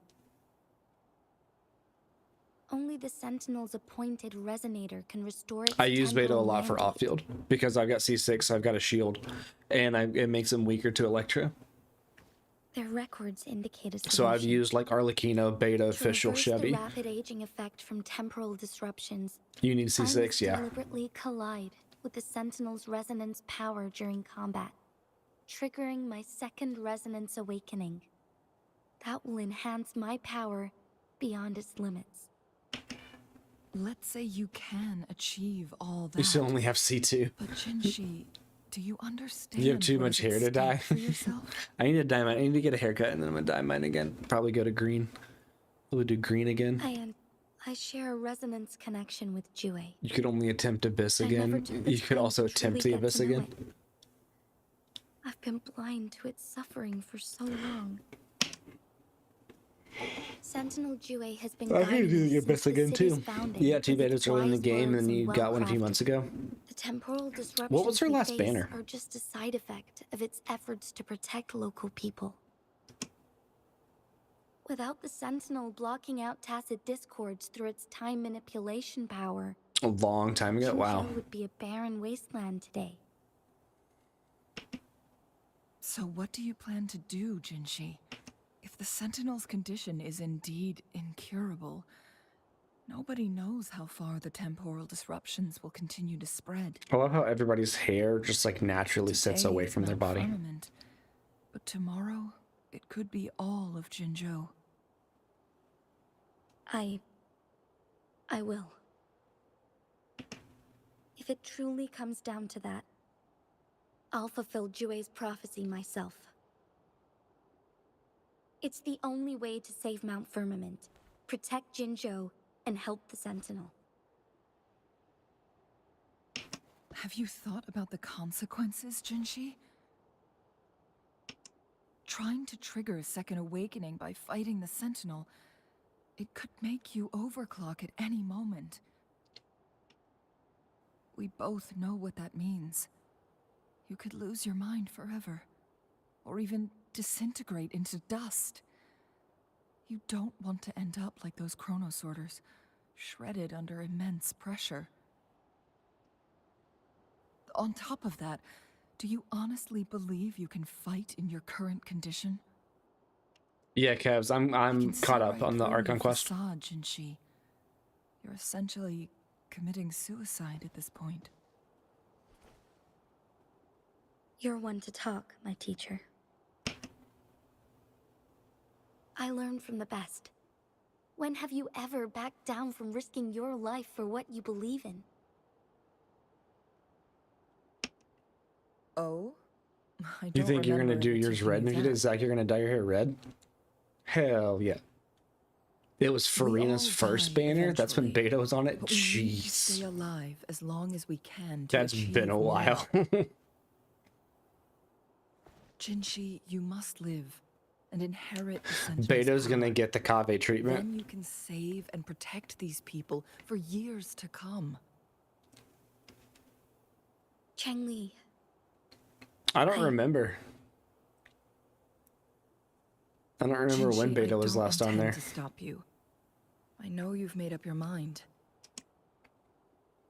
Only the Sentinel's appointed resonator can restore its I use Beto a temporal lot for mandate. off-field because I've got C6, so I've got a shield, and it makes him weaker to Electro. Their records indicate a solution. So I've used like Arlecchino, Beto, Fischl, reverse Chevy. the rapid aging effect from temporal disruptions. You need I C6, must yeah. deliberately collide with the Sentinel's resonance power during combat, triggering my second resonance awakening. That will enhance my power beyond its limits. Let's say you can achieve all that. You still only have C2. But Jinshi, do you understand? You have too what much is at hair to stake dye. for yourself? I need to dye mine. I need to get a haircut, and then I'm gonna dye mine again. Probably go to green. We'll do green again. I share a resonance connection with Jue. You could only attempt Abyss I never again. took the You could time also to truly attempt the get Abyss to know again. it. I've been blind to its suffering for so long. Sentinel Jue has been I need to guiding do the us Abyss since the again city's too. founding Yeah, two with its betas early in the wise game, words and you got one a few well-crafted. months ago. The temporal disruptions What was her we last face banner? are just a side effect of its efforts to protect local people. Without the Sentinel blocking out tacit discords through its time manipulation power, A long time ago. Wow. Jinzhou would be a barren wasteland today. So what do you plan to do, Jinshi? If the Sentinel's condition is indeed incurable, nobody knows how far the temporal disruptions will continue to spread. I love how everybody's hair just like naturally sits Today away it's from their Mount body. Firmament, but tomorrow it could be all of Jinzhou. I will. If it truly comes down to that, I'll fulfill Jue's prophecy myself. It's the only way to save Mount Firmament, protect Jinzhou, and help the Sentinel. Have you thought about the consequences, Jinshi? Trying to trigger a second awakening by fighting the Sentinel, it could make you overclock at any moment. We both know what that means. You could lose your mind forever, or even disintegrate into dust. You don't want to end up like those chronosorters, shredded under immense pressure. On top of that, do you honestly believe you can fight in your current condition? Yeah, Kevs, I'm can caught see up right on the through Archon your quest. facade, Jinshi. You're essentially committing suicide at this point. You're one to talk, my teacher. I learned from the best. When have you ever backed down from risking your life for what you believe in? Oh? You think you're gonna do yours red, Nikita? Zach, you're gonna dye your hair red? Hell yeah. It was Farina's all first die banner. That's when eventually, Beto was on it. But we need to stay Jeez. alive as long as we can to That's achieve been a more. while. Jinshi, you must live and inherit the Sentinel's Beto's gonna power. get the Kave treatment. Then you can save and protect these people for years to come. Chengli, I don't remember. I don't remember when Jinshi, I Beto was don't last on intend there. to stop you. I know you've made up your mind.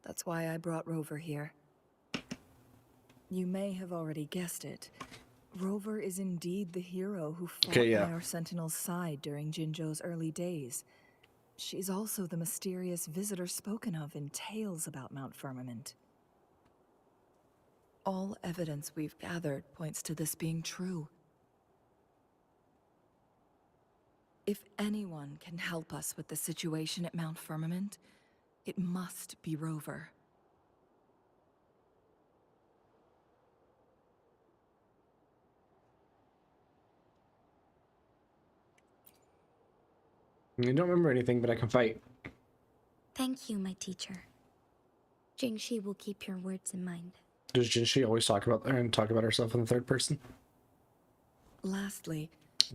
That's why I brought Rover here. You may have already guessed it. Rover is indeed the hero who fought Okay, yeah. by our Sentinel's side during Jinzhou's early days. She's also the mysterious visitor spoken of in tales about Mount Firmament. All evidence we've gathered points to this being true. If anyone can help us with the situation at Mount Firmament, it must be Rover. I don't remember anything, but I can fight. Thank you, my teacher. Jingshi will keep your words in mind. Does Jinshi always talk about herself in the third person? Lastly,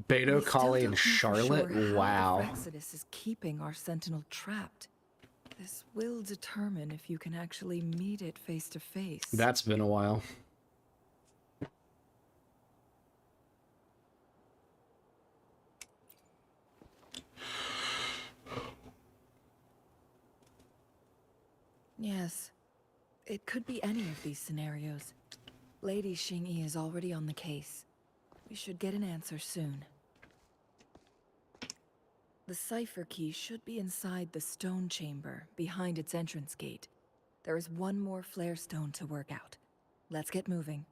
Beto, we still Kali, don't and know for Charlotte? sure how Wow. the Frexodus is keeping our sentinel trapped. This will determine if you can actually meet it face to face. That's been a while. Yes. It could be any of these scenarios. Lady Xingyi is already on the case. We should get an answer soon. The cipher key should be inside the stone chamber, behind its entrance gate. There is one more flare stone to work out. Let's get moving.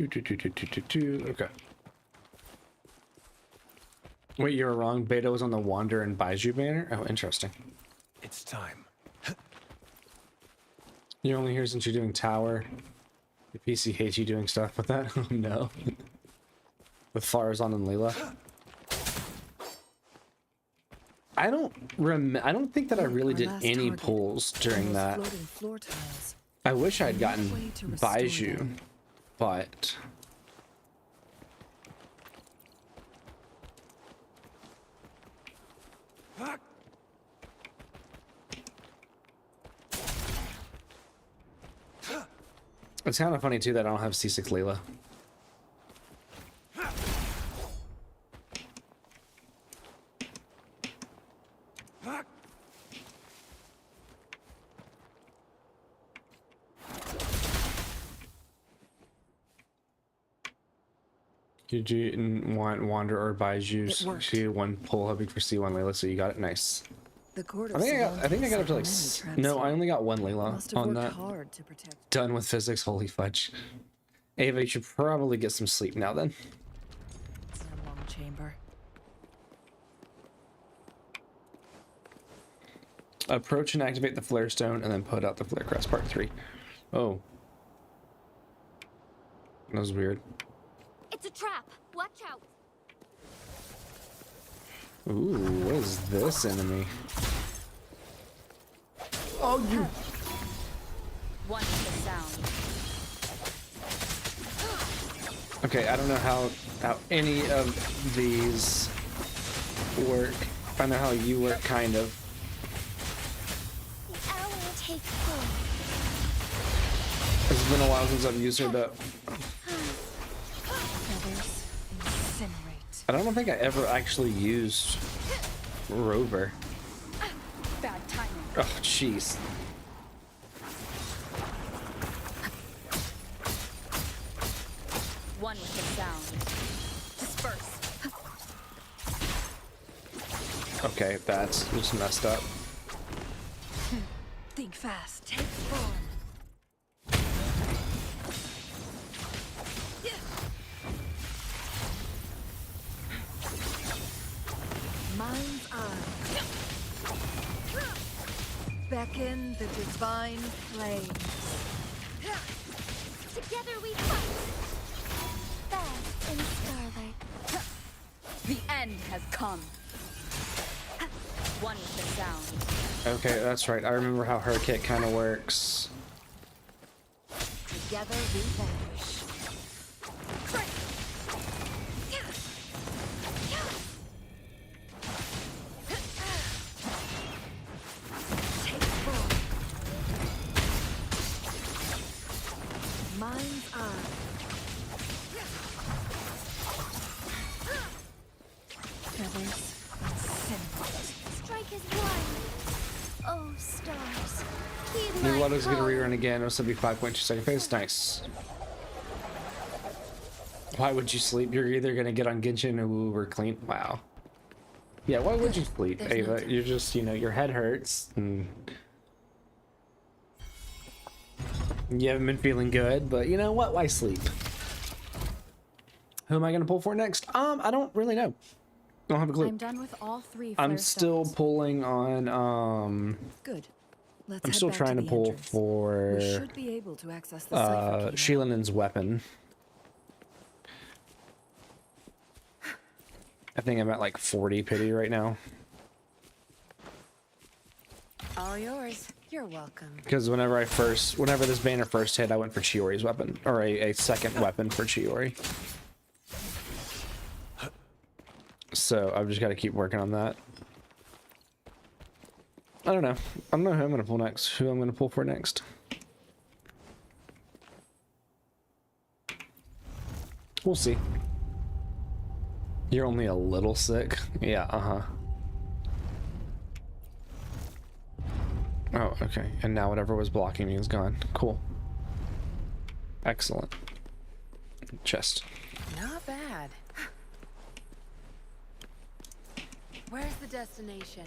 Okay. Wait, you were wrong. Beta was on the Wander and Baiju banner? Oh, interesting. It's time. You're only here since you're doing tower. The PC hates you doing stuff with that. Oh no. With Farazan and Leela. I don't think that I really did any pulls during that. Floating floor tiles. I wish I'd gotten Way to restore Baiju, them. but it's kind of funny too that I don't have C6 Leela. Did you want Wander or Baiju? It worked. She one pull hoping for C1 Layla, so you got it. Nice. The court I of think I got up to like Savant many no, traps I here. only got one Layla Must have on worked that. hard to protect. Done with physics. Holy fudge. Ava, you should probably get some sleep now then. It's a long chamber. Approach and activate the flare stone, and then put out the flare crest. Part 3. Oh, that was weird. It's a trap! Watch out! Ooh, what is this enemy? Oh, you. One with the sound. Okay, I don't know how any of these work. I know how you work, kind of. The arrow will take hold. It's been a while since I've used her, but Feathers incinerate. I don't think I ever actually used Rover. Bad timing. Oh, jeez. One with the sound. Disperse. Okay, that's just messed up. Think fast. Take form. Mind's eye. Beckon the divine flame. Together we fight. Fast in starlight. The end has come. One with the sound. Okay, that's right. I remember how her kit kind of works. Together we vanish. Take form. Mind's eye. Feathers incinerate. Strike is one. Oh, stars. Heed New my Lotto's gonna call. rerun again. It'll still be 5.2 second phase. Nice. Why would you sleep? You're either gonna get on Genshin or clean. Wow. Yeah, why would you sleep, There's no Ava? time. You're just, your head hurts. And You haven't been feeling good, but you know what? Why sleep? Who am I gonna pull for next? I don't really know. I don't have a clue. I'm done with all 3 I'm flare still stones. pulling on Good. Let's I'm head still back trying to the pull entrance. for We should be able to access the cipher key now. Sheilanen's weapon. I think I'm at like 40 pity right now. All yours. You're welcome. Because whenever this banner first hit, I went for Chiori's weapon, or a second weapon for Chiori. So I've just got to keep working on that. I don't know. I don't know who I'm going to pull next. Who I'm going to pull for next. We'll see. You're only a little sick. Yeah, uh-huh. Oh, okay. And now whatever was blocking me is gone. Cool. Excellent. Chest. Not bad. Where's the destination?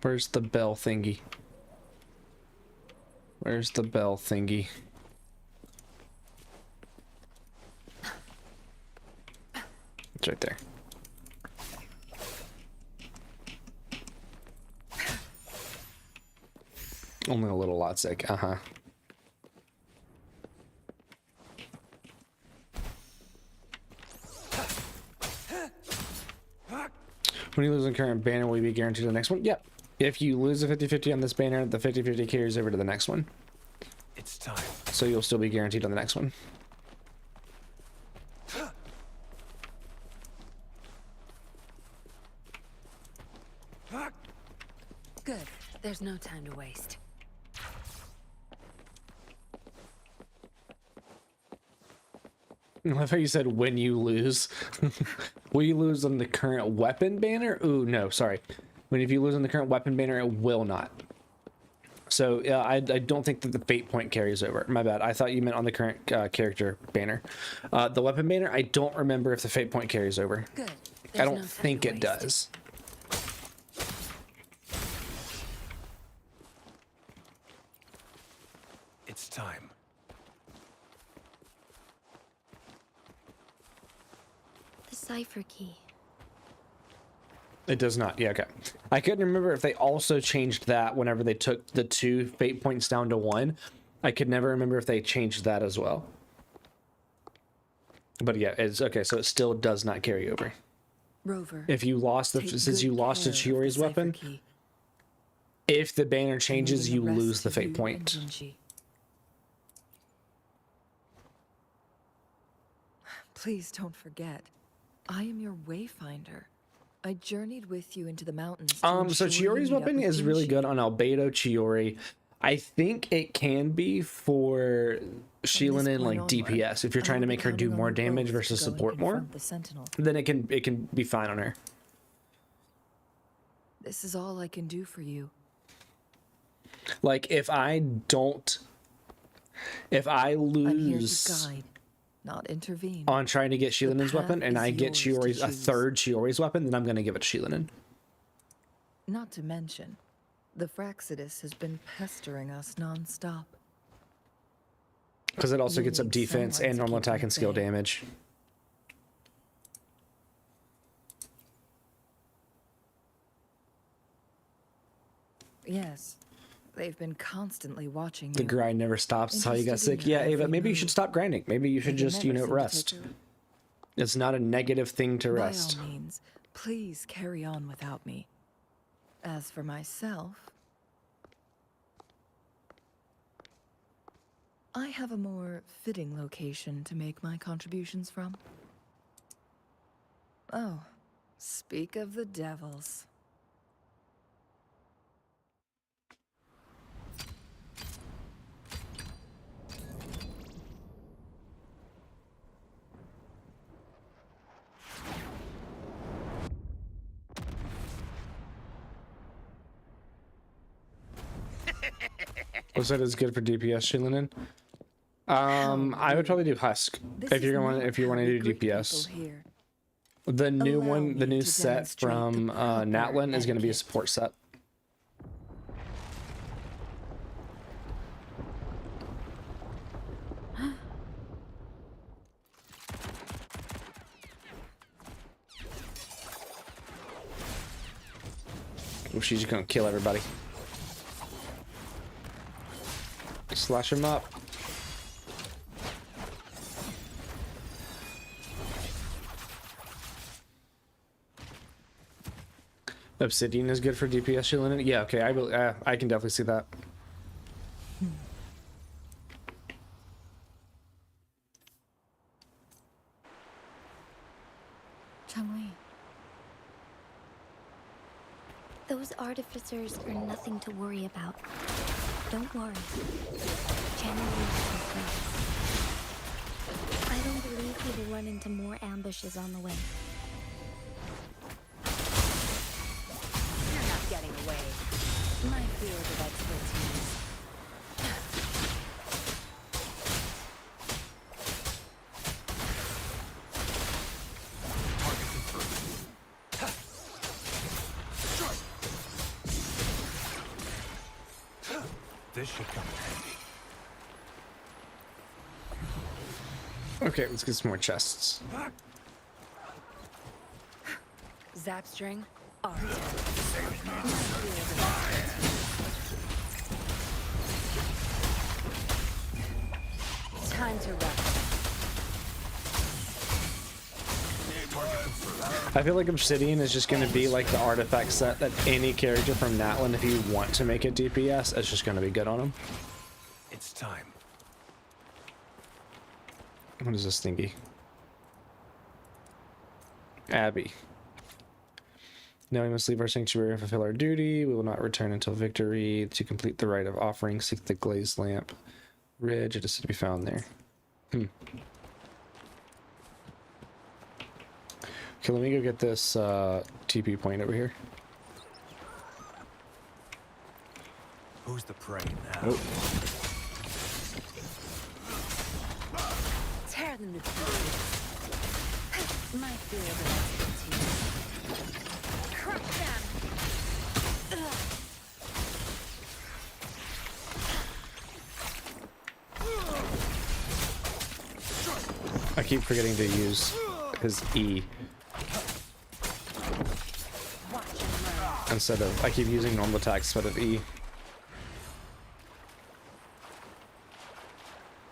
Where's the bell thingy? Where's the bell thingy? It's right there. Only a little lot sick. Uh-huh. When you lose a current banner, will you be guaranteed the next one? Yep. If you lose a 50-50 on this banner, the 50-50 carries over to the next one. It's time. So you'll still be guaranteed on the next one. Good. There's no time to waste. I love how you said when you lose. Will you lose on the current weapon banner? Ooh, no, sorry. If you lose on the current weapon banner, it will not. So I don't think that the fate point carries over. My bad. I thought you meant on the current character banner. The weapon banner, I don't remember if the fate point carries over. Good. I don't think it does. It's time. The cipher key. It does not. Yeah, okay. I couldn't remember if they also changed that whenever they took the 2 fate points down to 1. I could never remember if they changed that as well. But yeah, it's okay. So it still does not carry over. Rover, If you lost the, take since you good lost to care of the Chiori's cipher weapon, key. if the banner changes, you Leaving the lose the rest to fate you point. and Jinji. Please don't forget, I am your wayfinder. I journeyed with you into the mountains. So ensure you Chiori's meet up weapon with is really Jinji. good on Albedo Chiori. I think it can be for Sheila and like point DPS. If you're trying to I'll be make her do counting on more you damage both versus to go and support more, confront the Sentinel. then it can be fine on her. This is all I can do for you. Like if I I'm here to lose guide, not intervene. on trying to get Sheilanen's path weapon and is I get yours to Chiori's a choose. third Chiori's weapon, then I'm gonna give it to Sheilinen. Not to mention, the Fraxidus has been pestering us non-stop. Because it also You gets up need defense someone and to normal keep them attack and at skill bay. damage. Yes, they've been constantly watching The you. grind never stops. That's how you got Interested in sick. Yeah, your Ava, every maybe you should move. stop grinding. Maybe you should They can just, never seem to rest. take her. It's not a negative thing to By rest. all means, please carry on without me. As for myself, I have a more fitting location to make my contributions from. Oh, speak of the devils. Was that as good for DPS, Shilinen? I would probably do Husk This if is you're not if you want how to we do greet people DPS. here. The new Allow one, the me new to set demonstrate the from proper Natlin is going to be a etiquette. support set. she's just gonna kill everybody. Slash him up. Obsidian is good for DPS shielding it. Yeah, okay, I can definitely see that. Changli. Those artificers are nothing to worry about. Don't worry. Generally, I don't believe we will run into more ambushes on the way. You're not getting away. My field of expertise. This should come in handy. Okay, let's get some more chests. Zapstring. Art. Time to rest. I feel like Obsidian is just going to be like the artifact set that any character from Natlan, if you want to make it DPS, it's just going to be good on them. It's time. What is this thingy? Abby. Now we must leave our sanctuary and fulfill our duty. We will not return until victory. To complete the rite of offering, seek the glazed lamp. Ridge, it is to be found there. Okay, let me go get this TP point over here. Who's the prey now? Oh. Tear them to pieces. My field of expertise. Crush them. I keep forgetting to use his E. Instead of, I keep using normal attacks instead of E.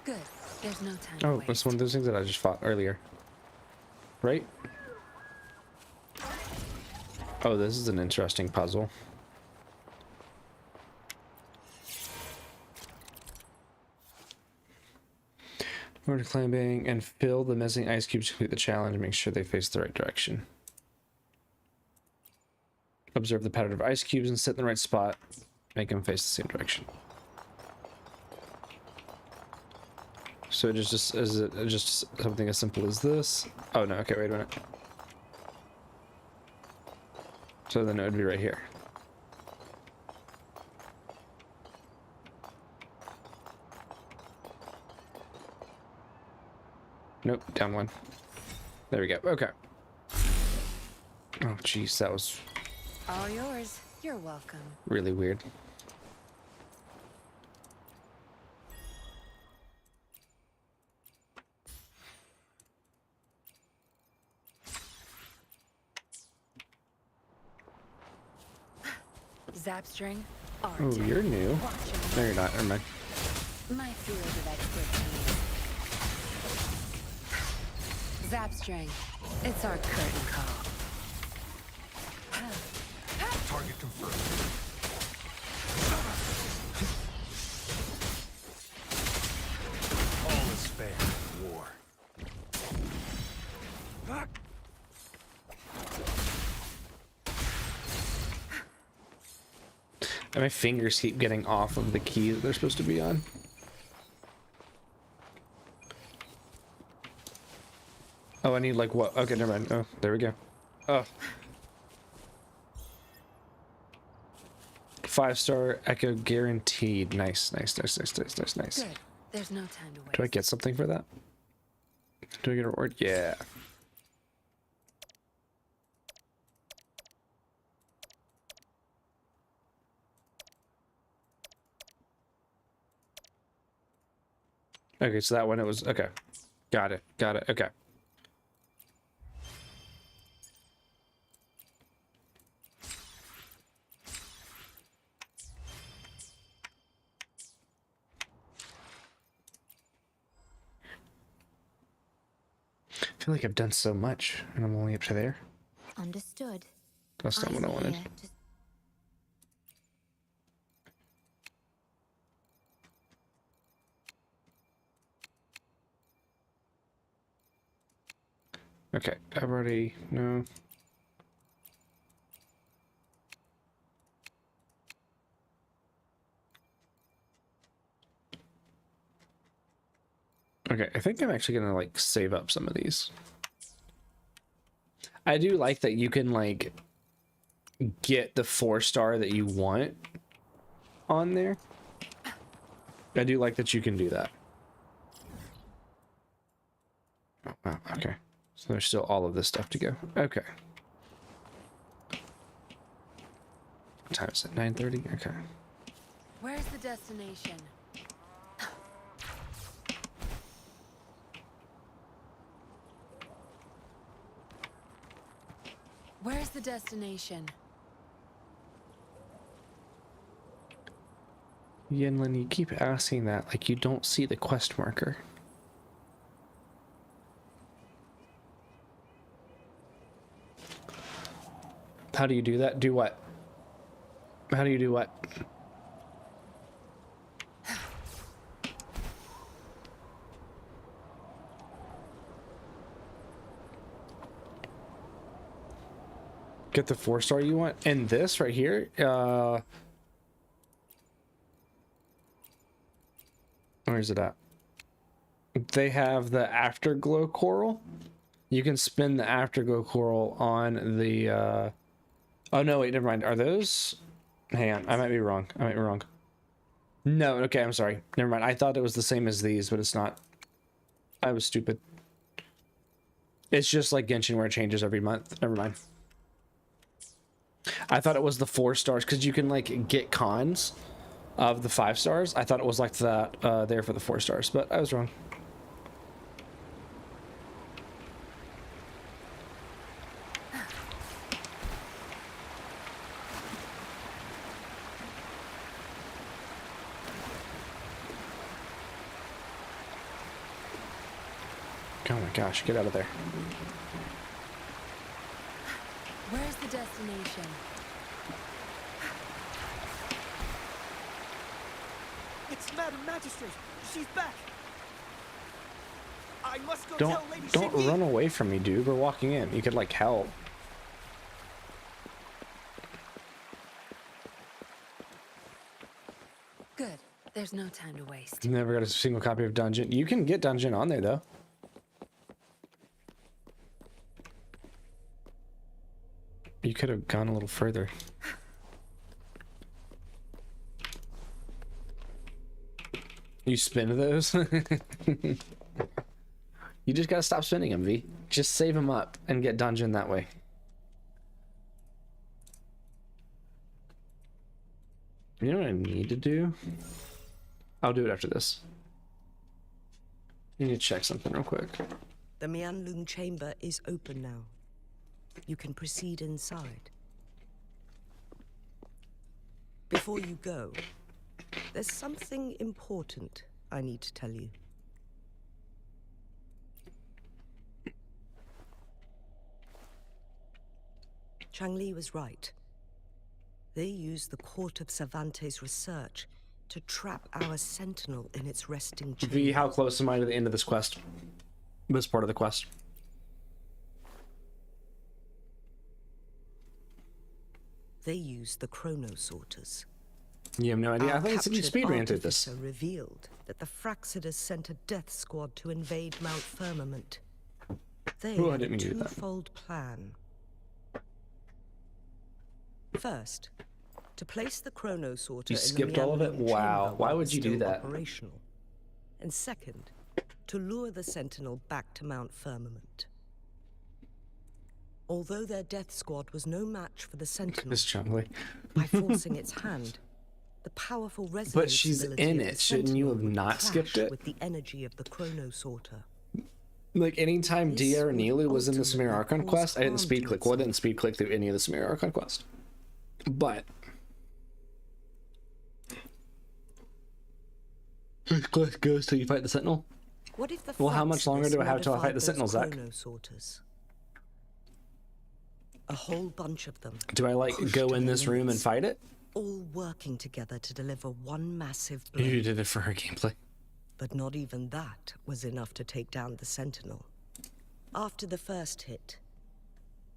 Good. There's no time to Oh, waste. that's one of those things that I just fought earlier. Right? Oh, this is an interesting puzzle. Order climbing and fill the missing ice cubes to complete the challenge. Make sure they face the right direction. Observe the pattern of ice cubes and sit in the right spot. Make them face the same direction. So is it just something as simple as this? Oh no, okay, wait a minute. So then it would be right here. Nope, down one. There we go, okay. Oh jeez, that was All yours. You're welcome. really weird. Zapstring. Art. Oh, you're new. Watch and No, you're not. Never mind. My field of expertise. Zapstring. It's our curtain call. Target confirmed. All is fair in war. And my fingers keep getting off of the key that they're supposed to be on. Oh, I need like what? Okay, never mind. Oh, there we go. Oh. 5-star echo guaranteed. Nice, nice, nice, nice, nice, nice, nice. Good. There's no time to waste. Do I get something for that? Do I get a reward? Yeah. Okay, so that one it was okay. Got it. Got it. Okay. feel like I've done so much, and I'm only up to there. Understood. That's not what I Eyes wanted. here, just Okay, I've already... No. Okay, I think I'm actually gonna, like, save up some of these. I do like that you can, like, get the 4-star that you want on there. I do like that you can do that. Oh, wow, okay. So there's still all of this stuff to go. Okay. What time is it? 9:30? Okay. Where's the destination? Where's the destination? Yinlin, you keep asking that like you don't see the quest marker. How do you do that? Do what? How do you do what? Get the 4-star you want? And this right here? Where's it at? They have the Afterglow Coral. You can spin the Afterglow Coral on the... Oh, no, wait, never mind. Are those... Hang on, I might be wrong. I might be wrong. No, okay, I'm sorry. Never mind. I thought it was the same as these, but it's not. I was stupid. It's just like Genshin where it changes every month. Never mind. I thought it was the 4 stars because you can like get cons of the 5 stars. I thought it was like that there for the 4 stars, but I was wrong. Oh my gosh, get out of there. Where's the destination? It's Madam Magistrate. She's back. I must go Don't tell Lady don't Shiggy. run away from me, dude. We're walking in. You could like help. Good. There's no time to waste. Never got a single copy of Dungeon. You can get Dungeon on there though. You could have gone a little further. You spin those? You just gotta stop spinning them, V. Just save them up and get Dungeon that way. You know what I need to do? I'll do it after this. I need to check something real quick. The Mianlung chamber is open now. You can proceed inside. Before you go, there's something important I need to tell you. Changli was right. They used the Court of Cervantes' research to trap our sentinel in its resting chamber. V, how close am I to the end of this quest? This part of the quest. They used the chronosorters. You have no idea. I think it's you captured speed ran through this. artificer revealed that the Fraxidus sent a death squad to invade Mount Firmament. They Ooh, I had a didn't mean to do that. twofold plan. First, to place the chronosorter You in skipped the all of it? Mianlung Wow. chamber Why while would it's you do still that? Operational. And second, to lure the Sentinel back to Mount Firmament. Although their death squad was no match for the Sentinel, This Changli. by forcing its hand, the powerful resonance But she's ability in of the it. Shouldn't you have Sentinel would not skipped clash it? with the energy of the chronosorter. Like anytime This Dia or would Neelu was in the ultimately Samir Archon cause quest, I didn't harm speed to click. Well, I itself. didn't speed click through any of the Samir Archon quest. But this quest goes till you fight the Sentinel. What if the Well, how much longer do I have till I fight the those Sentinels, Zach? chronosorters? A whole bunch of them. Do I like pushed go to in their this room and limits, fight it? all working together to deliver one massive blow. You did it for her gameplay. But not even that was enough to take down the Sentinel. After the first hit,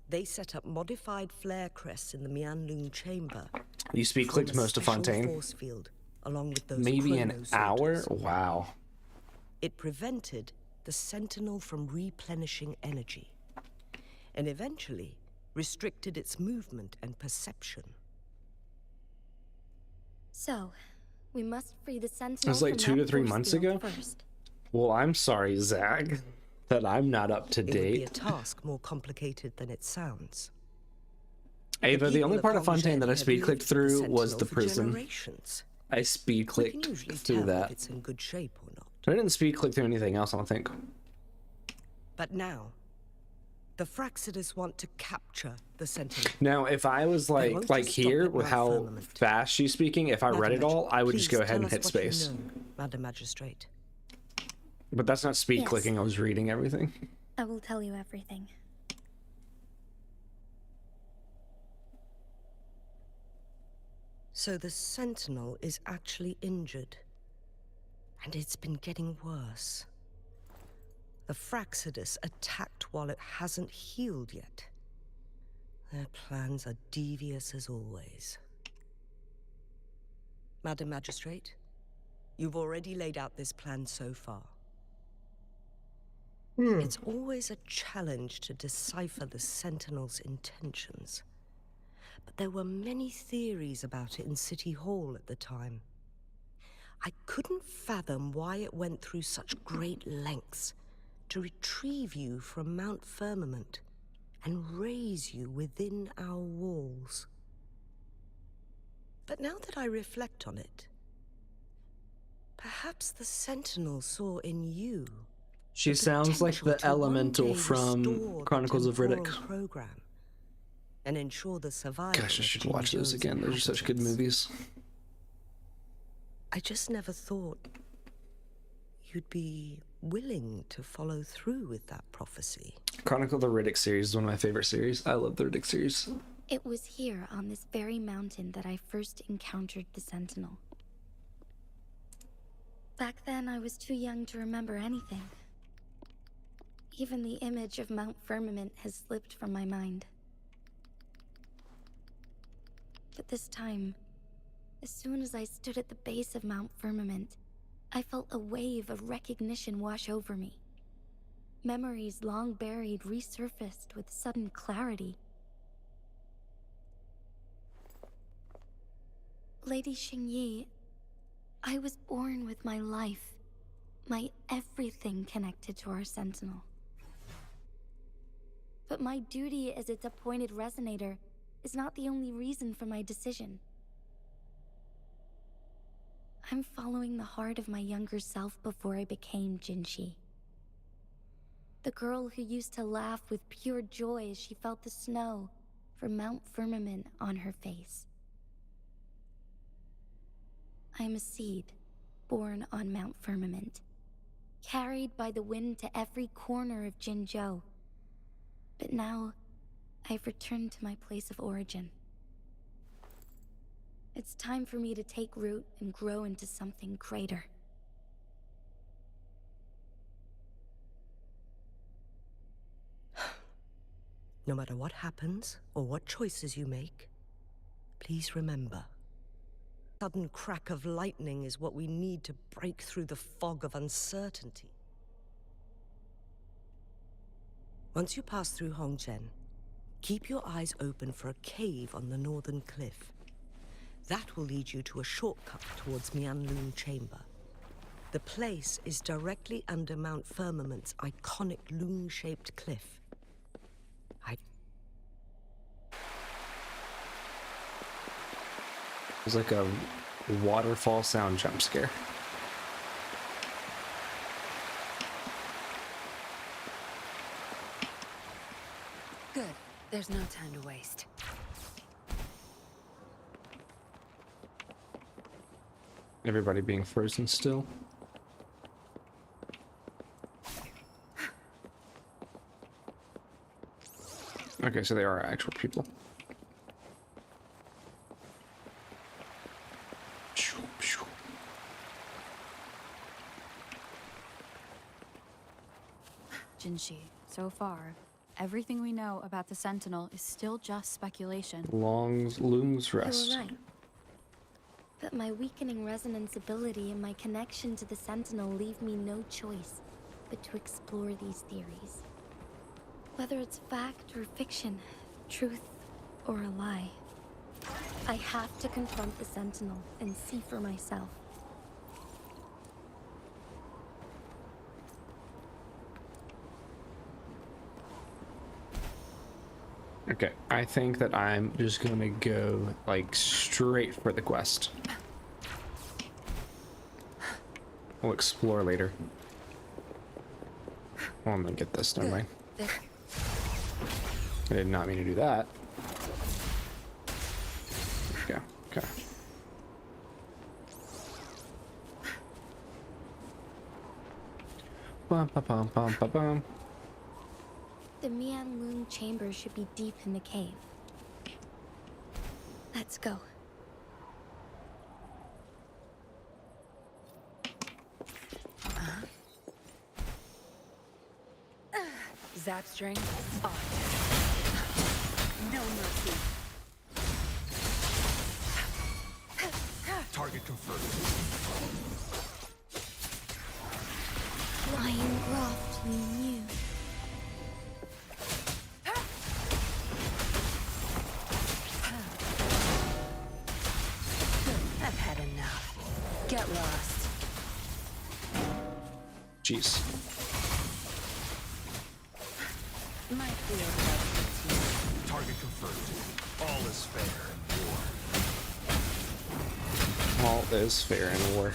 they set up modified flare crests in the Mianlun chamber. You speed Formed clicked a most of special Fontaine. force field, along with those Maybe an chronosorters. hour? Wow. It prevented the Sentinel from replenishing energy, and eventually restricted its movement and perception. So, we must free the Sentinel. It was like from 2 to that 3 force months field ago? First. Well, I'm sorry, Zach, that I'm not up to It would be a date. task more complicated than it sounds. Ava, the people only of part of Fontaine that I Hongzhen speed have clicked lived with through was Sentinel the for prison. generations. I speed We can clicked usually through tell that. if it's in good shape or not. I didn't speed click through anything else, I don't think. But now, the Fraxidus want to capture the Sentinel. Now, if I was won't like just stop here at with Mount how Firmament. fast she's speaking, if I read it all, I would just go ahead and hit space. Madam Magistrate. But that's not speed Yes. clicking, I was reading everything. I will tell you everything. So the Sentinel is actually injured. And it's been getting worse. The Fraxidus attacked while it hasn't healed yet. Their plans are devious as always. Madam Magistrate, you've already laid out this plan so far. It's always a challenge to decipher the Sentinel's intentions. But there were many theories about it in City Hall at the time. I couldn't fathom why it went through such great lengths to retrieve you from Mount Firmament and raise you within our walls. But now that I reflect on it, perhaps the Sentinel saw in you She the sounds like potential the to one elemental day from restore the Chronicles of Riddick. temporal program and ensure the survival. Gosh, I of should watch those Jinzhou's again. Those are such good inhabitants. movies. I just never thought you'd be willing to follow through with that prophecy. Chronicle of the Riddick series is one of my favorite series. I love the Riddick series. It was here on this very mountain that I first encountered the Sentinel. Back then, I was too young to remember anything. Even the image of Mount Firmament has slipped from my mind. But this time, as soon as I stood at the base of Mount Firmament, I felt a wave of recognition wash over me. Memories long buried resurfaced with sudden clarity. Lady Xingyi, I was born with my life, my everything connected to our Sentinel. But my duty as its appointed resonator is not the only reason for my decision. I'm following the heart of my younger self before I became Jinshi. The girl who used to laugh with pure joy as she felt the snow from Mount Firmament on her face. I am a seed, born on Mount Firmament, carried by the wind to every corner of Jinzhou. But now, I've returned to my place of origin. It's time for me to take root and grow into something greater. No matter what happens or what choices you make, please remember, sudden crack of lightning is what we need to break through the fog of uncertainty. Once you pass through Hongzhen, keep your eyes open for a cave on the northern cliff. That will lead you to a shortcut towards Mianlun Chamber. The place is directly under Mount Firmament's iconic loon-shaped cliff. It was like a waterfall sound jump scare. Good. There's no time to waste. Everybody being frozen still. Okay, so they are actual people. Jinshi, so far, everything we know about the Sentinel is still just speculation. Looms You rest. were right. But my weakening resonance ability and my connection to the Sentinel leave me no choice but to explore these theories. Whether it's fact or fiction, truth or a lie, I have to confront the Sentinel and see for myself. Okay, I think that I'm just gonna go like straight for the quest. We'll explore later. Well, I'm gonna get this, never mind. I did not mean to do that. Okay, okay. Bum, ba, bum, bum, ba, bum. The Mian Loom chamber should be deep in the cave. Let's go. Zap string on. No mercy. Target confirmed. Lion Groft, you knew. I've had enough. Get lost. Jeez. My field loves you. Target confirmed. All is fair in war. All is fair in war.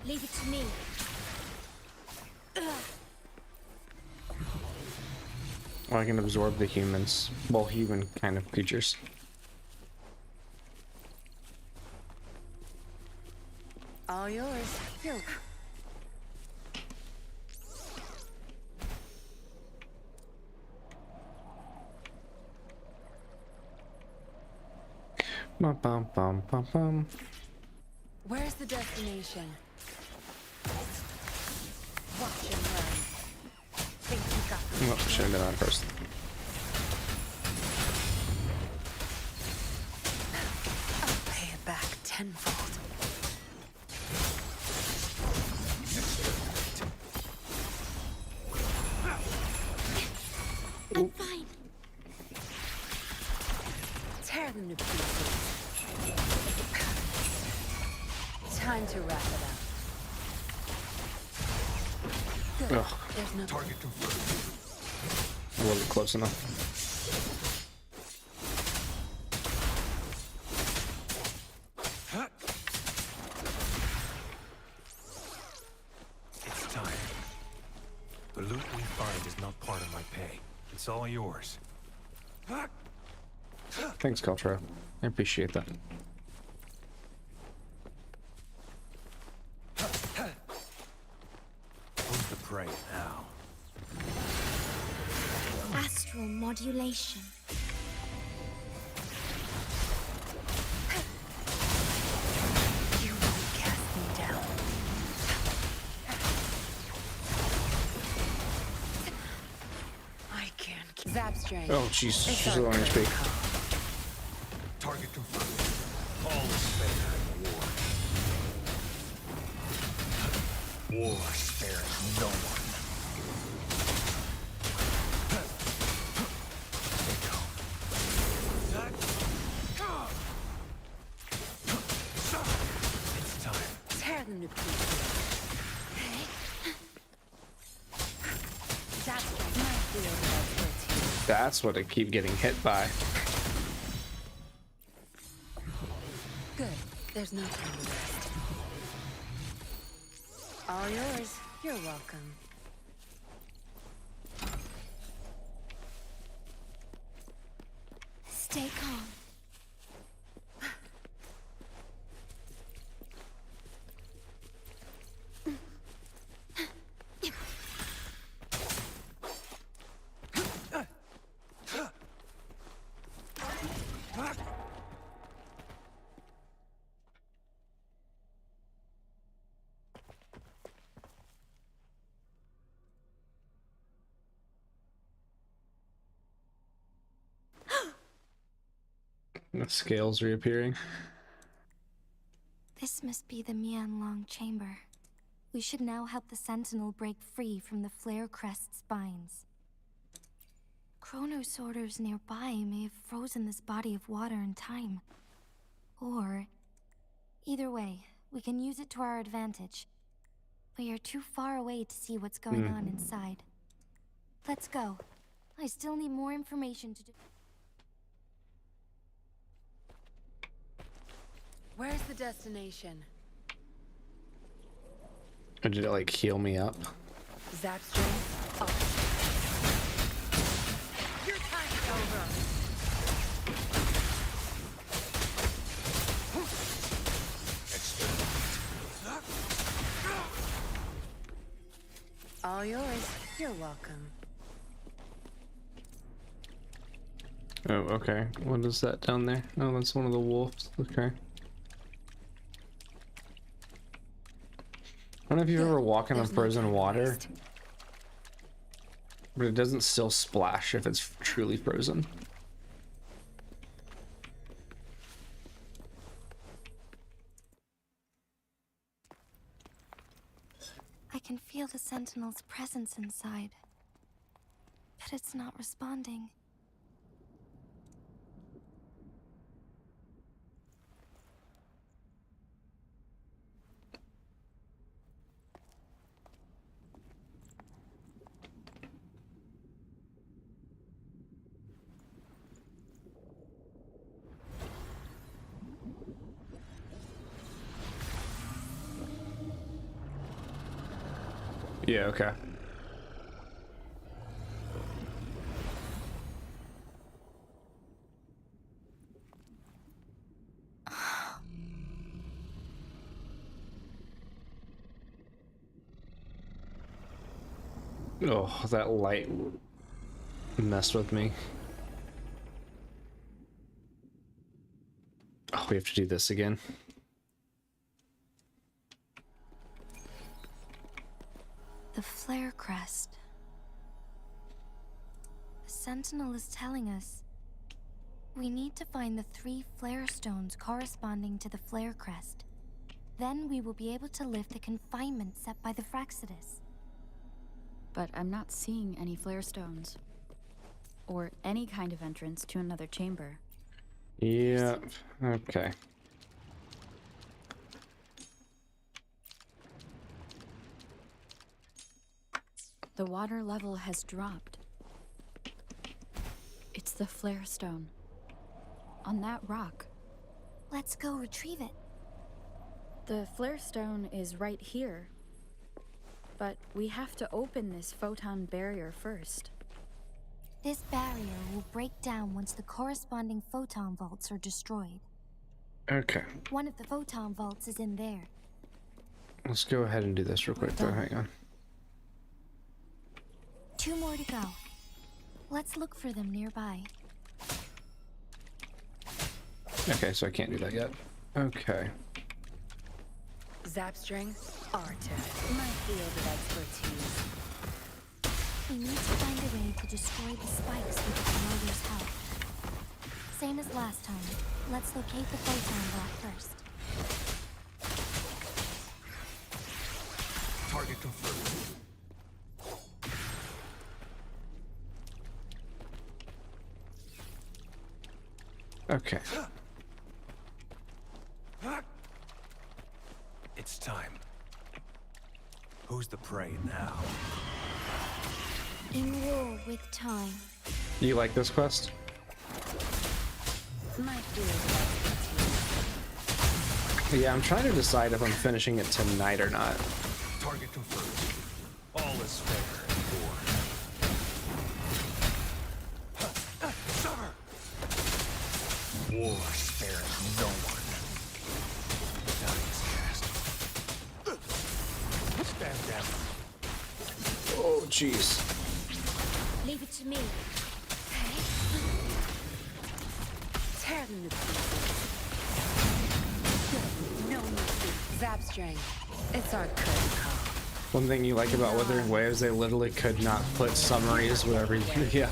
Leave it to me. Well, I can absorb the humans. Well, human kind of creatures. All yours. Here. Bum, bum, bum, bum, bum. Where's the destination? Watch and learn. Think you got this. Oh, should have been on first. I'll pay it back tenfold. I'm fine. Tear them to pieces. Time to wrap it up. Good. Ugh. There's no Target confirmed. I wasn't close enough. It's time. The loot we find is not part of my pay. It's all yours. Thanks, Caltro. I appreciate that. Who's the prey now? Astral modulation. You won't cast me down. I can't keep Zap string. Oh, jeez. It's She's our low on HP. current Target confirmed. All is fair in war. War spares no one. It's time. Tear them to pieces. That's my field of expertise. That's what I keep getting hit by. Good. There's no time to rest. All yours. You're welcome. Stay calm. The scales reappearing. This must be the Mianlong chamber. We should now help the Sentinel break free from the Flare Crest's binds. Chronosorters nearby may have frozen this body of water in time. Or... either way, we can use it to our advantage. We are too far away to see what's going on inside. Let's go. I still need more information to do. Where's the destination? Or did it like heal me up? Zapstring off. Your time is over. All yours. You're welcome. Oh, okay. What is that down there? Oh, that's one of the wolves. Okay. I don't know if you've ever walked in frozen water, but it doesn't still splash if it's truly frozen. I can feel the Sentinel's presence inside, but it's not responding. Yeah, okay. Oh, that light messed with me. Oh, we have to do this again. The Flare Crest. The Sentinel is telling us we need to find the 3 flare stones corresponding to the Flare Crest. Then we will be able to lift the confinement set by the Fraxidus. But I'm not seeing any flare stones. Or any kind of entrance to another chamber. Yeah, okay. The water level has dropped. It's the flare stone. On that rock. Let's go retrieve it. The flare stone is right here. But we have to open this photon barrier first. This barrier will break down once the corresponding photon vaults are destroyed. Okay. One of the photon vaults is in there. Let's go ahead and do this real quick though, hang on. 2 more to go. Let's look for them nearby. Okay, so I can't do that yet. Okay. Zapstring, Artef, my field of expertise. We need to find a way to destroy the spikes with the promoter's help. Same as last time. Let's locate the photon vault first. Target confirmed. Okay. It's time. Who's the prey now? In war with time. Do you like this quest? My field of expertise. Yeah, I'm trying to decide if I'm finishing it tonight or not. Target confirmed. All is fair in war. Summer! War spares no one. Dying's cast. Stand down. Oh, jeez. Leave it to me. Tear them to pieces. No mercy. Zapstring. It's our curtain call. One thing you like about Wuthering Waves, they literally could not put summaries wherever you... Yeah.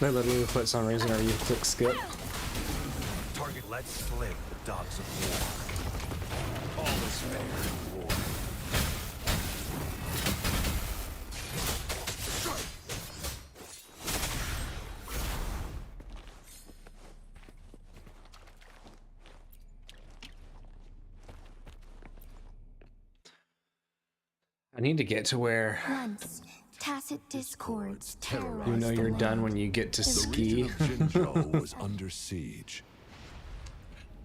They literally put summaries whenever you click skip. let slip the dogs of war. All is fair in war. I need to get to where Once, tacit discords you terrorized know the you're done land. when you get to The ski. region of Jinzhou was under siege.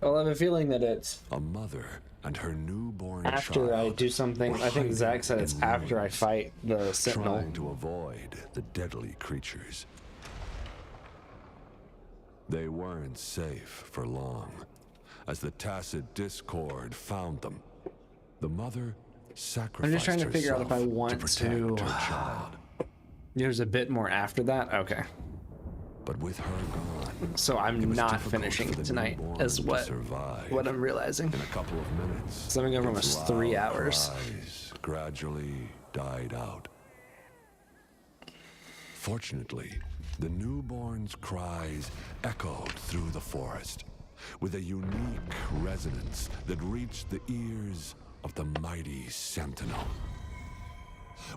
Well, I have a feeling that it's A mother and her newborn after I child do something. were I think Zach hiding said it's in after I ruins, fight the Sentinel. trying to avoid the deadly creatures. They weren't safe for long, as the tacit discord found them. The mother sacrificed I'm just trying to figure out if I herself want to protect to. her child. There's a bit more after that. Okay, But with her gone, so it I'm was not difficult finishing for the tonight, newborn is to what survive. I'm realizing. In a couple of minutes, So I'm gonna go its almost 3 loud hours. cries gradually died out. Fortunately, the newborn's cries echoed through the forest with a unique resonance that reached the ears of the mighty Sentinel.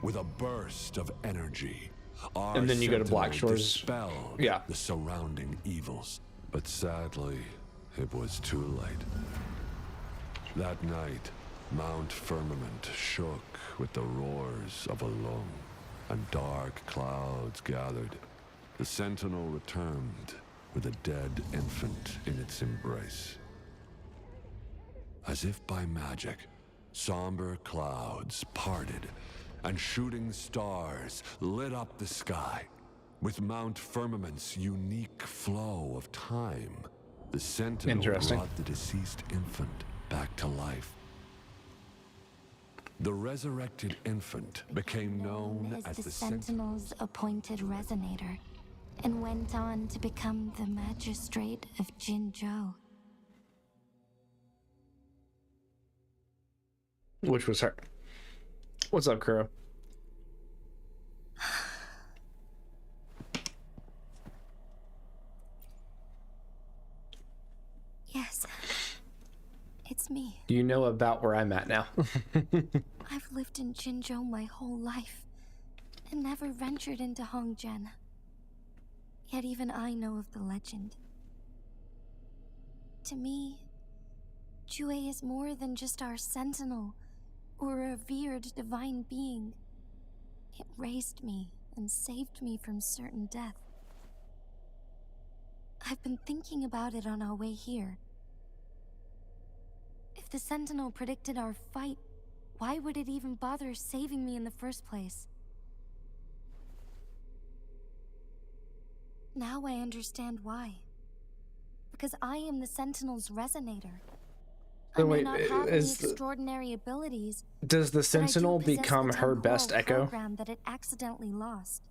With a burst of energy, our And then you go to Black Sentinel Shores. dispelled Yeah. the surrounding evils. But sadly, it was too late. That night, Mount Firmament shook with the roars of a lung, and dark clouds gathered. The Sentinel returned with a dead infant in its embrace. As if by magic, somber clouds parted, and shooting stars lit up the sky. With Mount Firmament's unique flow of time, the Sentinel Interesting. brought the deceased infant back to life. The resurrected infant became known as the Sentinel's appointed resonator, and went on to become the magistrate of Jinzhou. Which was her. What's up, Kuro? Yes, it's me. You know about where I'm at now. I've lived in Jinzhou my whole life, and never ventured into Hongzhen. Yet even I know of the legend. To me, Jue is more than just our sentinel, or a revered divine being. It raised me and saved me from certain death. I've been thinking about it on our way here. If the Sentinel predicted our fight, why would it even bother saving me in the first place? Now I understand why. Because I am the Sentinel's resonator. I So may wait, not have any is the- extraordinary abilities, Does the but I do Sentinel possess become the her best temporal echo? program that it accidentally lost.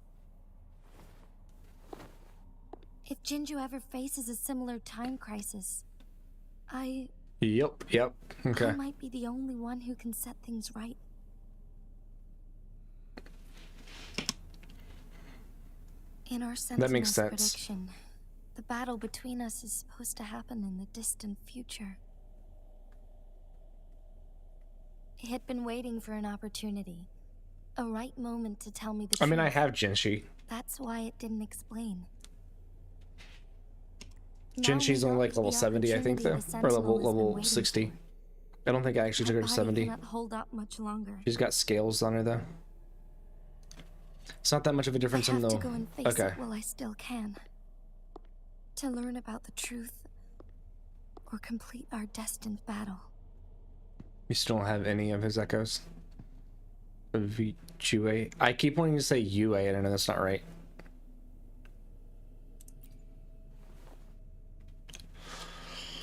If Jinzhou ever faces a similar time crisis, I Yep. Okay. I might be the only one who can set things right. That In our Sentinel's makes sense. prediction, the battle between us is supposed to happen in the distant future. It had been waiting for an opportunity, a right moment to tell me the I truth. mean, I have Jinshi. That's why it didn't explain. Jinshi's only like level 70, I think, though, or level 60. 60. I don't think I actually took her to 70. Cannot hold up much longer. She's got scales on her though. It's not that much of a difference I in have the. to go and face it while I still can. To learn about the truth, or complete our destined battle. You still don't have any of his echoes. Chue. I keep wanting to say Yue, and I know that's not right.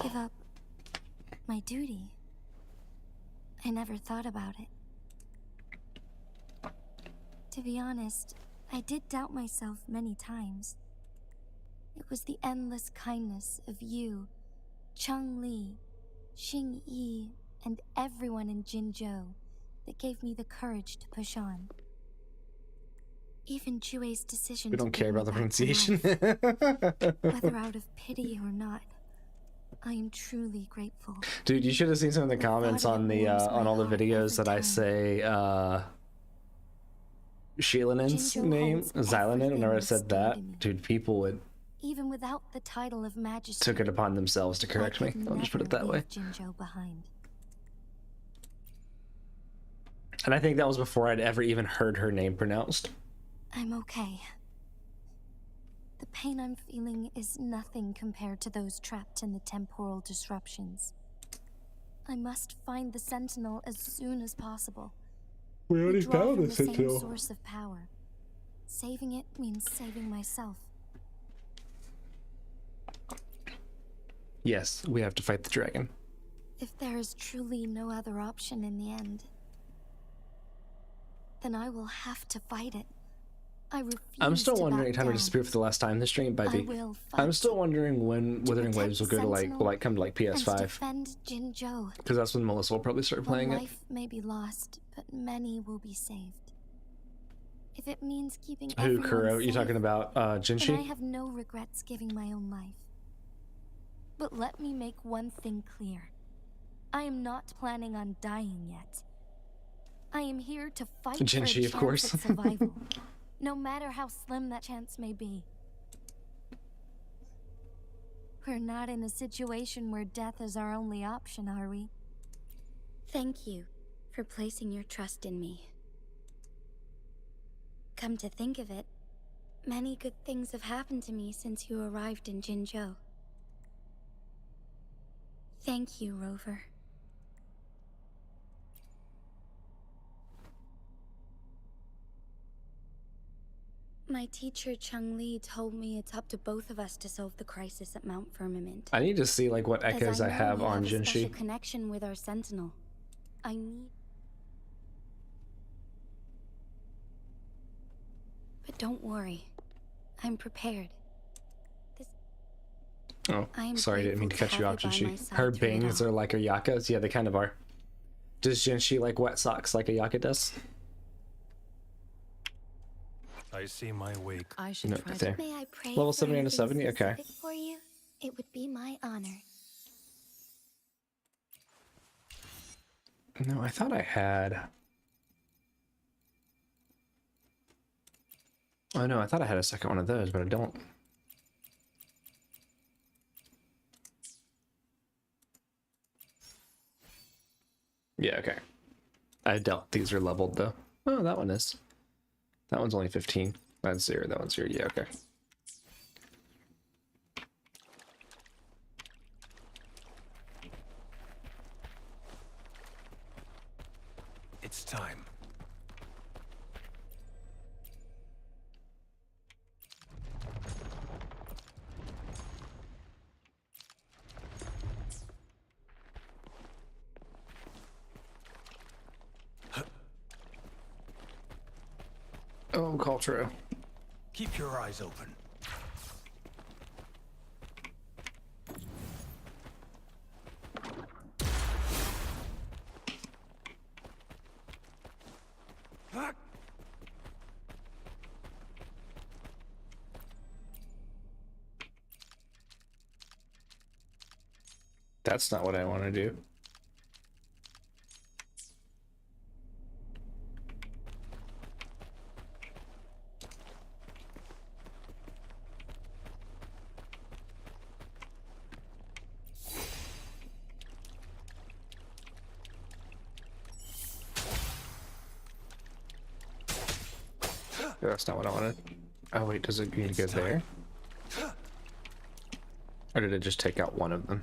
Give up my duty. I never thought about it. To be honest, I did doubt myself many times. It was the endless kindness of you, Cheng Li, Xing Yi, and everyone in Jinzhou that gave me the courage to push on. Even Jue's decision We don't to care bring about the me back to pronunciation. life, whether out of pity or not, I am truly grateful. Dude, you should have seen some of the comments on the on all the videos that I say Sheilanin's name, Xylanin, whenever I said that. Dude, people would Even without the title of Majesty, took it upon themselves to correct me. I'll just put it that way. Jinzhou behind. And I think that was before I'd ever even heard her name pronounced. I'm okay. The pain I'm feeling is nothing compared to those trapped in the temporal disruptions. I must find the Sentinel as soon as possible. We already found the same Sentinel. source of power. Saving it means saving myself. Yes, we have to fight the dragon. If there is truly no other option in the end, then I will have to fight it. I refuse I'm still to wondering, back time to down. disappear for the last time this stream, I Bubby. will I'm fight still wondering when Wuthering protect Waves will go to like Sentinel come to like and PS5, defend Jinzhou. because that's when Melissa will probably start playing One it. life may be lost, but many will be saved. If it means keeping Who, everyone Kuro? You safe, talking about then I Jinshi? have no regrets giving my own life. But let me make one thing clear. I am not planning on dying yet. I am here to fight for a Jinshi, chance of course. at survival, no matter how slim that chance may be. We're not in a situation where death is our only option, are we? Thank you for placing your trust in me. Come to think of it, many good things have happened to me since you arrived in Jinzhou. Thank you, Rover. My teacher Changli told me it's up to both of us to solve the crisis at Mount Firmament. I need to see like what As echoes I know have we on a special Jinshi. connection with our Sentinel. I need... But don't worry. I'm prepared. Oh, I am sorry, I didn't mean to grateful cut you to off, have you by Jinshi. my side Her through it bangs all. are like her yakas? Yeah, they kind of are. Does Jinshi like wet socks like a yaka does? I see my wake. I should No, try there. to... May I pray Level for 70 out of anything 70? Okay. specific for you? It would be my honor. No, I thought I had... Oh no, I thought I had a second one of those, but I don't. Yeah, okay. I doubt these are leveled though. Oh, that one is. That one's only 15. That's 0. That one's 0. Yeah, okay. It's time. Oh, culture. Keep your eyes open. That's not what I want to do. That's not what I wanted. Oh wait, does it need to go there? Or did it just take out one of them?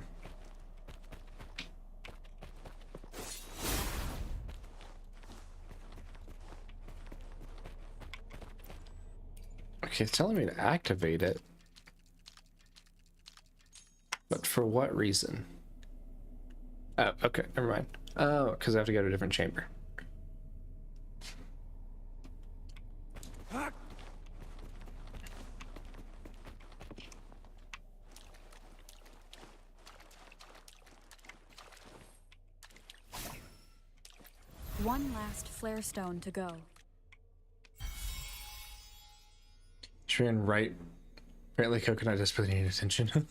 Okay, it's telling me to activate it. But for what reason? Oh, okay, never mind. Oh, because I have to go to a different chamber. One last flare stone to go. Shrin, right? Apparently coconut desperately needed attention.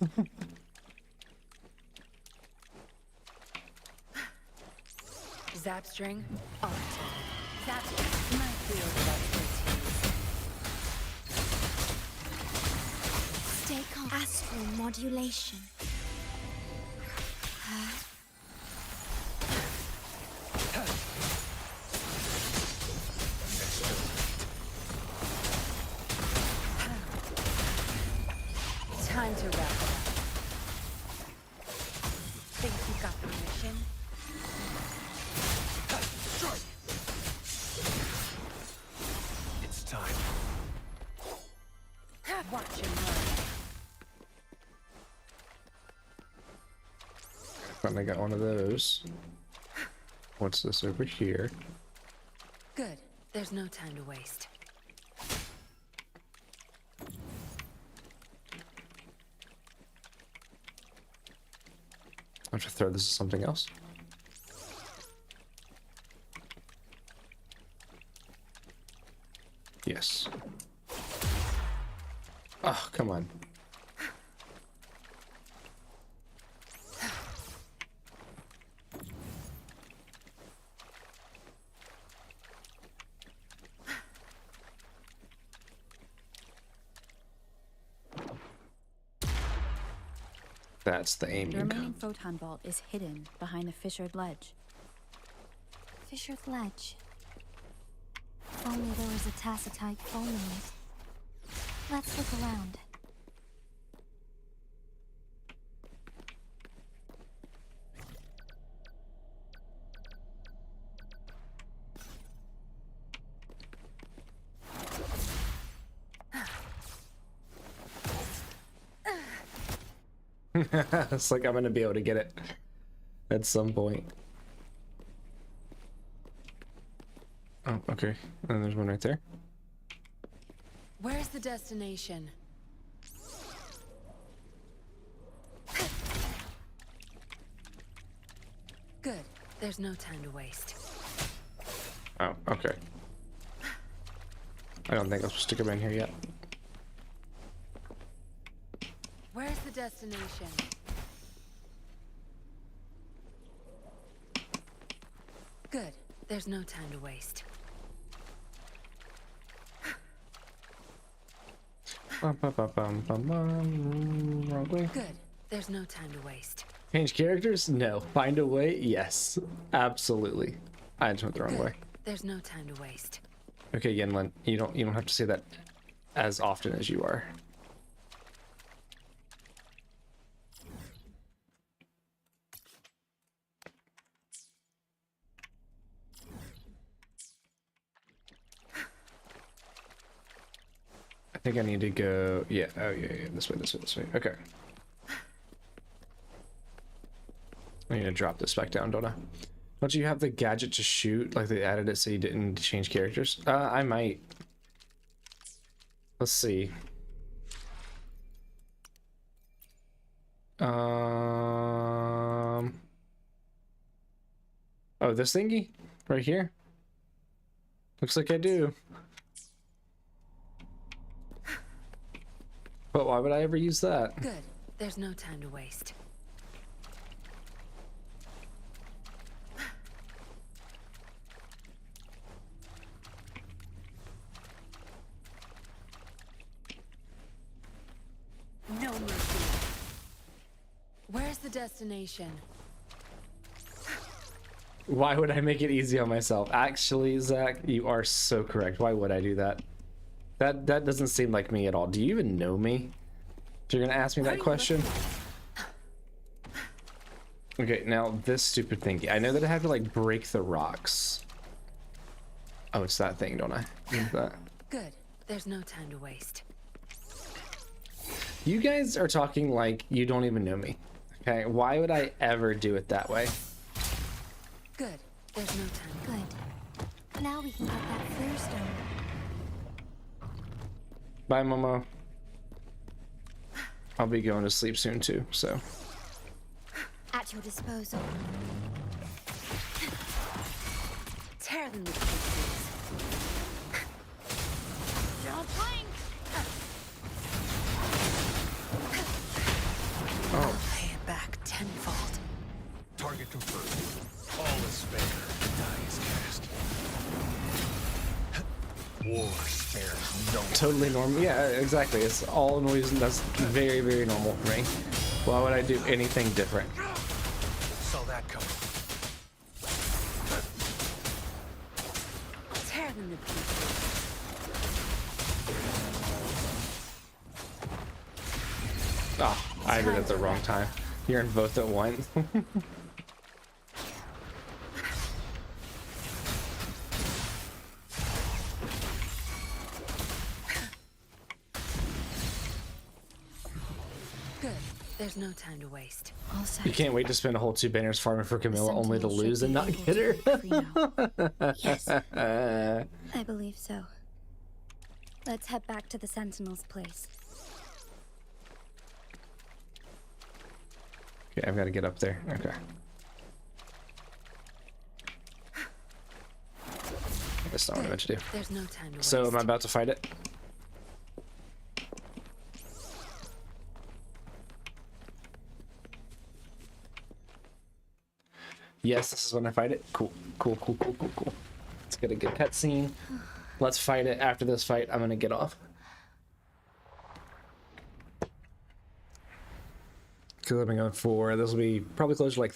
Zapstring, art. Zapstring, my field of expertise. Stay calm. Astral modulation. Time to wrap it up. Think you got permission? It's time. Watch and learn. Finally got one of those. What's this over here? Good. There's no time to waste. I have to throw this at something else. Yes. Oh, come on. That's the The aiming. remaining photon vault is hidden behind the fissured ledge. Fissured ledge. If only there was a tacitite foaming it. Let's look around. It's like I'm gonna be able to get it at some point. Oh, okay. And there's one right there. Where's the destination? Good. There's no time to waste. Oh, okay. I don't think I'll stick him in here yet. Where's the destination? Good. There's no time to waste. Bum, bum, bum, bum, bum, bum. Wrong way. Good. There's no time to waste. Change characters? No. Find a way? Yes. Absolutely. I just went the wrong Good. way. There's no time to waste. Okay, Yenlin, you don't have to say that as often as you are. I think I need to go. Yeah. Oh, yeah. This way. This way. This way. Okay. I need to drop this back down, don't I? Don't you have the gadget to shoot? Like they added it so you didn't change characters? I might. Let's see. Oh, this thingy? Right here? Looks like I do. But why would I ever use that? Good. There's no time to waste. No mercy. Where's the destination? Why would I make it easy on myself? Actually, Zach, you are so correct. Why would I do that? That doesn't seem like me at all. Do you even know me? You're gonna ask me that question? Okay, now this stupid thingy. I know that I have to like break the rocks. Oh, it's that thing, don't I? Use that. Good. There's no time to waste. You guys are talking like you don't even know me. Okay, why would I ever do it that way? Good. There's no time. Good. Now we can get that flare stone. Bye, Momo. I'll be going to sleep soon too, so. At your disposal. Tear them to pieces. Don't blink! Oh. Pay it back tenfold. Target confirmed. All is fair. Die is cast. War spares no one. Totally normal. Yeah, exactly. It's all noise, and that's very, very normal for me. Why would I do anything different? Saw that coming. Tear them to pieces. Oh, I did it at the wrong time. You're in both at once. Good. There's no time to waste. All set. You can't wait to spend a whole 2 banners farming for Camilla only to Sentinels should lose and be not able get to her. break free now. Yes, I believe so. Let's head back to the Sentinel's place. Okay, I've got to get up there. Okay. That's not what I meant to do. There's no time to waste. So am I about to fight it? Yes, this is when I fight it. Cool. Cool. Let's get a good cutscene. Let's fight it. After this fight, I'm gonna get off. Because I've been going for, this will be probably close to like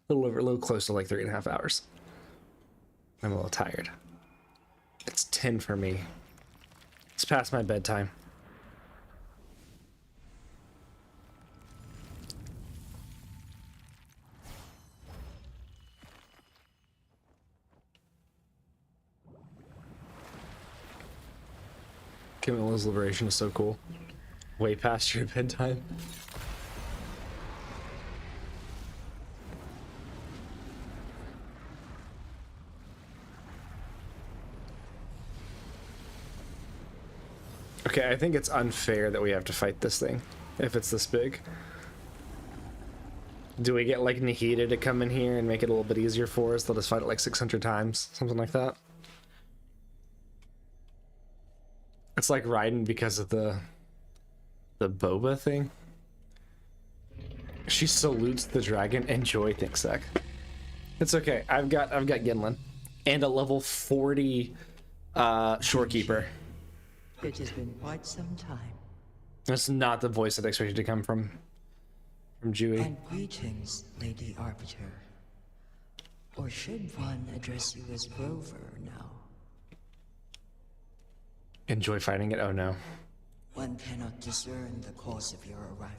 a little close to like 3.5 hours. I'm a little tired. It's 10 for me. It's past my bedtime. Camilla's liberation is so cool. Way past your bedtime. Okay, I think it's unfair that we have to fight this thing if it's this big. Do we get like Nahida to come in here and make it a little bit easier for us? They'll just fight it like 600 times, something like that. It's like Raiden because of the boba thing. She salutes the dragon. Enjoy, thanks, Zach. It's okay. I've got Ginlin and a level 40 shorekeeper. It has been quite some time. That's not the voice that I expected to come from Dewey. And greetings, Lady Arbiter. Or should one address you as Rover now? Enjoy fighting it? Oh no. One cannot discern the cause of your arrival.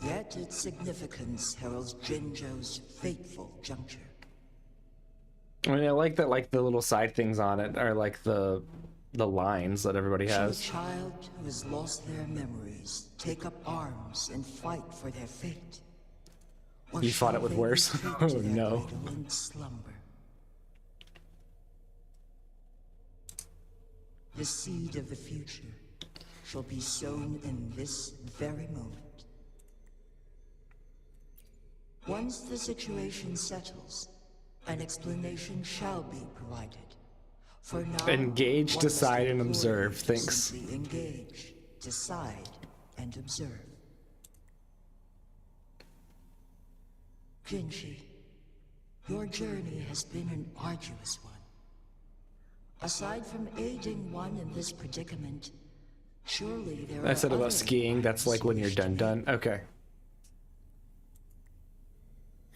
Yet its significance heralds Jinzhou's fateful juncture. I mean, I like that, like the little side things on it are like the lines that everybody has. Should a child who has lost their memories take up arms and fight for their fate? Or You fought it shall with they worse? retreat Oh to their no. cradle in slumber? The seed of the future shall be sown in this very moment. Once the situation settles, an explanation shall be provided. For now, Engage, one must decide, and implore observe. you to Thanks. simply engage, decide, and observe. Jinshi, your journey has been an arduous one. Aside from aiding one in this predicament, surely there are I said other about skiing, that's like when you're inquiries to done. Okay.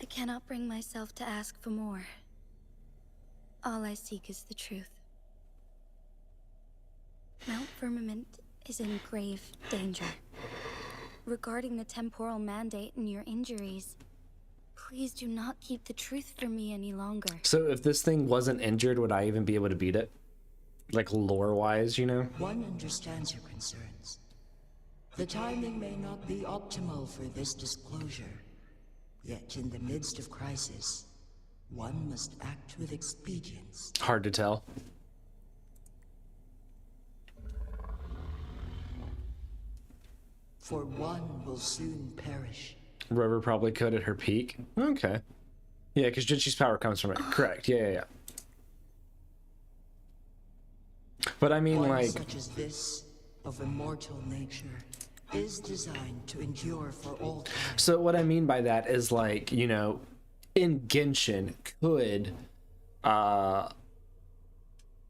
I cannot bring myself to ask for more. All I seek is the truth. Mount Firmament is in grave danger. Regarding the temporal mandate and your injuries, please do not keep the truth from me any longer. So if this thing wasn't injured, would I even be able to beat it? Like lore-wise, you know? One understands your concerns. The timing may not be optimal for this disclosure. Yet in the midst of crisis, one must act with expedience. Hard to tell. For one will soon perish. Rover probably could at her peak. Okay. Yeah, because Jinshi's power comes from it. Correct. Yeah. But I mean, One like, such as this, of immortal nature, is designed to endure for all time. So what I mean by that is, like, you know, in Genshin could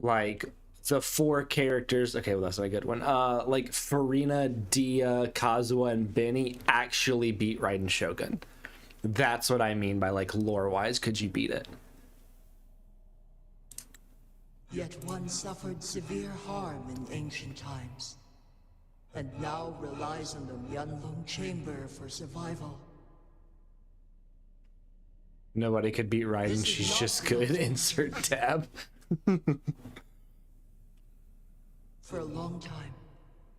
like the 4 characters, okay, well that's not a good one, like Farina, Dia, Kazuha, and Benny actually beat Raiden Shogun. That's what I mean by, like, lore wise, could you beat it? Yet one suffered severe harm in ancient times, and now relies on the Myanlong Chamber for survival. Nobody could beat Raiden, she's just good. Insert tab. For a long time,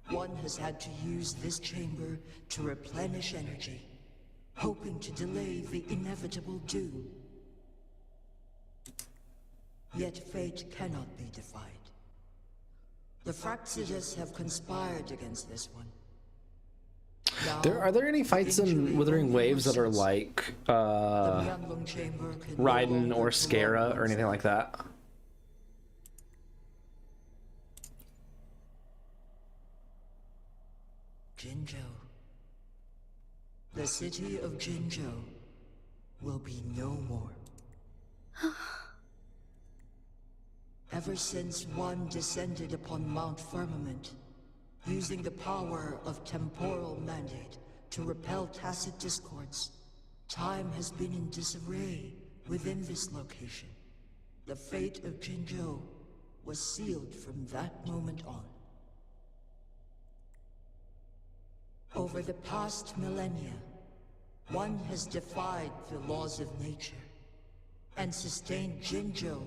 one has had to use this chamber to replenish energy, hoping to delay the inevitable doom. Yet fate cannot be defied. The Fraxidas have conspired against this one. Now, Are there any fights in Wuthering Waves that are like Myanlong Chamber can no Raiden or longer Scara prolong or anything like that? Jinzhou. The city of Jinzhou will be no more. Ever since one descended upon Mount Firmament, using the power of temporal mandate to repel tacit discords, time has been in disarray within this location. The fate of Jinzhou was sealed from that moment on. Over the past millennia, one has defied the laws of nature and sustained Jinzhou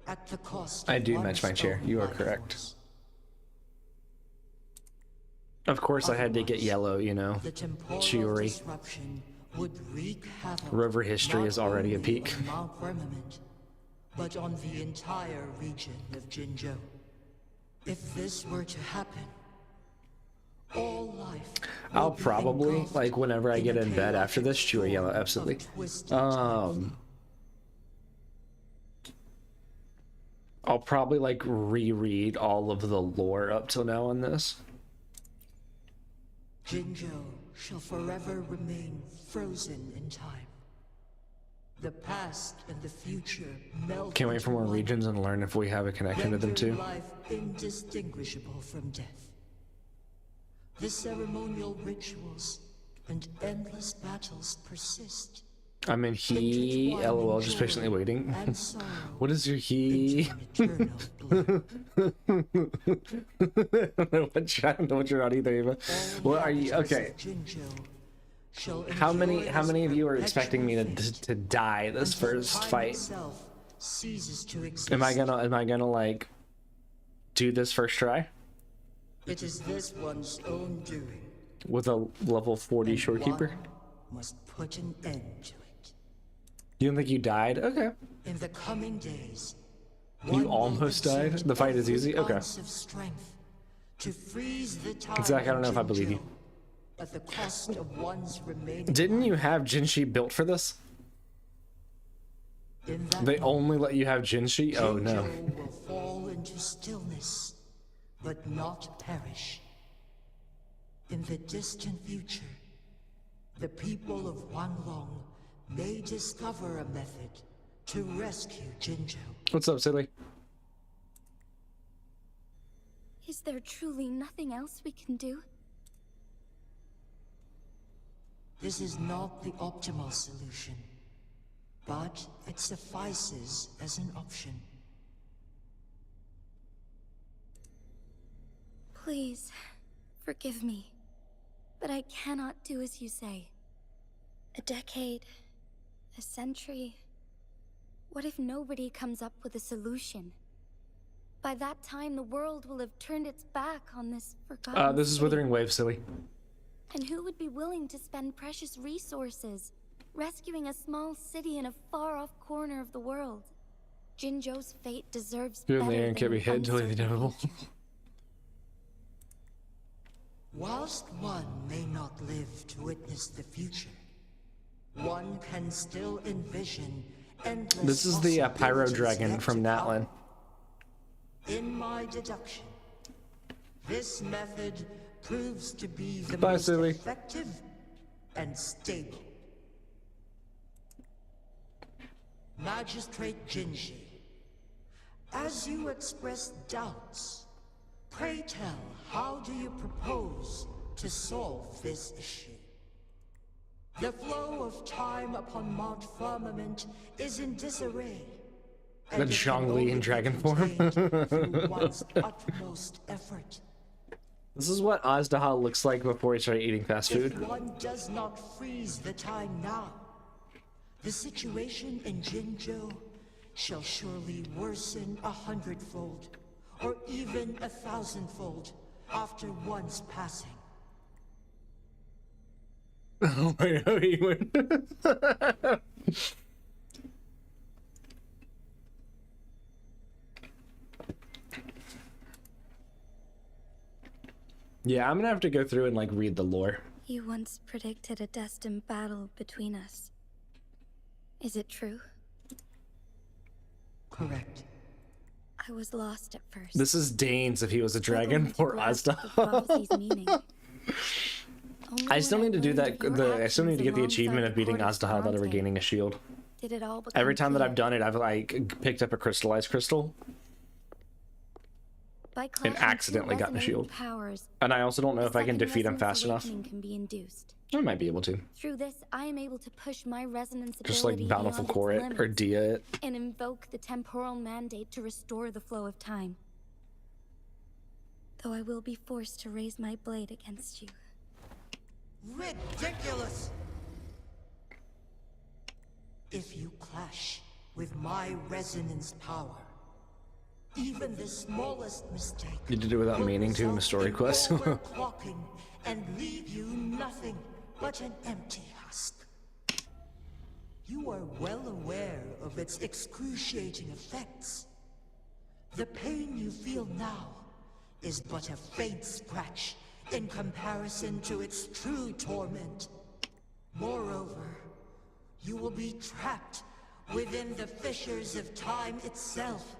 at the cost I of do one's match my chair. own You are life correct. force. Of course I had to get yellow, you know. The temporal Chiori. disruption would wreak havoc Rover history not is already a only peak. on Mount Firmament, but on the entire region of Jinzhou. If this were to happen, all life I'll would be probably, engulfed like, whenever I get a in bed after this, chaotic chew a yellow, storm absolutely. of twisted time. I'll probably, like, reread all of the lore up till now on this. Jinzhou shall forever remain frozen in time. The past and the future melt. Can't wait for into more one, regions and learn if we have a connection to them rendering too. life indistinguishable from death. The ceremonial rituals and endless battles persist. I mean, he, lol, just patiently waiting. What is your he? I don't know what you're on either, Eva. What are you? Okay. How many of you are expecting me to die this first fight? Am I gonna like do this first try It is this one's own doing. with a level 40 and shorekeeper? one must put an end to it. You don't think you died? Okay. In the coming days, You almost died? The fight is easy? Okay. Zach, I don't know if I believe you. At the cost of one's remaining Didn't you have Jinshi built for this? in that They only let you have Jinshi? Oh no. Jinzhou will fall into stillness, but not perish. In the distant future, the people of Wanlong may discover a method to rescue Jinzhou. What's up, Silly? Is there truly nothing else we can do? This is not the optimal solution, but it suffices as an option. Please, forgive me, but I cannot do as you say. A decade, a century. What if nobody comes up with a solution? By that time, the world will have turned its back on this forgotten This is city. Wuthering Waves, Silly. And who would be willing to spend precious resources rescuing a small city in a far-off corner of the world? Jinzhou's fate deserves Good better man, than can't be an hid until the uncertain inevitable. future. Whilst one may not live to witness the future, one can still envision endless This is the Pyro possibilities Dragon yet from to Natlin. come. In my deduction, this method proves to be the Bye, most silly. effective and stable. Magistrate Jinji, as you express doubts, pray tell, how do you propose to solve this issue? The flow of time upon Mount Firmament is in disarray. The Zhongli in dragon form. Through one's utmost effort. This is what Azdaha looks like before he started eating fast food. If one does not freeze the time now, the situation in Jinzhou shall surely worsen 100-fold, or even 1,000-fold, after one's passing. Oh my god, he went. Yeah, I'm gonna have to go through and like read the lore. You once predicted a destined battle between us. Is it true? Correct. I was lost at first. This is Dane's if he was a dragon for Azda. I still need to do that. I still need to get the achievement of beating Azdaha without ever gaining a shield. Did it all become Every time that clear? I've done it, I've like picked up a crystallized crystal By and clashing accidentally two gotten a shield. resonating powers, And I also don't know the if I can second defeat him resonance fast enough. awakening can be induced. I might be able to. Through this, I am able to push my resonance Just like ability Bountiful beyond its Core it or limits Dia it. and invoke the temporal mandate to restore the flow of time. Though I will be forced to raise my blade against you. Ridiculous! If you clash with my resonance power, even the smallest mistake You did it without will meaning to in the result story in quest. overclocking and leave you nothing but an empty husk. You are well aware of its excruciating effects. The pain you feel now is but a faint scratch in comparison to its true torment. Moreover, you will be trapped within the fissures of time itself.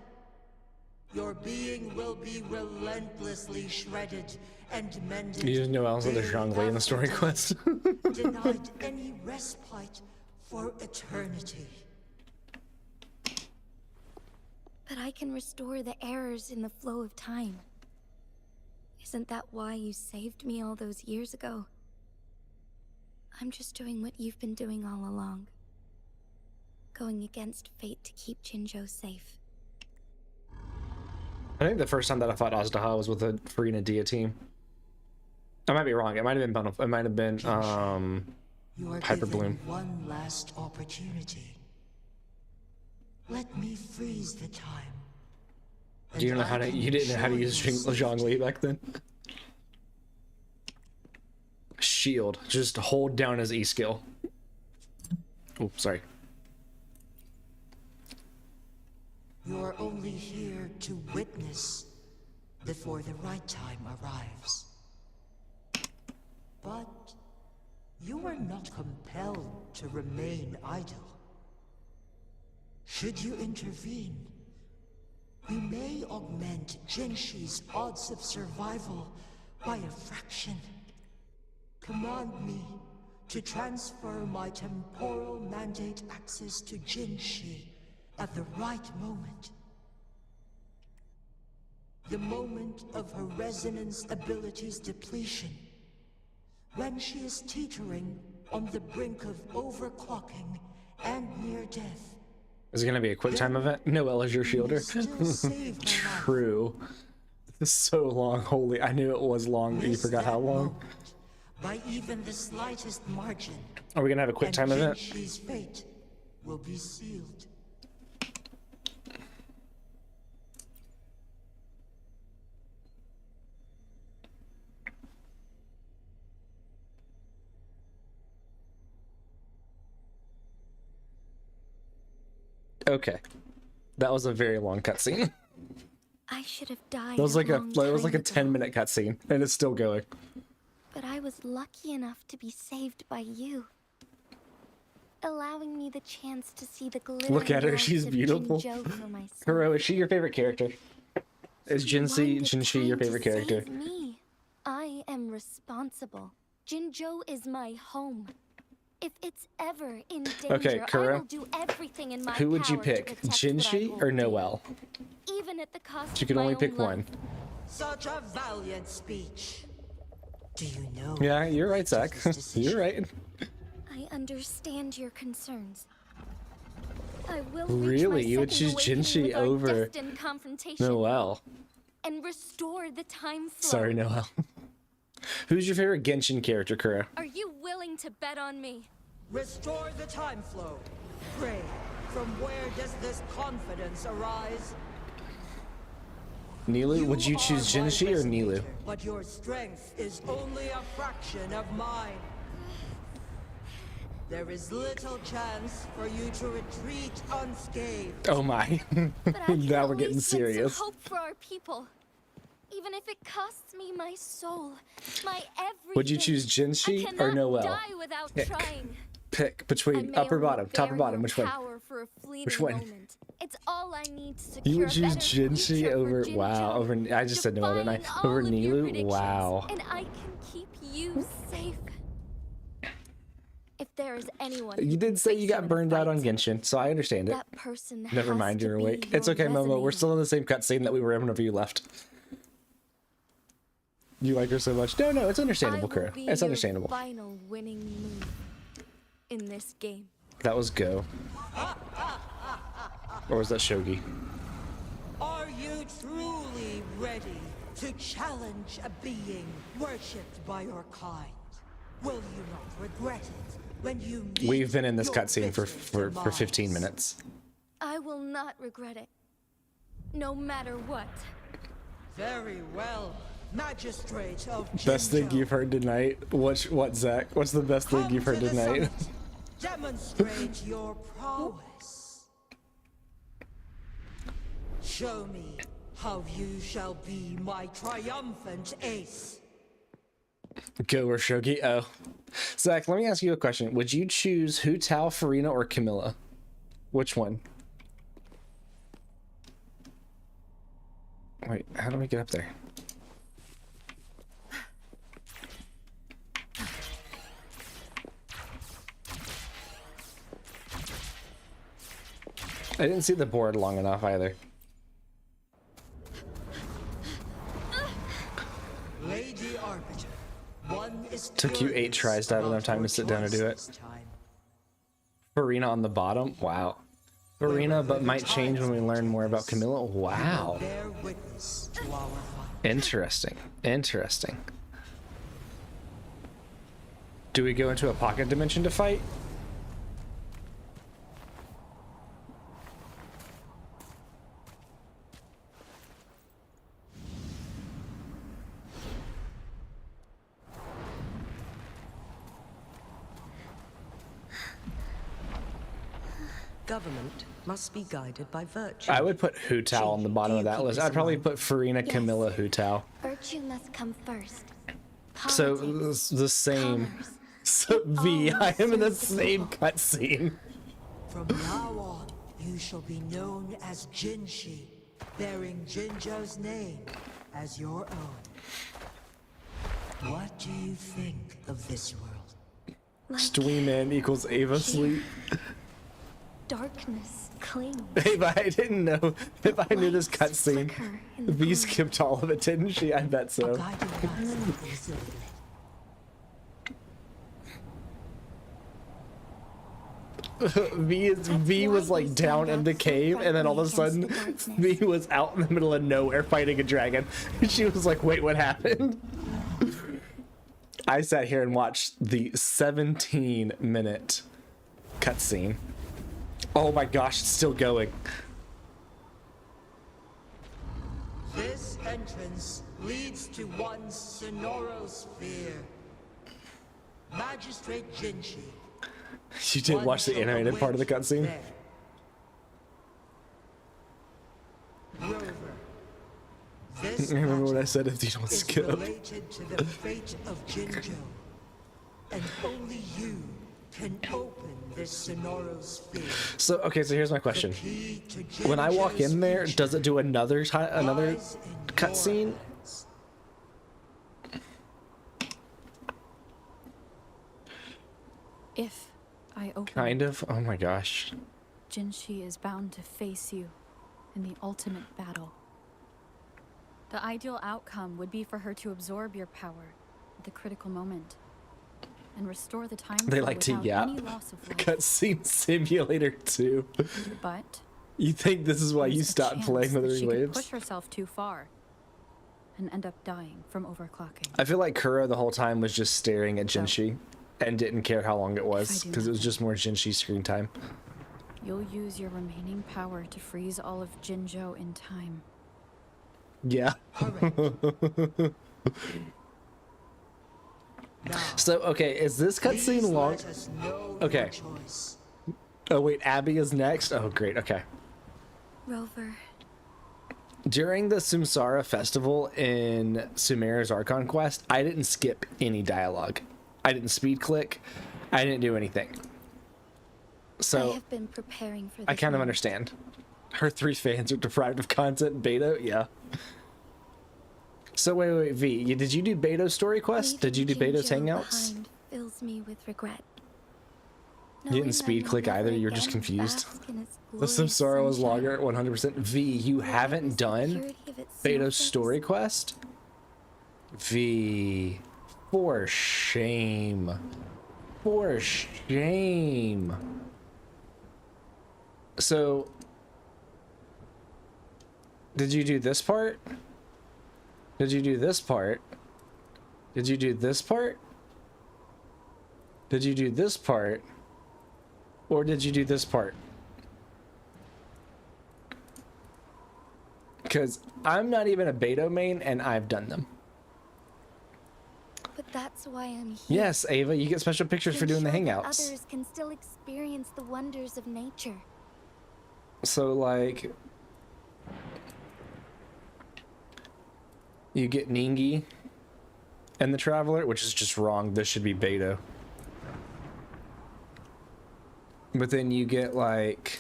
Your being will be relentlessly shredded and mended. You just know also there's day Zhongli in the story after quest. day, denied any respite for eternity. But I can restore the errors in the flow of time. Isn't that why you saved me all those years ago? I'm just doing what you've been doing all along. Going against fate to keep Jinzhou safe. I think the first time that I fought Azdaha was with a Farina Dia team. I might be wrong. It might have been Bountiful. It might have been You are Hyper given Bloom. one last opportunity. Let me freeze the time. Do you know how to? You didn't know how to use Zhongli back then. Shield. Just hold down his E skill. Oh, sorry. You're only here to witness before the right time arrives. But you are not compelled to remain idle. Should you intervene, we may augment Jinshi's odds of survival by a fraction. Command me to transfer my temporal mandate access to Jinshi at the right moment. The moment of her resonance ability's depletion. When she is teetering on the brink of overclocking and near death. Is it gonna be a quick time event? Noelle is your shielder. True. This is so long. Holy, I knew it was long, but you forgot how long. By even the slightest margin. Are we gonna have a quick time event? Jinshi's fate will be sealed. Okay, that was a very long cutscene. I should have died. That was like a long it was like a time ago. 10-minute cutscene, and it's still going. But I was lucky enough to be saved by you. Allowing me the chance to see the glittering Look at her, light she's of beautiful. Jinzhou for myself. Hero, is she your favorite character? Is She Jinshi wanted your time to favorite character? save me. I am responsible. Jinzhou is my home. If it's ever in danger, Okay, Kura, I will do everything in my who would you power to pick, protect what I Jinshi hold or dear, Noelle? even at the cost You of can my only own pick life. one. Such a valiant speech. Do you know? Yeah, you're right, Zach. You're right. I understand your concerns. I will Really? reach my You would second choose awakening Jinshi with our over destined confrontation Noelle? and restore the time flow. Sorry, Noelle. Who's your favorite Genshin character, Kura? Are you willing to bet on me? Restore the time flow. Pray, from where does this confidence arise? Nilu? Would you choose are my Jinshi or Nilu? resonator, but your strength is only a fraction of mine. There is little chance for you to retreat unscathed. Oh my. But I can Now at we're getting least make some serious. hope for our people. Even if it costs me my soul, my everything. Would you choose Jinshi I or cannot Noelle? die without Pick. trying. Pick I between may up or only bottom, top or bear bottom. your Which one? power for a fleeting Which one? moment. It's all I need to secure You would a choose better Jinshi future for over Jinzhou, over. I just said Noelle, didn't I? defying all Over of your Nilu? predictions, Wow. And I can keep you safe. If there is anyone You who did can say face you got in a burned out fight, on Genshin, so I understand it. that person Never has mind, to you're be awake. your It's okay, Momo. We're resonator. still in the same cutscene that we were in whenever you left. You like her so much. No, it's understandable, I will Kura. be It's your understandable. final winning move in this game. That was Go. Or was that Shogi? Are you truly ready to challenge a being worshipped by your kind? Will you not regret it when you meet We've been in this your cutscene for bitter 15 demise? minutes. I will not regret it, no matter what. Very well, Magistrate of Best thing Jinzhou. you've heard tonight? What, Zach? What's the best thing Come you've heard to the tonight? summit. Demonstrate your prowess. Show me how you shall be my triumphant ace. Go or Shogi? Oh. Zach, let me ask you a question. Would you choose Hu Tao, Farina, or Camilla? Which one? Wait, how do we get up there? I didn't see the board long enough either. Lady Arbiter, one is Took you 8 tries to have enough time to sit down and do it. Farina on the bottom? Wow. Farina, but might change when we learn more about Camilla? Wow. Bear witness to our fight. Interesting. Interesting. Do we go into a pocket dimension to fight? Government must be guided by virtue. I would put Hu Tao on the bottom of that list. I'd probably put Farina, Camilla, Hu Tao. Virtue must come first. So Politics, the same. commerce, So V, I am in the same cutscene. From now on, you shall be known as Jinshi, bearing Jinzhou's name as your own. What do you think of this world? like Streamman equals Ava Sleep. darkness clings. If I didn't know, if I knew this Lights cutscene, flicker in the V gloom. skipped all of it, didn't she? I bet so. Guiding us easily. V was why like we down stand in the out so cave, and then all of a brightly sudden, against the V darkness. was out in the middle of nowhere fighting a dragon. She was like, "Wait, what happened?" I sat here and watched the 17-minute cutscene. Oh my gosh, it's still going. This entrance leads to one's Sonoro sphere. Magistrate Jinshi. You did one watch the shall animated part of the await cutscene? there. Rover. This Remember what I matter said if you don't is skip? related to the fate of Jinzhou, and only you can open this Sonoro sphere. So okay, so here's my question. The key to When I walk Jinzhou's in there, future does it do another lies in your cutscene? hands. If I open Kind of. Oh my gosh. Jinshi is bound to face you in the ultimate battle. The ideal outcome would be for her to absorb your power at the critical moment and restore the time They flow like to without yap. any loss of life. Cutscene Simulator 2. But You think this is why you there's a stopped playing chance that Wuthering she could Waves? push herself too far and end up dying from overclocking. I feel like Kuro the whole time was just staring at Jinshi and didn't care how long it was do because it was just more Jinshi screen time. You'll use your remaining power to freeze all of Jinzhou in time. Yeah. So, okay, is this cutscene long? Okay. Oh, wait, Abby is next? Oh, great, okay. Rover, During the Sumsara festival in Sumer's Archon quest, I didn't skip any dialogue. I didn't speed click. I didn't do anything. I So, have been preparing for this. I kind of moment. understand. Her 3 fans are deprived of content in Beto? Yeah. So, wait, V, did you do Beto's story quest? Did you do Leaving Beto's Jinzhou hangouts? behind fills me with regret. You Knowing didn't I speed may click never either, you were again just confused. bask in its The glorious Samsara was sunshine. longer at 100%. V, you haven't done purity of its Beto's snowflakes. story quest? V, for shame. For shame. So, did you do this part? Did you do this part? Did you do this part? Did you do this part? Or did you do this part? Because I'm not even a Beto main and I've done them. But that's why I'm here. Yes, Ava, you get special pictures To for doing the ensure that hangouts. Others can still experience the wonders of nature. So, like, you get Ningi and the Traveler, which is just wrong. This should be Beto. But then you get, like,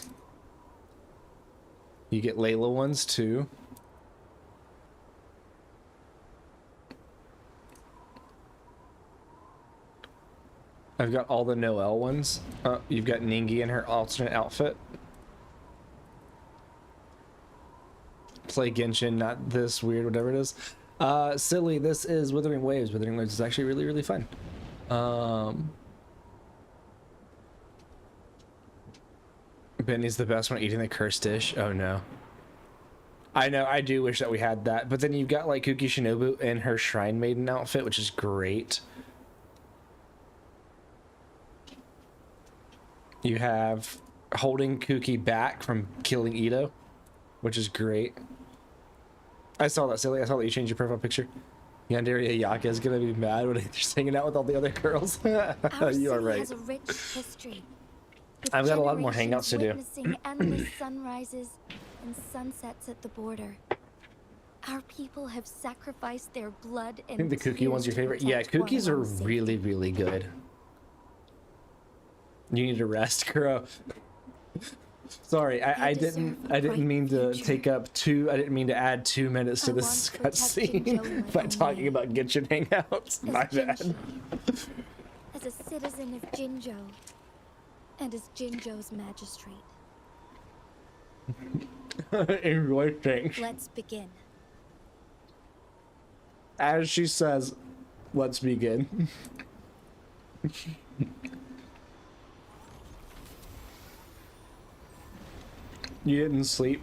you get Layla ones too. I've got all the Noelle ones. You've got Ningi in her alternate outfit. Play Genshin, not this weird, whatever it is. Silly, this is Wuthering Waves. Wuthering Waves is actually really, really fun. Benny's the best one eating the cursed dish. Oh no. I know, I do wish that we had that. But then you've got like Kuki Shinobu in her Shrine Maiden outfit, which is great. You have holding Kuki back from killing Ito, which is great. I saw that, Silly. I saw that you changed your profile picture. Yandere Ayaka is gonna be mad when he's hanging out with all the other girls. Our You are city right. has a rich history. with I've got a lot more generations hangouts to do. witnessing endless sunrises and sunsets at the border. Our people have sacrificed their blood and I think the Kuki one's your tears to favorite. Yeah, protect cookies are Guatemal's safety. really, really good. You need to rest, Kuro. Sorry, I didn't mean to take up I didn't mean to add 2 minutes to I this want to protect cutscene Jinzhou by like a talking man. about Genshin hangouts. My bad. Jinshi, as a citizen of Jinzhou, and as Jinzhou's magistrate, Enjoy things. let's begin. As she says, let's begin. You didn't sleep.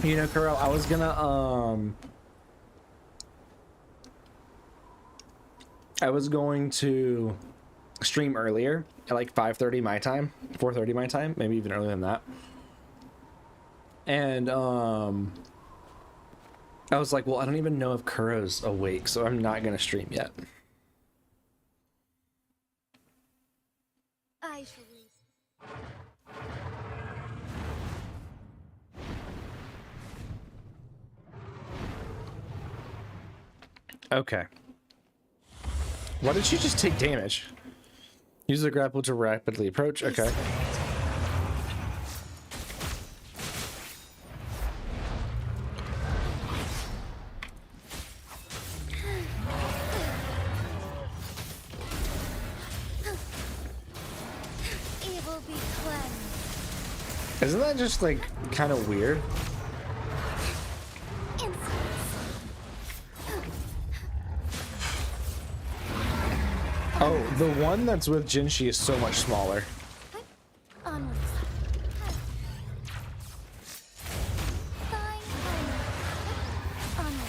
You know, Kuro, I was gonna I was going to stream earlier at like 5:30 my time, 4:30 my time, maybe even earlier than that. And I was like, well, I don't even know if Kuro's awake, so I'm not gonna stream yet. I shall read. Okay. Why did she just take damage? Use the grapple to rapidly approach. Okay. Evil be cleansed. Isn't that just like kind of weird? Oh, the one that's with Jinshi is so much smaller. Onwards. Fine, onwards.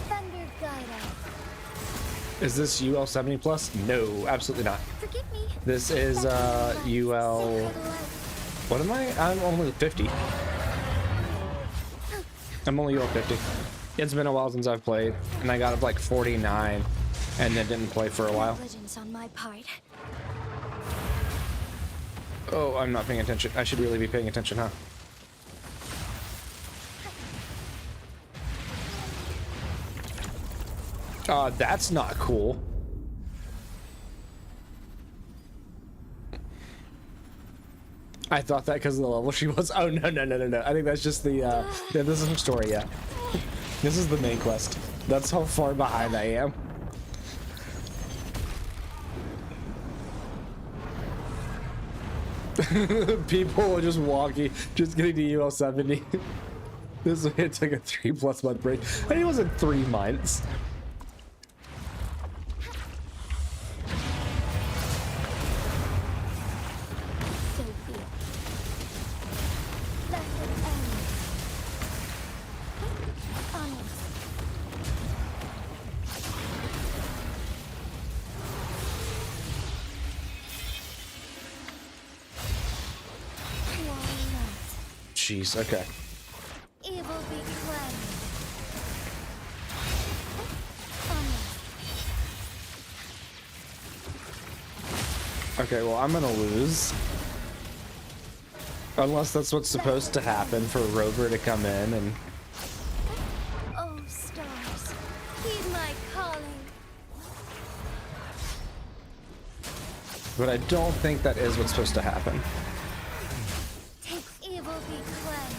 Thunder guide us. Is this UL 70 plus? No, absolutely not. Forgive me. This is UL. What am I? I'm only 50. I'm only UL 50. It's been a while since I've played, and I got up like 49, and then didn't play for a while. Negligence on my part. Oh, I'm not paying attention. I should really be paying attention, huh? That's not cool. I thought that because of the level she was. Oh, no, no, no, no, no. I think that's just the, yeah, this isn't story yet. This is the main quest. That's how far behind I am. People are just walking, just getting to UL 70. This it took a 3+ month break. And it wasn't 3 months. Jeez, okay. Evil be cleansed. Okay, well, I'm gonna lose. Unless that's what's supposed to happen for Rover to come in and... Oh, stars, heed my calling. But I don't think that is what's supposed to happen. Evil be cleansed.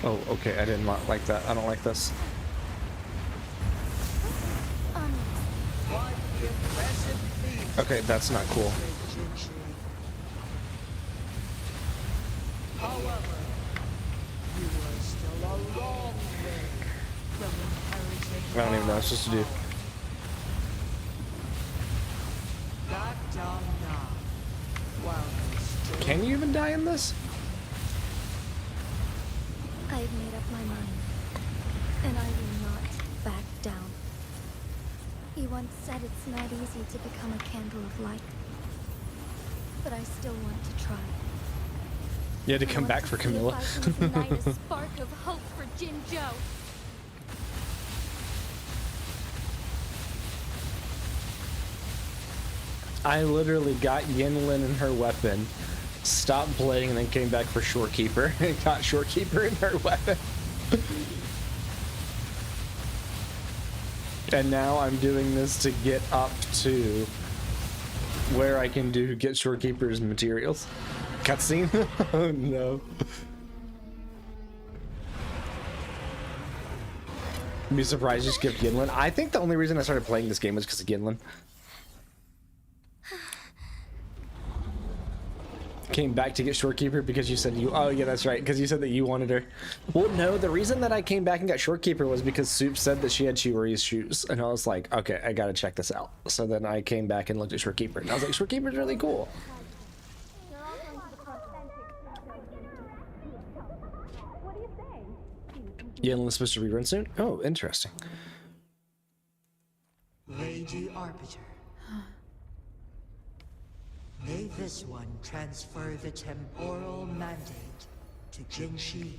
Oh, okay, I didn't like that. I don't like this. Okay, that's not cool. However, you are still a long way from inheriting. I don't even know what I'm supposed to do. Can you even die in this? I've made up my mind, and I will not back down. He once said it's not easy to become a candle of light, but I still want to try. You had to come back for Camilla. I can ignite a spark of hope for Jinzhou. I literally got Yinlin and her weapon, stopped playing, and then came back for Shorekeeper and got Shorekeeper and her weapon. And now I'm doing this to get up to where I can get Shorekeeper's materials. Cutscene? Oh no. Be surprised you skipped Yinlin. I think the only reason I started playing this game was because of Yinlin. Came back to get Shorekeeper because you said you... Oh, yeah, that's right. Because you said that you wanted her. Well, no, the reason that I came back and got Shorekeeper was because Soup said that she had Chiori's shoes. And I was like, okay, I gotta check this out. So then I came back and looked at Shorekeeper. And I was like, Shorekeeper's really cool. Yinlin's supposed to rerun soon? Oh, interesting. Lady Arbiter. May this one transfer the temporal mandate to Jinshi.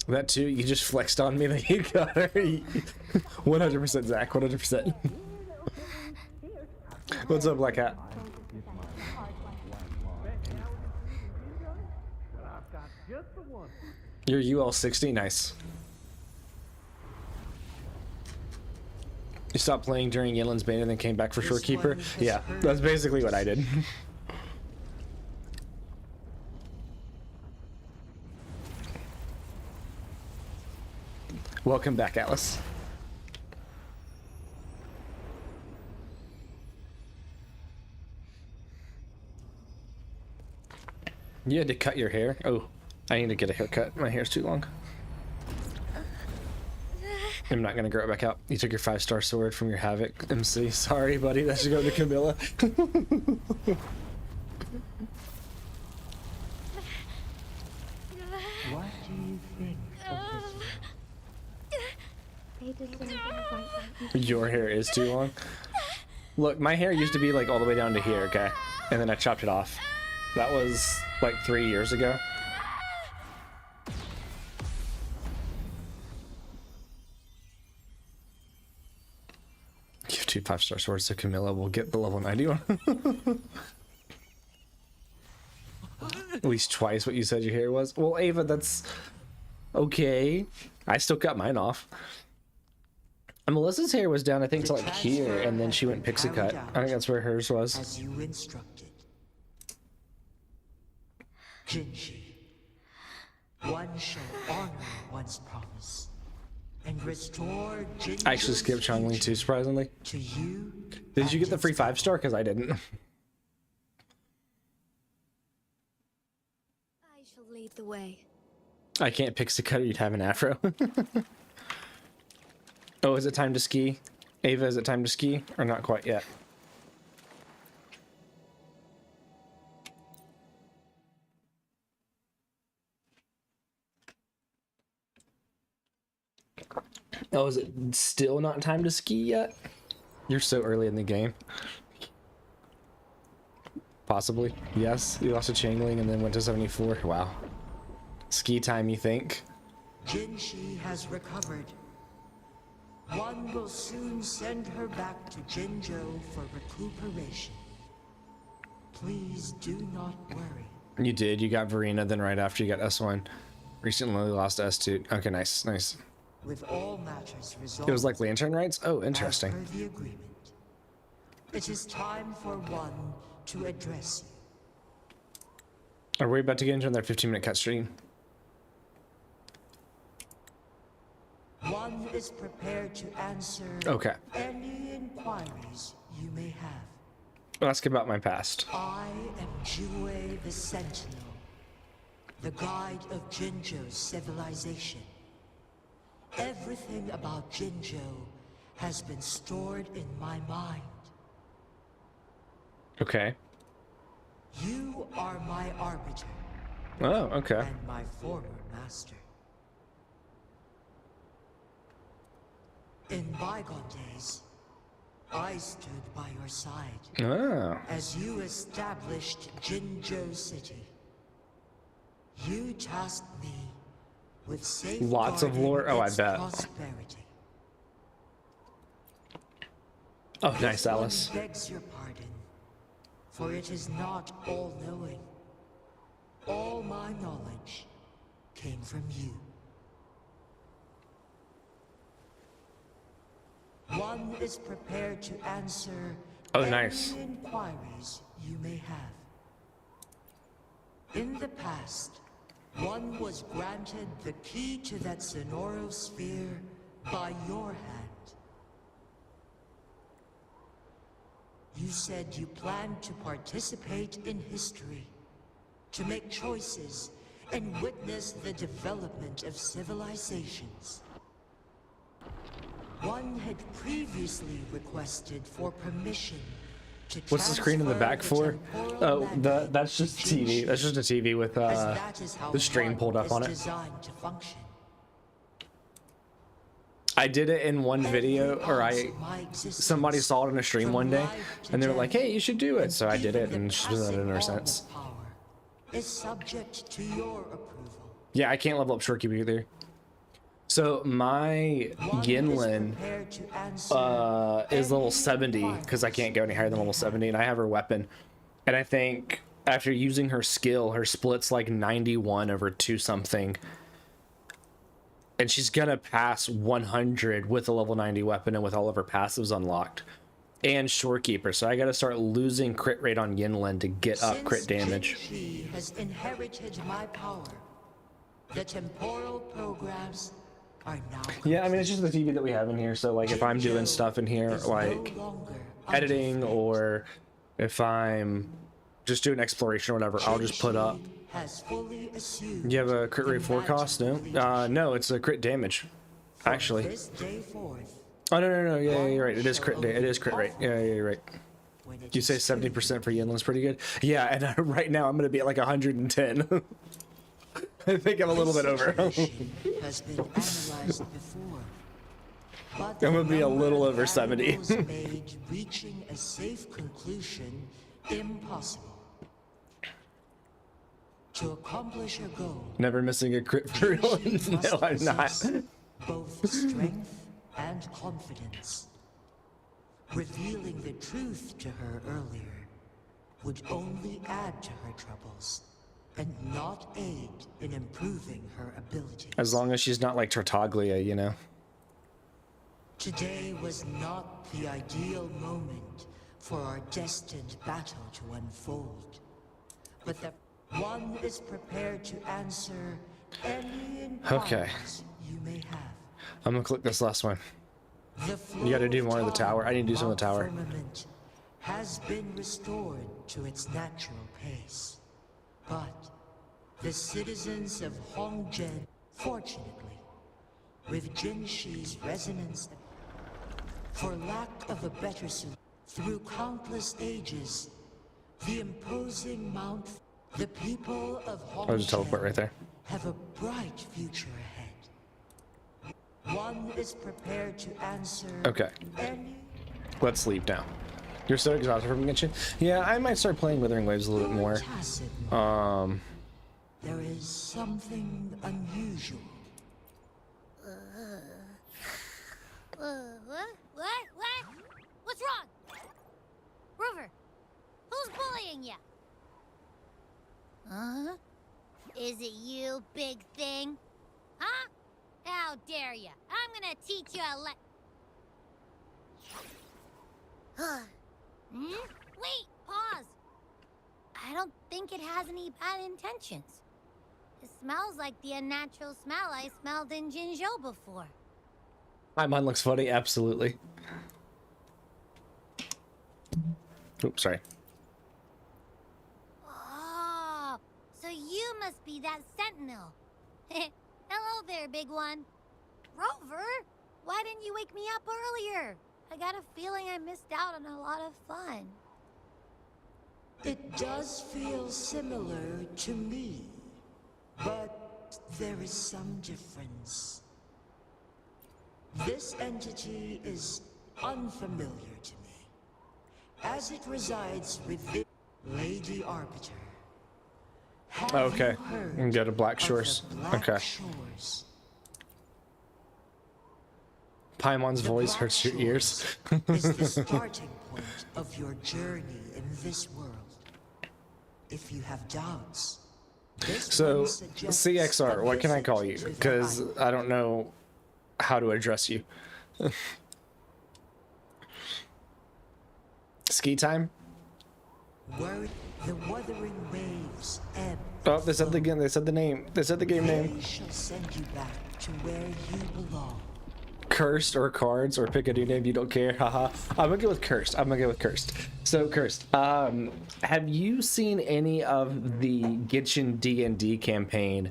That too, you just flexed on me that you got her. 100% Zach, 100%. What's up, Black Hat? You're UL 60, nice. You stopped playing during Yinlin's Bane and then came back for Shorekeeper? Yeah, that's basically what I did. Welcome back, Alice. You had to cut your hair? Oh, I need to get a haircut. My hair's too long. I'm not gonna grow it back out. You took your 5-star sword from your Havoc MC. Sorry, buddy. That should go to Camilla. What do you think of this? Your hair is too long. Look, my hair used to be like all the way down to here, okay? And then I chopped it off. That was like 3 years ago. Give 2 5-star swords to Camilla. We'll get the level 91. At least twice what you said your hair was. Well, Ava, that's okay. I still cut mine off. And Melissa's hair was down, I think, to like here, and then she went pixie cut. I think that's where hers was. As you instructed. Jinji, one shall honor one's promise and restore Jinju's I actually skipped Chongling too, surprisingly. to you. Did you get the free 5-star? Because I didn't. I shall lead the way. I can't pixie cut or you'd have an afro. Oh, is it time to ski? Ava, is it time to ski? Or not quite yet? Oh, is it still not time to ski yet? You're so early in the game. Possibly. Yes, you lost to Changling and then went to 74. Wow. Ski time, you think? Jinji has recovered. One will soon send her back to Jinzhou for recuperation. Please do not worry. You did. You got Verena, then right after you got S1. Recently lost to S2. Okay, nice, nice. With all matters resolved. It was like lantern rights? Oh, As interesting. per the agreement, it is time for one to address you. Are we about to get into their 15-minute cut stream? One is prepared to answer Okay. any inquiries you may have. Ask about my past. I am WuWa the Sentinel, the guide of Jinzhou's civilization. Everything about Jinzhou has been stored in my mind. Okay. You are my arbiter Oh, okay. and my former master. In bygone days, I stood by your side Oh. as you established Jinzhou City. You tasked me with safeguarding Lots of lore? Oh, I its bet. prosperity. Oh, This nice, one Alice. begs your pardon, for it is not all-knowing. All my knowledge came from you. One is prepared to answer Oh, any nice. inquiries you may have. In the past, one was granted the key to that Sonoro sphere by your hand. You said you planned to participate in history, to make choices and witness the development of civilizations. One had previously requested for permission to What's the screen in the back for? Oh, that's just TV. That's just a TV with the stream pulled up on it. Designed to function. I did it in one video, or somebody saw it in a stream one day, and they were like, "Hey, you should do it." So I did it, and she's been in her since. Is subject to your approval. Yeah, I can't level up Shortkeep either. So my Yinlin is level 70 because I can't go any higher than level 70, and I have her weapon. And I think after using her skill, her split's like 91 over 2 something. And she's gonna pass 100 with a level 90 weapon and with all of her passives unlocked. And Shorekeeper, so I gotta start losing crit rate on Yinlin to get up crit damage. She has inherited my power. The temporal programs are now Yeah, I mean, it's just the TV that we have in here. So, like, if I'm doing stuff in here, is like no longer editing, under threat. or if I'm just doing exploration or whatever, I'll just put up. Has fully assumed You have a crit rate 4 cost? No? No, it's a crit damage, actually. this day forth. Oh, no. Yeah, you're right. It is crit it is crit rate. Yeah, you're right. When it You say is 70% for Yinlin's pretty good? Yeah, and right now I'm going to be at like 110. I think I'm a little bit over. situation has been analyzed before. But I'm gonna be a little the over 70. variables made reaching a safe conclusion impossible. To accomplish your goal, Never missing a crit for real. she must No, I'm not. possess both strength and confidence. Revealing the truth to her earlier would only add to her troubles and not aid in improving her abilities. As long as she's not like Tartaglia, you know. Today was not the ideal moment for our destined battle to unfold, but the one is prepared to answer any inquiries you may have. I'm gonna click this last one. The You gotta do flow more of the tower. I need to do some of the Mount tower. Firmament has been restored to its natural pace, but the citizens of Hongzhen, fortunately, with Jinshi's resonance, for lack of a better solution, through countless ages, the imposing Mount, the people of I'll just teleport Hongzhen right there. have a bright future ahead. One is prepared to answer Okay. any Let's leave now. You're so exhausted from Genshin? Yeah, I might start playing Wuthering Waves a little bit more. tacit. There is something unusual. What? What's wrong? Rover, who's bullying you? Huh? Is it you, big thing? Huh? How dare you? I'm gonna teach you a Wait, pause. I don't think it has any bad intentions. It smells like the unnatural smell I smelled in Jinzhou before. My mine looks funny, absolutely. Oops, sorry. Oh, so you must be that sentinel. Hello there, big one. Rover, why didn't you wake me up earlier? I got a feeling I missed out on a lot of fun. It does feel similar to me, but there is some difference. This entity is unfamiliar to me, as it resides within Lady Arbiter. Have Okay, you heard and go to Black of Shores. the Black Okay. Shores? Paimon's The voice Black hurts your ears. Shores is the starting point of your journey in this world. If you have doubts, this So, one suggests CXR, a what can I visit call you? to the Because island. I don't know how to address you. Ski time? Where the wuthering waves ebb. Oh, they said again. They said the name. They said the game name. They shall send you back to where you belong. Cursed or cards or pick a new name. You don't care. Haha. I'm gonna go with cursed. So cursed. Have you seen any of the Genshin D&D campaign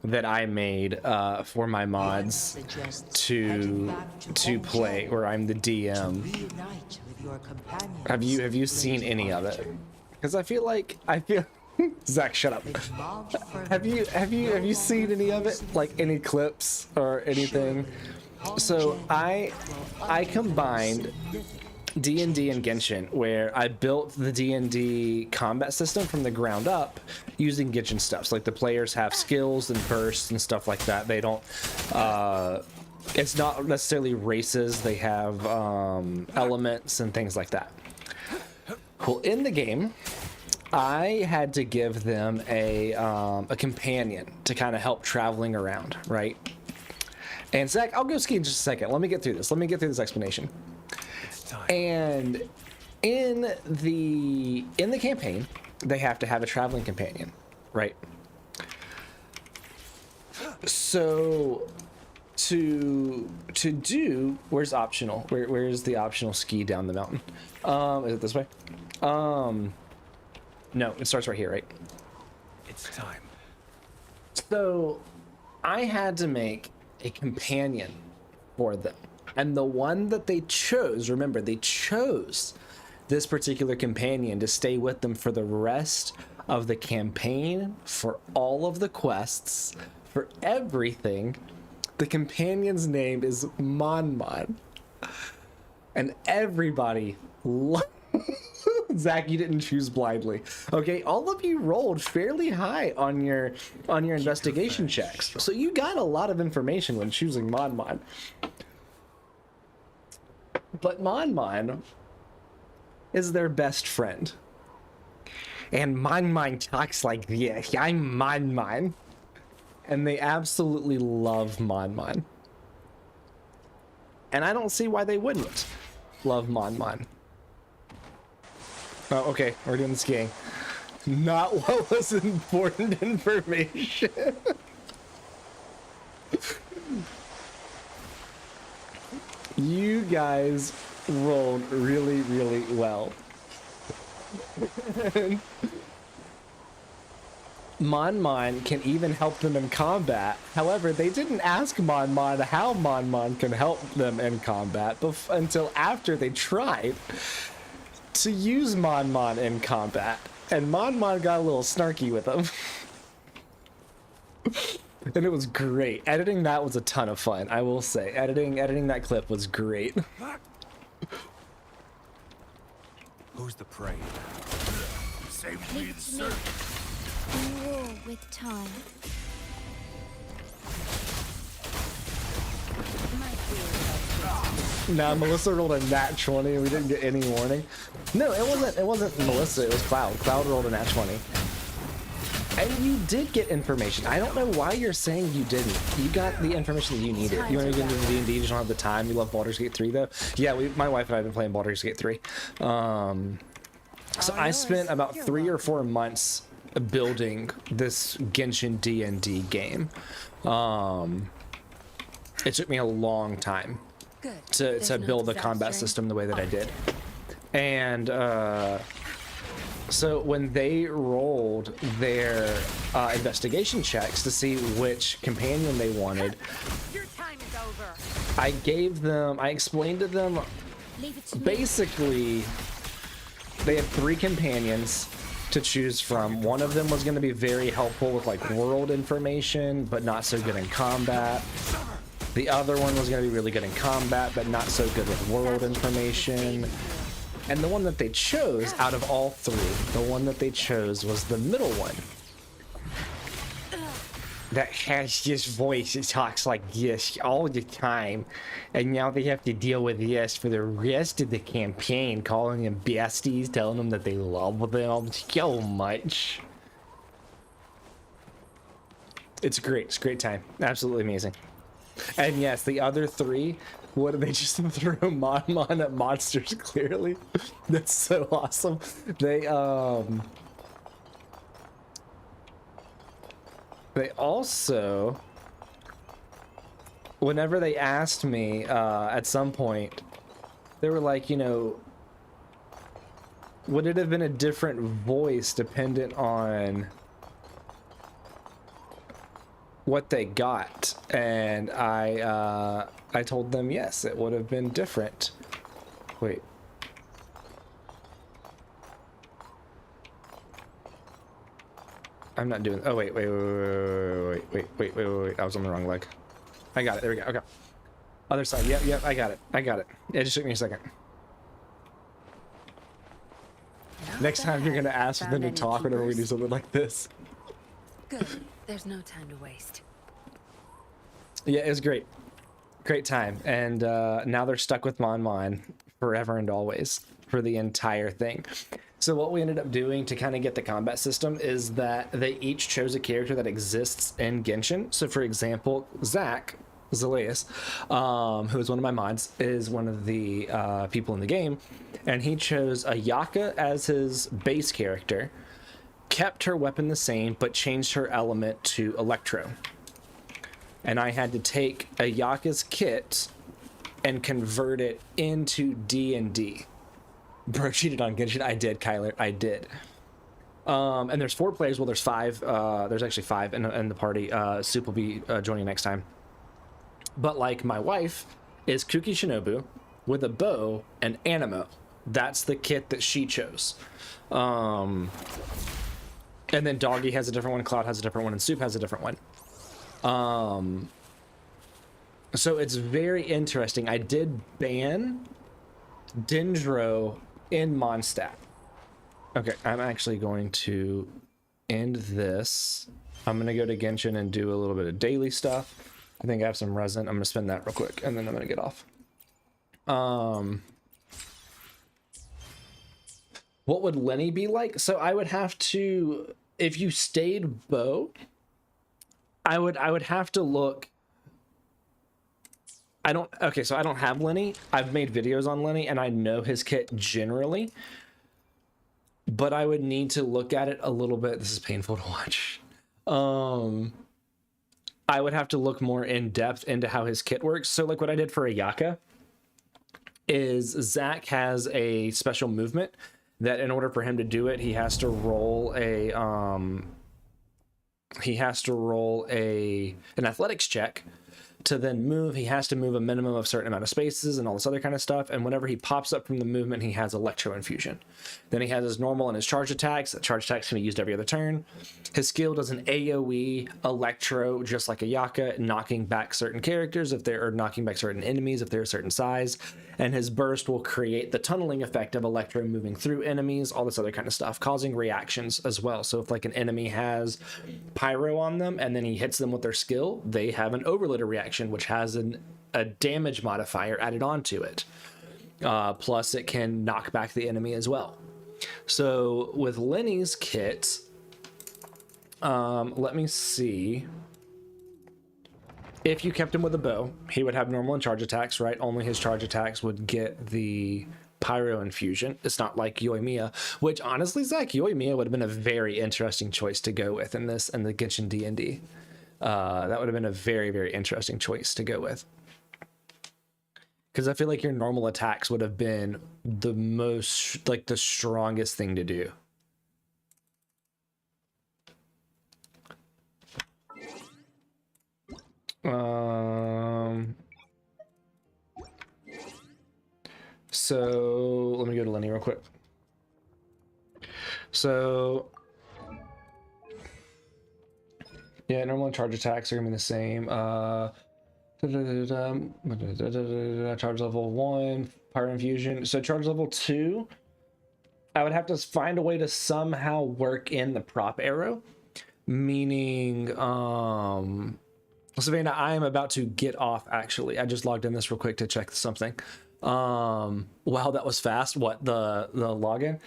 that I made for my mods Suggests to heading back to Hongzhen play, where I'm the to DM? reunite with your companions. Have you seen Lady any of it? Arbiter. Because I feel Zach, shut up. With Mount Have you seen any of it? Like any clips or anything? So I combined D&D and Genshin, where I built the D&D combat system from the ground up using Genshin stuff. So like the players have skills and bursts and stuff like that. They don't it's not necessarily races. They have elements and things like that. Well, in the game, I had to give them a companion to kind of help traveling around, right? And Zach, I'll go ski in just a second. Let me get through this. Let me get through this explanation. And in the campaign, they have to have a traveling companion, right? So to do, where's optional? Where's the optional ski down the mountain? Is it this way? No, it starts right here, right? It's time. So I had to make a companion for them. And the one that they chose, remember, they chose this particular companion to stay with them for the rest of the campaign, for all of the quests, for everything. The companion's name is Mon Mon. And everybody loves Zach, you didn't choose blindly. Okay, all of you rolled fairly high on your investigation checks. So you got a lot of information when choosing Mon Mon. But Mon Mon is their best friend. And Mon Mon talks like this. I'm Mon Mon. And they absolutely love Mon Mon. And I don't see why they wouldn't love Mon Mon. Oh, okay, we're doing skiing. Not what was important information. You guys rolled really, really well. Mon Mon can even help them in combat. However, they didn't ask Mon Mon how Mon Mon can help them in combat until after they tried to use Mon Mon in combat. And Mon Mon got a little snarky with them. And it was great. Editing that was a ton of fun, I will say. Editing that clip was great. Who's the prey? Save me Leave the it to me. search. We will with time. Nah, Melissa rolled a nat 20 and we didn't get any warning. No, it wasn't Melissa, it was Cloud. Cloud rolled a nat 20. And you did get information. I don't know why you're saying you didn't. You got the information that you needed. You want to get into D&D, you just don't have the time. You love Baldur's Gate 3 though. Yeah, my wife and I have been playing Baldur's Gate 3. So I spent about 3 or 4 months building this Genshin D&D game. It took me a long time to build the combat system the way that I did. And so when they rolled their investigation checks to see which companion they wanted, Your time is over. I explained to them, basically, they had 3 companions to choose from. One of them was going to be very helpful with like world information, but not so good in combat. The other one was going to be really good in combat, but not so good with world information. And the one that they chose out of all 3, the one that they chose was the middle one. That has this voice, it talks like this all the time. And now they have to deal with this for the rest of the campaign, calling them besties, telling them that they love them so much. It's great. It's a great time. Absolutely amazing. And yes, the other 3, what did they just throw Mon Mon at monsters, clearly? That's so awesome. They also, whenever they asked me at some point, they were like, you know, would it have been a different voice dependent on what they got? And I told them yes, it would have been different. Wait. I'm not doing. Oh wait. I was on the wrong leg. I got it. There we go. Okay. Other side. Yep. I got it. It just took me a second. Next time you're gonna ask for them to talk whenever we do something like this. Good. There's no time to waste. Yeah, it was great. Great time. And now they're stuck with Mon Mon forever and always for the entire thing. So what we ended up doing to kind of get the combat system is that they each chose a character that exists in Genshin. So for example, Zach, Zaleus, who is one of my mods, is one of the people in the game. And he chose Ayaka as his base character, kept her weapon the same, but changed her element to Electro. and I had to take Ayaka's kit and convert it into D&D. Bro cheated on Genshin. I did, Kyler. I did. And there's 4 players. Well, there's 5. There's actually 5 in the party. Soup will be joining next time. But like my wife is Kuki Shinobu with a bow and anemo. That's the kit that she chose. And then Doggy has a different one, Cloud has a different one, and Soup has a different one. So it's very interesting. I did ban Dendro in Mondstadt. Okay, I'm actually going to end this. I'm going to go to Genshin and do a little bit of daily stuff. I think I have some resin. I'm going to spend that real quick, and then I'm going to get off. What would Lenny be like? So I would have to, if you stayed bow, I would have to look. Okay, so I don't have Lenny. I've made videos on Lenny, and I know his kit generally. But I would need to look at it a little bit. This is painful to watch. I would have to look more in depth into how his kit works. So like what I did for Ayaka is Zach has a special movement that in order for him to do it, he has to roll an athletics check. To then move, he has to move a minimum of a certain amount of spaces and all this other kind of stuff. And whenever he pops up from the movement, he has Electro Infusion. Then he has his normal and his charge attacks. That charge attacks can be used every other turn. His skill does an AoE Electro, just like Ayaka, knocking back certain characters if they're knocking back certain enemies if they're a certain size. And his burst will create the tunneling effect of Electro moving through enemies, all this other kind of stuff, causing reactions as well. So if like an enemy has Pyro on them and then he hits them with their skill, they have an overloader reaction, which has a damage modifier added onto it. Plus it can knock back the enemy as well. So with Lenny's kit, let me see. If you kept him with a bow, he would have normal and charge attacks, right? Only his charge attacks would get the Pyro Infusion. It's not like Yoimiya, which honestly, Zach, Yoimiya would have been a very interesting choice to go with in this and the Genshin D&D. That would have been a very, very interesting choice to go with. Because I feel like your normal attacks would have been the most, like the strongest thing to do. So let me go to Lenny real quick. So yeah, normal and charge attacks are gonna be the same. Charge level 1, Pyro Infusion. So charge level 2, I would have to find a way to somehow work in the prop arrow, meaning Savannah, I am about to get off, actually. I just logged in this real quick to check something. Wow, that was fast. What, the login?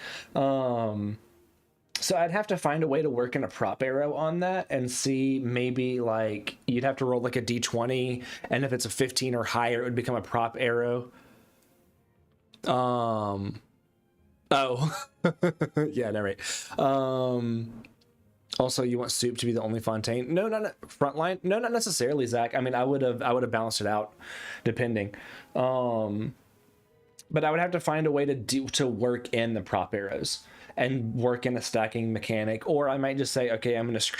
So I'd have to find a way to work in a prop arrow on that and see, maybe like you'd have to roll like a d20, and if it's a 15 or higher, it would become a prop arrow. Oh. Yeah, no, right. Also, you want Soup to be the only Fontaine? No, not frontline. No, not necessarily, Zach. I mean, I would have balanced it out, depending. But I would have to find a way to work in the prop arrows and work in a stacking mechanic, or I might just say, okay, I'm going to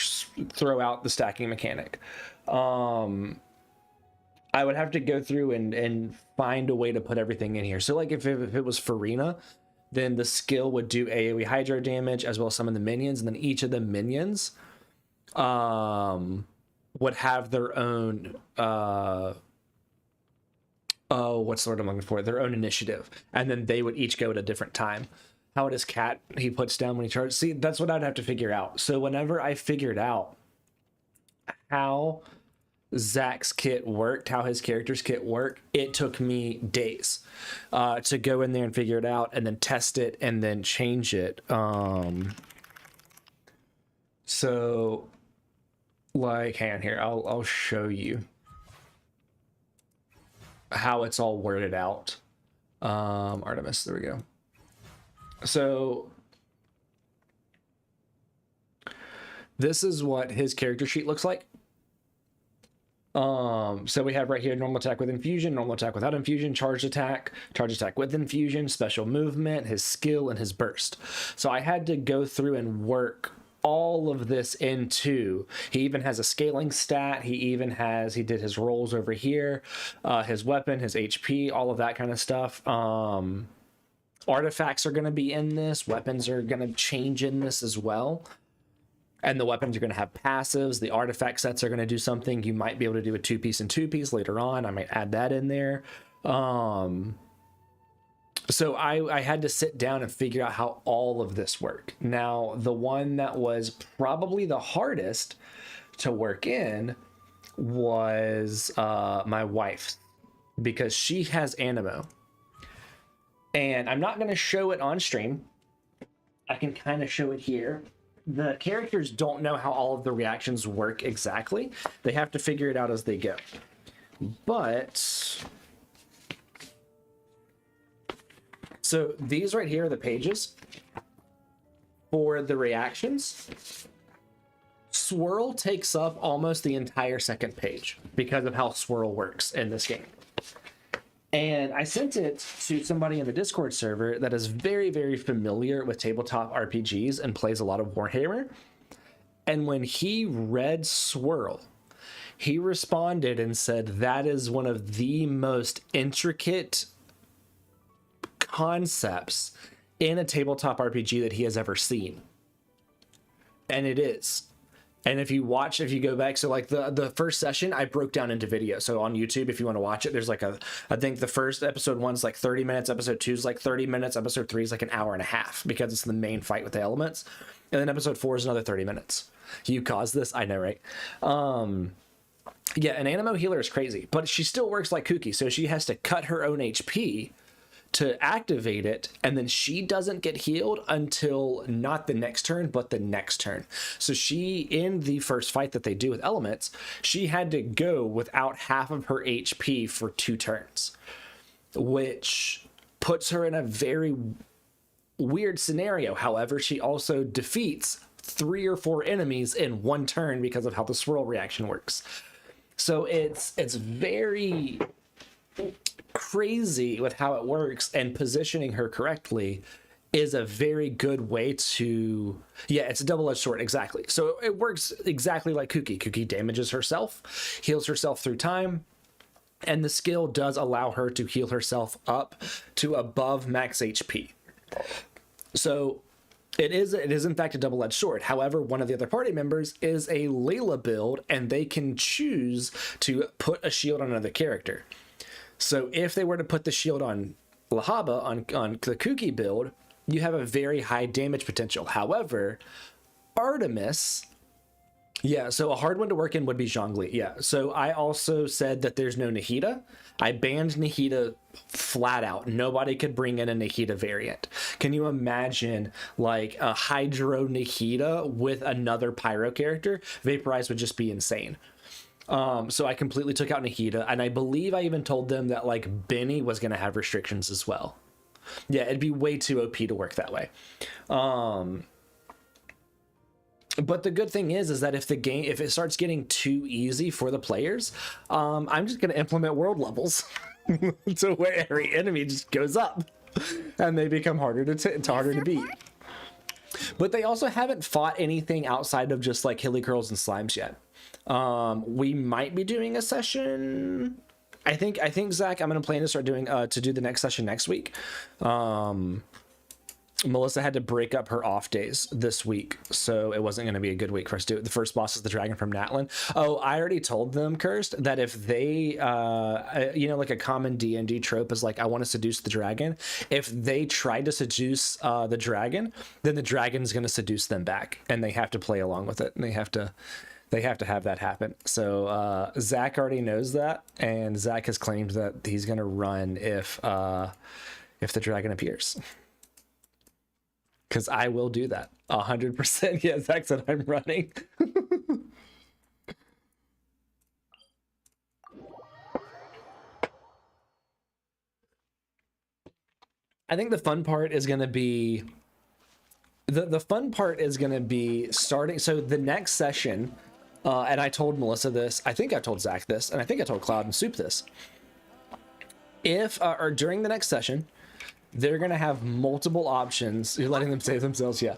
throw out the stacking mechanic. I would have to go through and find a way to put everything in here. So, like, if it was Farina, then the skill would do AoE hydro damage as well as some of the minions, and then each of the minions would have their own what's the word I'm looking for? Their own initiative, and then they would each go at a different time. How does Cat he puts down when he charges? See, that's what I'd have to figure out. So whenever I figured out how Zach's kit worked, how his character's kit worked, it took me days to go in there and figure it out, and then test it, and then change it. So, like, hang on here, I'll show you how it's all worded out. Artemis, there we go. So this is what his character sheet looks like. So we have right here normal attack with infusion, normal attack without infusion, charged attack with infusion, special movement, his skill, and his burst. So I had to go through and work all of this into. He even has a scaling stat. He did his rolls over here, his weapon, his HP, all of that kind of stuff. Artifacts are going to be in this. Weapons are going to change in this as well. And the weapons are going to have passives. The artifact sets are going to do something. You might be able to do a 2-piece and 2-piece later on. I might add that in there. So I had to sit down and figure out how all of this worked. Now, the one that was probably the hardest to work in was my wife, because she has Animo. And I'm not going to show it on stream. I can kind of show it here. The characters don't know how all of the reactions work exactly. They have to figure it out as they go. But so these right here are the pages for the reactions. Swirl takes up almost the entire second page because of how Swirl works in this game. And I sent it to somebody in the Discord server that is very, very familiar with tabletop RPGs and plays a lot of Warhammer. And when he read Swirl, he responded and said that is one of the most intricate concepts in a tabletop RPG that he has ever seen. And it is. And if you go back, so like the first session, I broke down into video. So on YouTube, if you want to watch it, there's like I think the first episode 1's like 30 minutes, episode 2's like 30 minutes, episode 3 is like an hour and a half because it's the main fight with the elements. And then episode 4 is another 30 minutes. You caused this, I know, right? Yeah, an Animo healer is crazy, but she still works like Kooky. So she has to cut her own HP to activate it, and then she doesn't get healed until not the next turn but the next turn. So she, in the first fight that they do with elements, she had to go without half of her HP for 2 turns, which puts her in a very weird scenario. However, she also defeats 3 or 4 enemies in 1 turn because of how the swirl reaction works. So it's very crazy with how it works, and positioning her correctly is a very good way to, yeah, it's a double-edged sword, exactly. So it works exactly like Kooky. Kooky damages herself, heals herself through time, and the skill does allow her to heal herself up to above max HP. So it is in fact a double-edged sword. However, one of the other party members is a Layla build, and they can choose to put a shield on another character. So if they were to put the shield on Lahaba, on the Kooky build, you have a very high damage potential. However, Artemis, yeah, so a hard one to work in would be Zhongli. Yeah, so I also said that there's no Nahida. I banned Nahida flat out. Nobody could bring in a Nahida variant. Can you imagine like a Hydro Nahida with another Pyro character? Vaporize would just be insane. So I completely took out Nahida, and I believe I even told them that like Benny was going to have restrictions as well. Yeah, it'd be way too OP to work that way. But the good thing is that if it starts getting too easy for the players, I'm just going to implement world levels to where every enemy just goes up and they become harder to beat. But they also haven't fought anything outside of just like hilly curls and slimes yet. We might be doing a session. I think Zach, I'm going to plan to start doing to do the next session next week. Melissa had to break up her off days this week, so it wasn't going to be a good week for us to do it. The first boss is the dragon from Natlin. Oh, I already told them, Cursed, that if they, like a common D&D trope is like, I want to seduce the dragon. If they try to seduce the dragon, then the dragon's going to seduce them back, and they have to play along with it, and they have to have that happen. So Zach already knows that, and Zach has claimed that he's going to run if the dragon appears. Because I will do that 100%. Yeah, Zach said I'm running. I think the fun part is going to be the fun part is going to be starting. So the next session And I told Melissa this, I think I told Zach this, and I think I told Cloud and Soup this. If, or during the next session, they're going to have multiple options. You're letting them save themselves, yeah.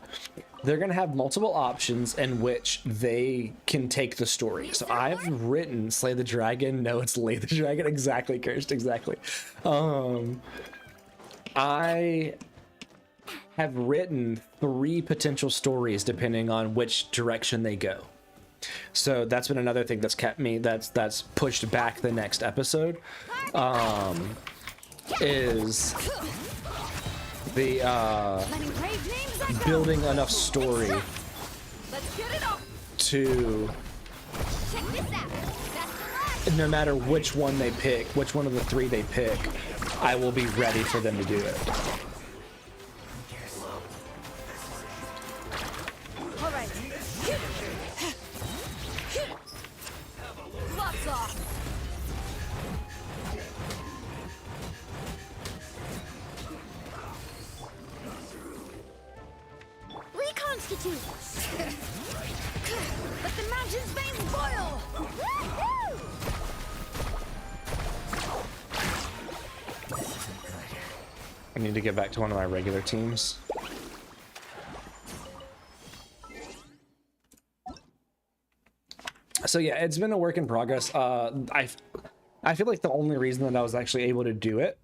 They're going to have multiple options in which they can take the story. So I've written Slay the Dragon. No, it's Lay the Dragon. Exactly, Cursed, exactly. I have written 3 potential stories depending on which direction they go. So that's been another thing that's kept me, that's pushed back the next episode, is the building enough story to, no matter which one they pick, which one of the 3 they pick, I will be ready for them to do it. All right. Lots off. Reconstitute. Let the mountain's veins boil. Woo-hoo! I need to get back to one of my regular teams. So yeah, it's been a work in progress. I feel like the only reason that I was actually able to do it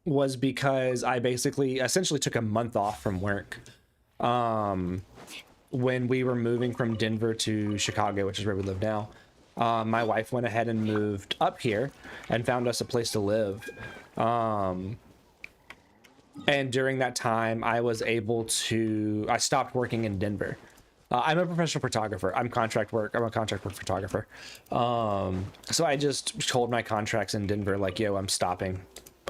was because I essentially took a month off from work when we were moving from Denver to Chicago, which is where we live now. My wife went ahead and moved up here and found us a place to live. And during that time, I stopped working in Denver. I'm a professional photographer. I'm a contract work photographer. So I just told my contracts in Denver, like, yo, I'm stopping.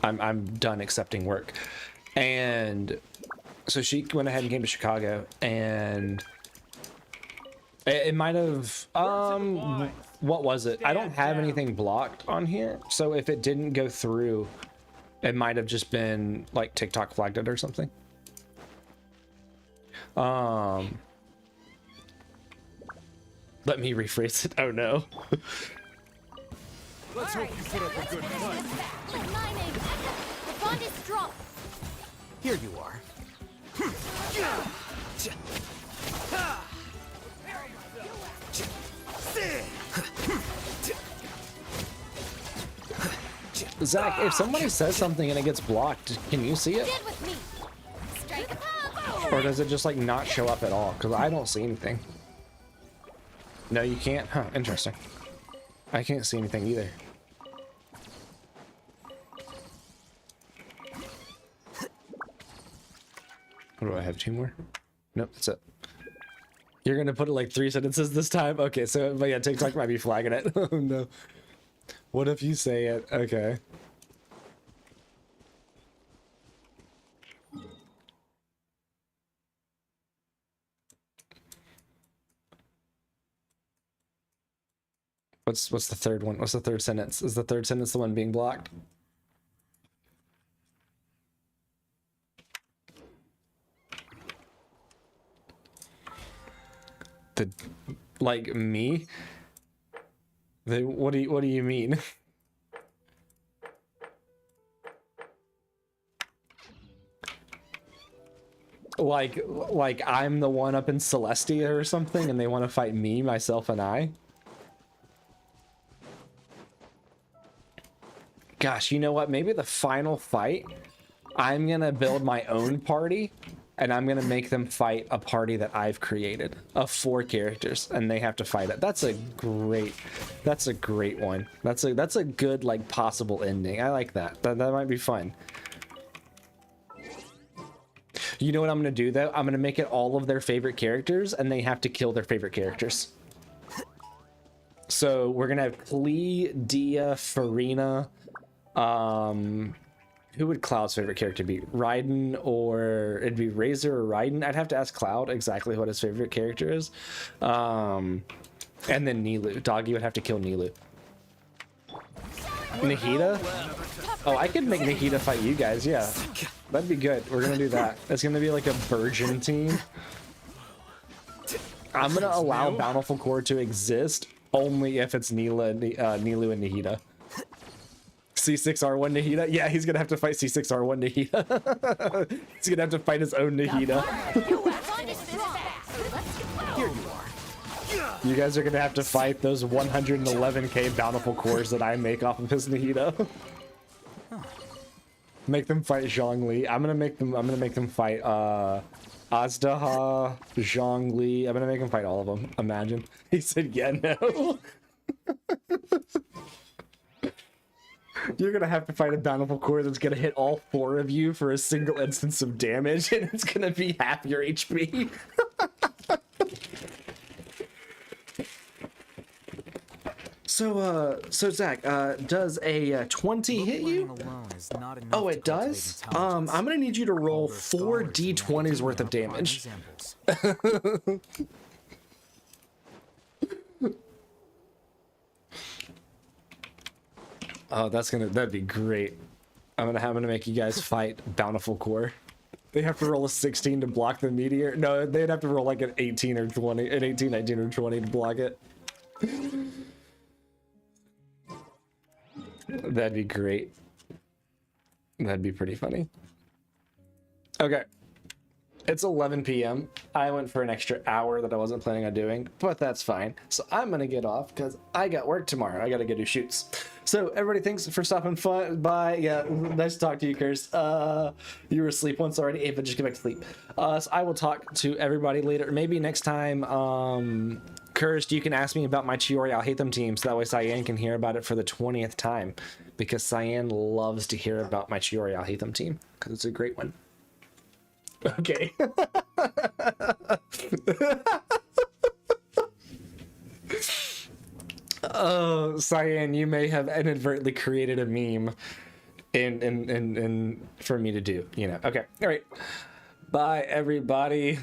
I'm done accepting work. And so she went ahead and came to Chicago, and it might have, what was it? I don't have anything blocked on here. So if it didn't go through, it might have just been like TikTok flagged it or something. Let me rephrase it. Oh no. Let's hope you put up a good fight. My name. The bond is strong. Here you are. Zach, if somebody says something and it gets blocked, can you see it? Get with me. Strike a pop. Or does it just like not show up at all? Because I don't see anything. No, you can't? Huh, interesting. I can't see anything either. What do I have? 2 more? Nope, that's it. You're gonna put it like 3 sentences this time? Okay, so, but yeah, TikTok might be flagging it. Oh no. What if you say it? Okay. What's the third one? What's the third sentence? Is the third sentence the one being blocked? Like me? What do you mean? like I'm the one up in Celestia or something and they want to fight me, myself, and I? Gosh, you know what? Maybe the final fight, I'm gonna build my own party and I'm gonna make them fight a party that I've created of 4 characters, and they have to fight it. That's a great one. That's a good like possible ending. I like that. That might be fun. You know what I'm gonna do though? I'm gonna make it all of their favorite characters, and they have to kill their favorite characters. So we're gonna have Klee, Dia, Farina. Who would Cloud's favorite character be? Raiden, or it'd be Razor or Raiden? I'd have to ask Cloud exactly what his favorite character is. And then Nilu. Doggy would have to kill Nilu. Nahida? Oh, I could make Nahida fight you guys, yeah. That'd be good. We're gonna do that. It's gonna be like a virgin team. I'm gonna That's allow new. Bountiful Core to exist only if it's Nilu and Nahida. C6R1 Nahida? Yeah, he's gonna have to fight C6R1 Nahida. He's gonna have to fight his own Nahida. Here you are. You guys are gonna have to fight those 111k Bountiful Cores that I make off of his Nahida. Make them fight Zhongli. I'm gonna make them fight Azdaha, Zhongli. I'm gonna make them fight all of them. Imagine. He said, yeah, no. You're gonna have to fight a Bountiful Core that's gonna hit all 4 of you for a single instance of damage, and it's gonna be half your HP. So Zach, does a 20 hit you? Oh, it does? I'm gonna need you to roll 4 d20s worth of damage. Oh, that'd be great. I'm gonna make you guys fight Bountiful Core. They have to roll a 16 to block the meteor. No, they'd have to roll like an 18 or 20, an 18, 19, or 20 to block it. That'd be great. That'd be pretty funny. Okay. It's 11 p.m. I went for an extra hour that I wasn't planning on doing, but that's fine. So I'm gonna get off because I got work tomorrow. I gotta go do shoots. So everybody, thanks for stopping by. Yeah, nice to talk to you, Curse. You were asleep once already. Ava, just get back to sleep. So I will talk to everybody later. Maybe next time, Cursed, you can ask me about my Chiori I'll Hate Them team, so that way Cyan can hear about it for the 20th time, because Cyan loves to hear about my Chiori I'll Hate Them team because it's a great one. Okay. Oh, Cyan, you may have inadvertently created a meme in for me to do, you know. Okay. All right. Bye, everybody.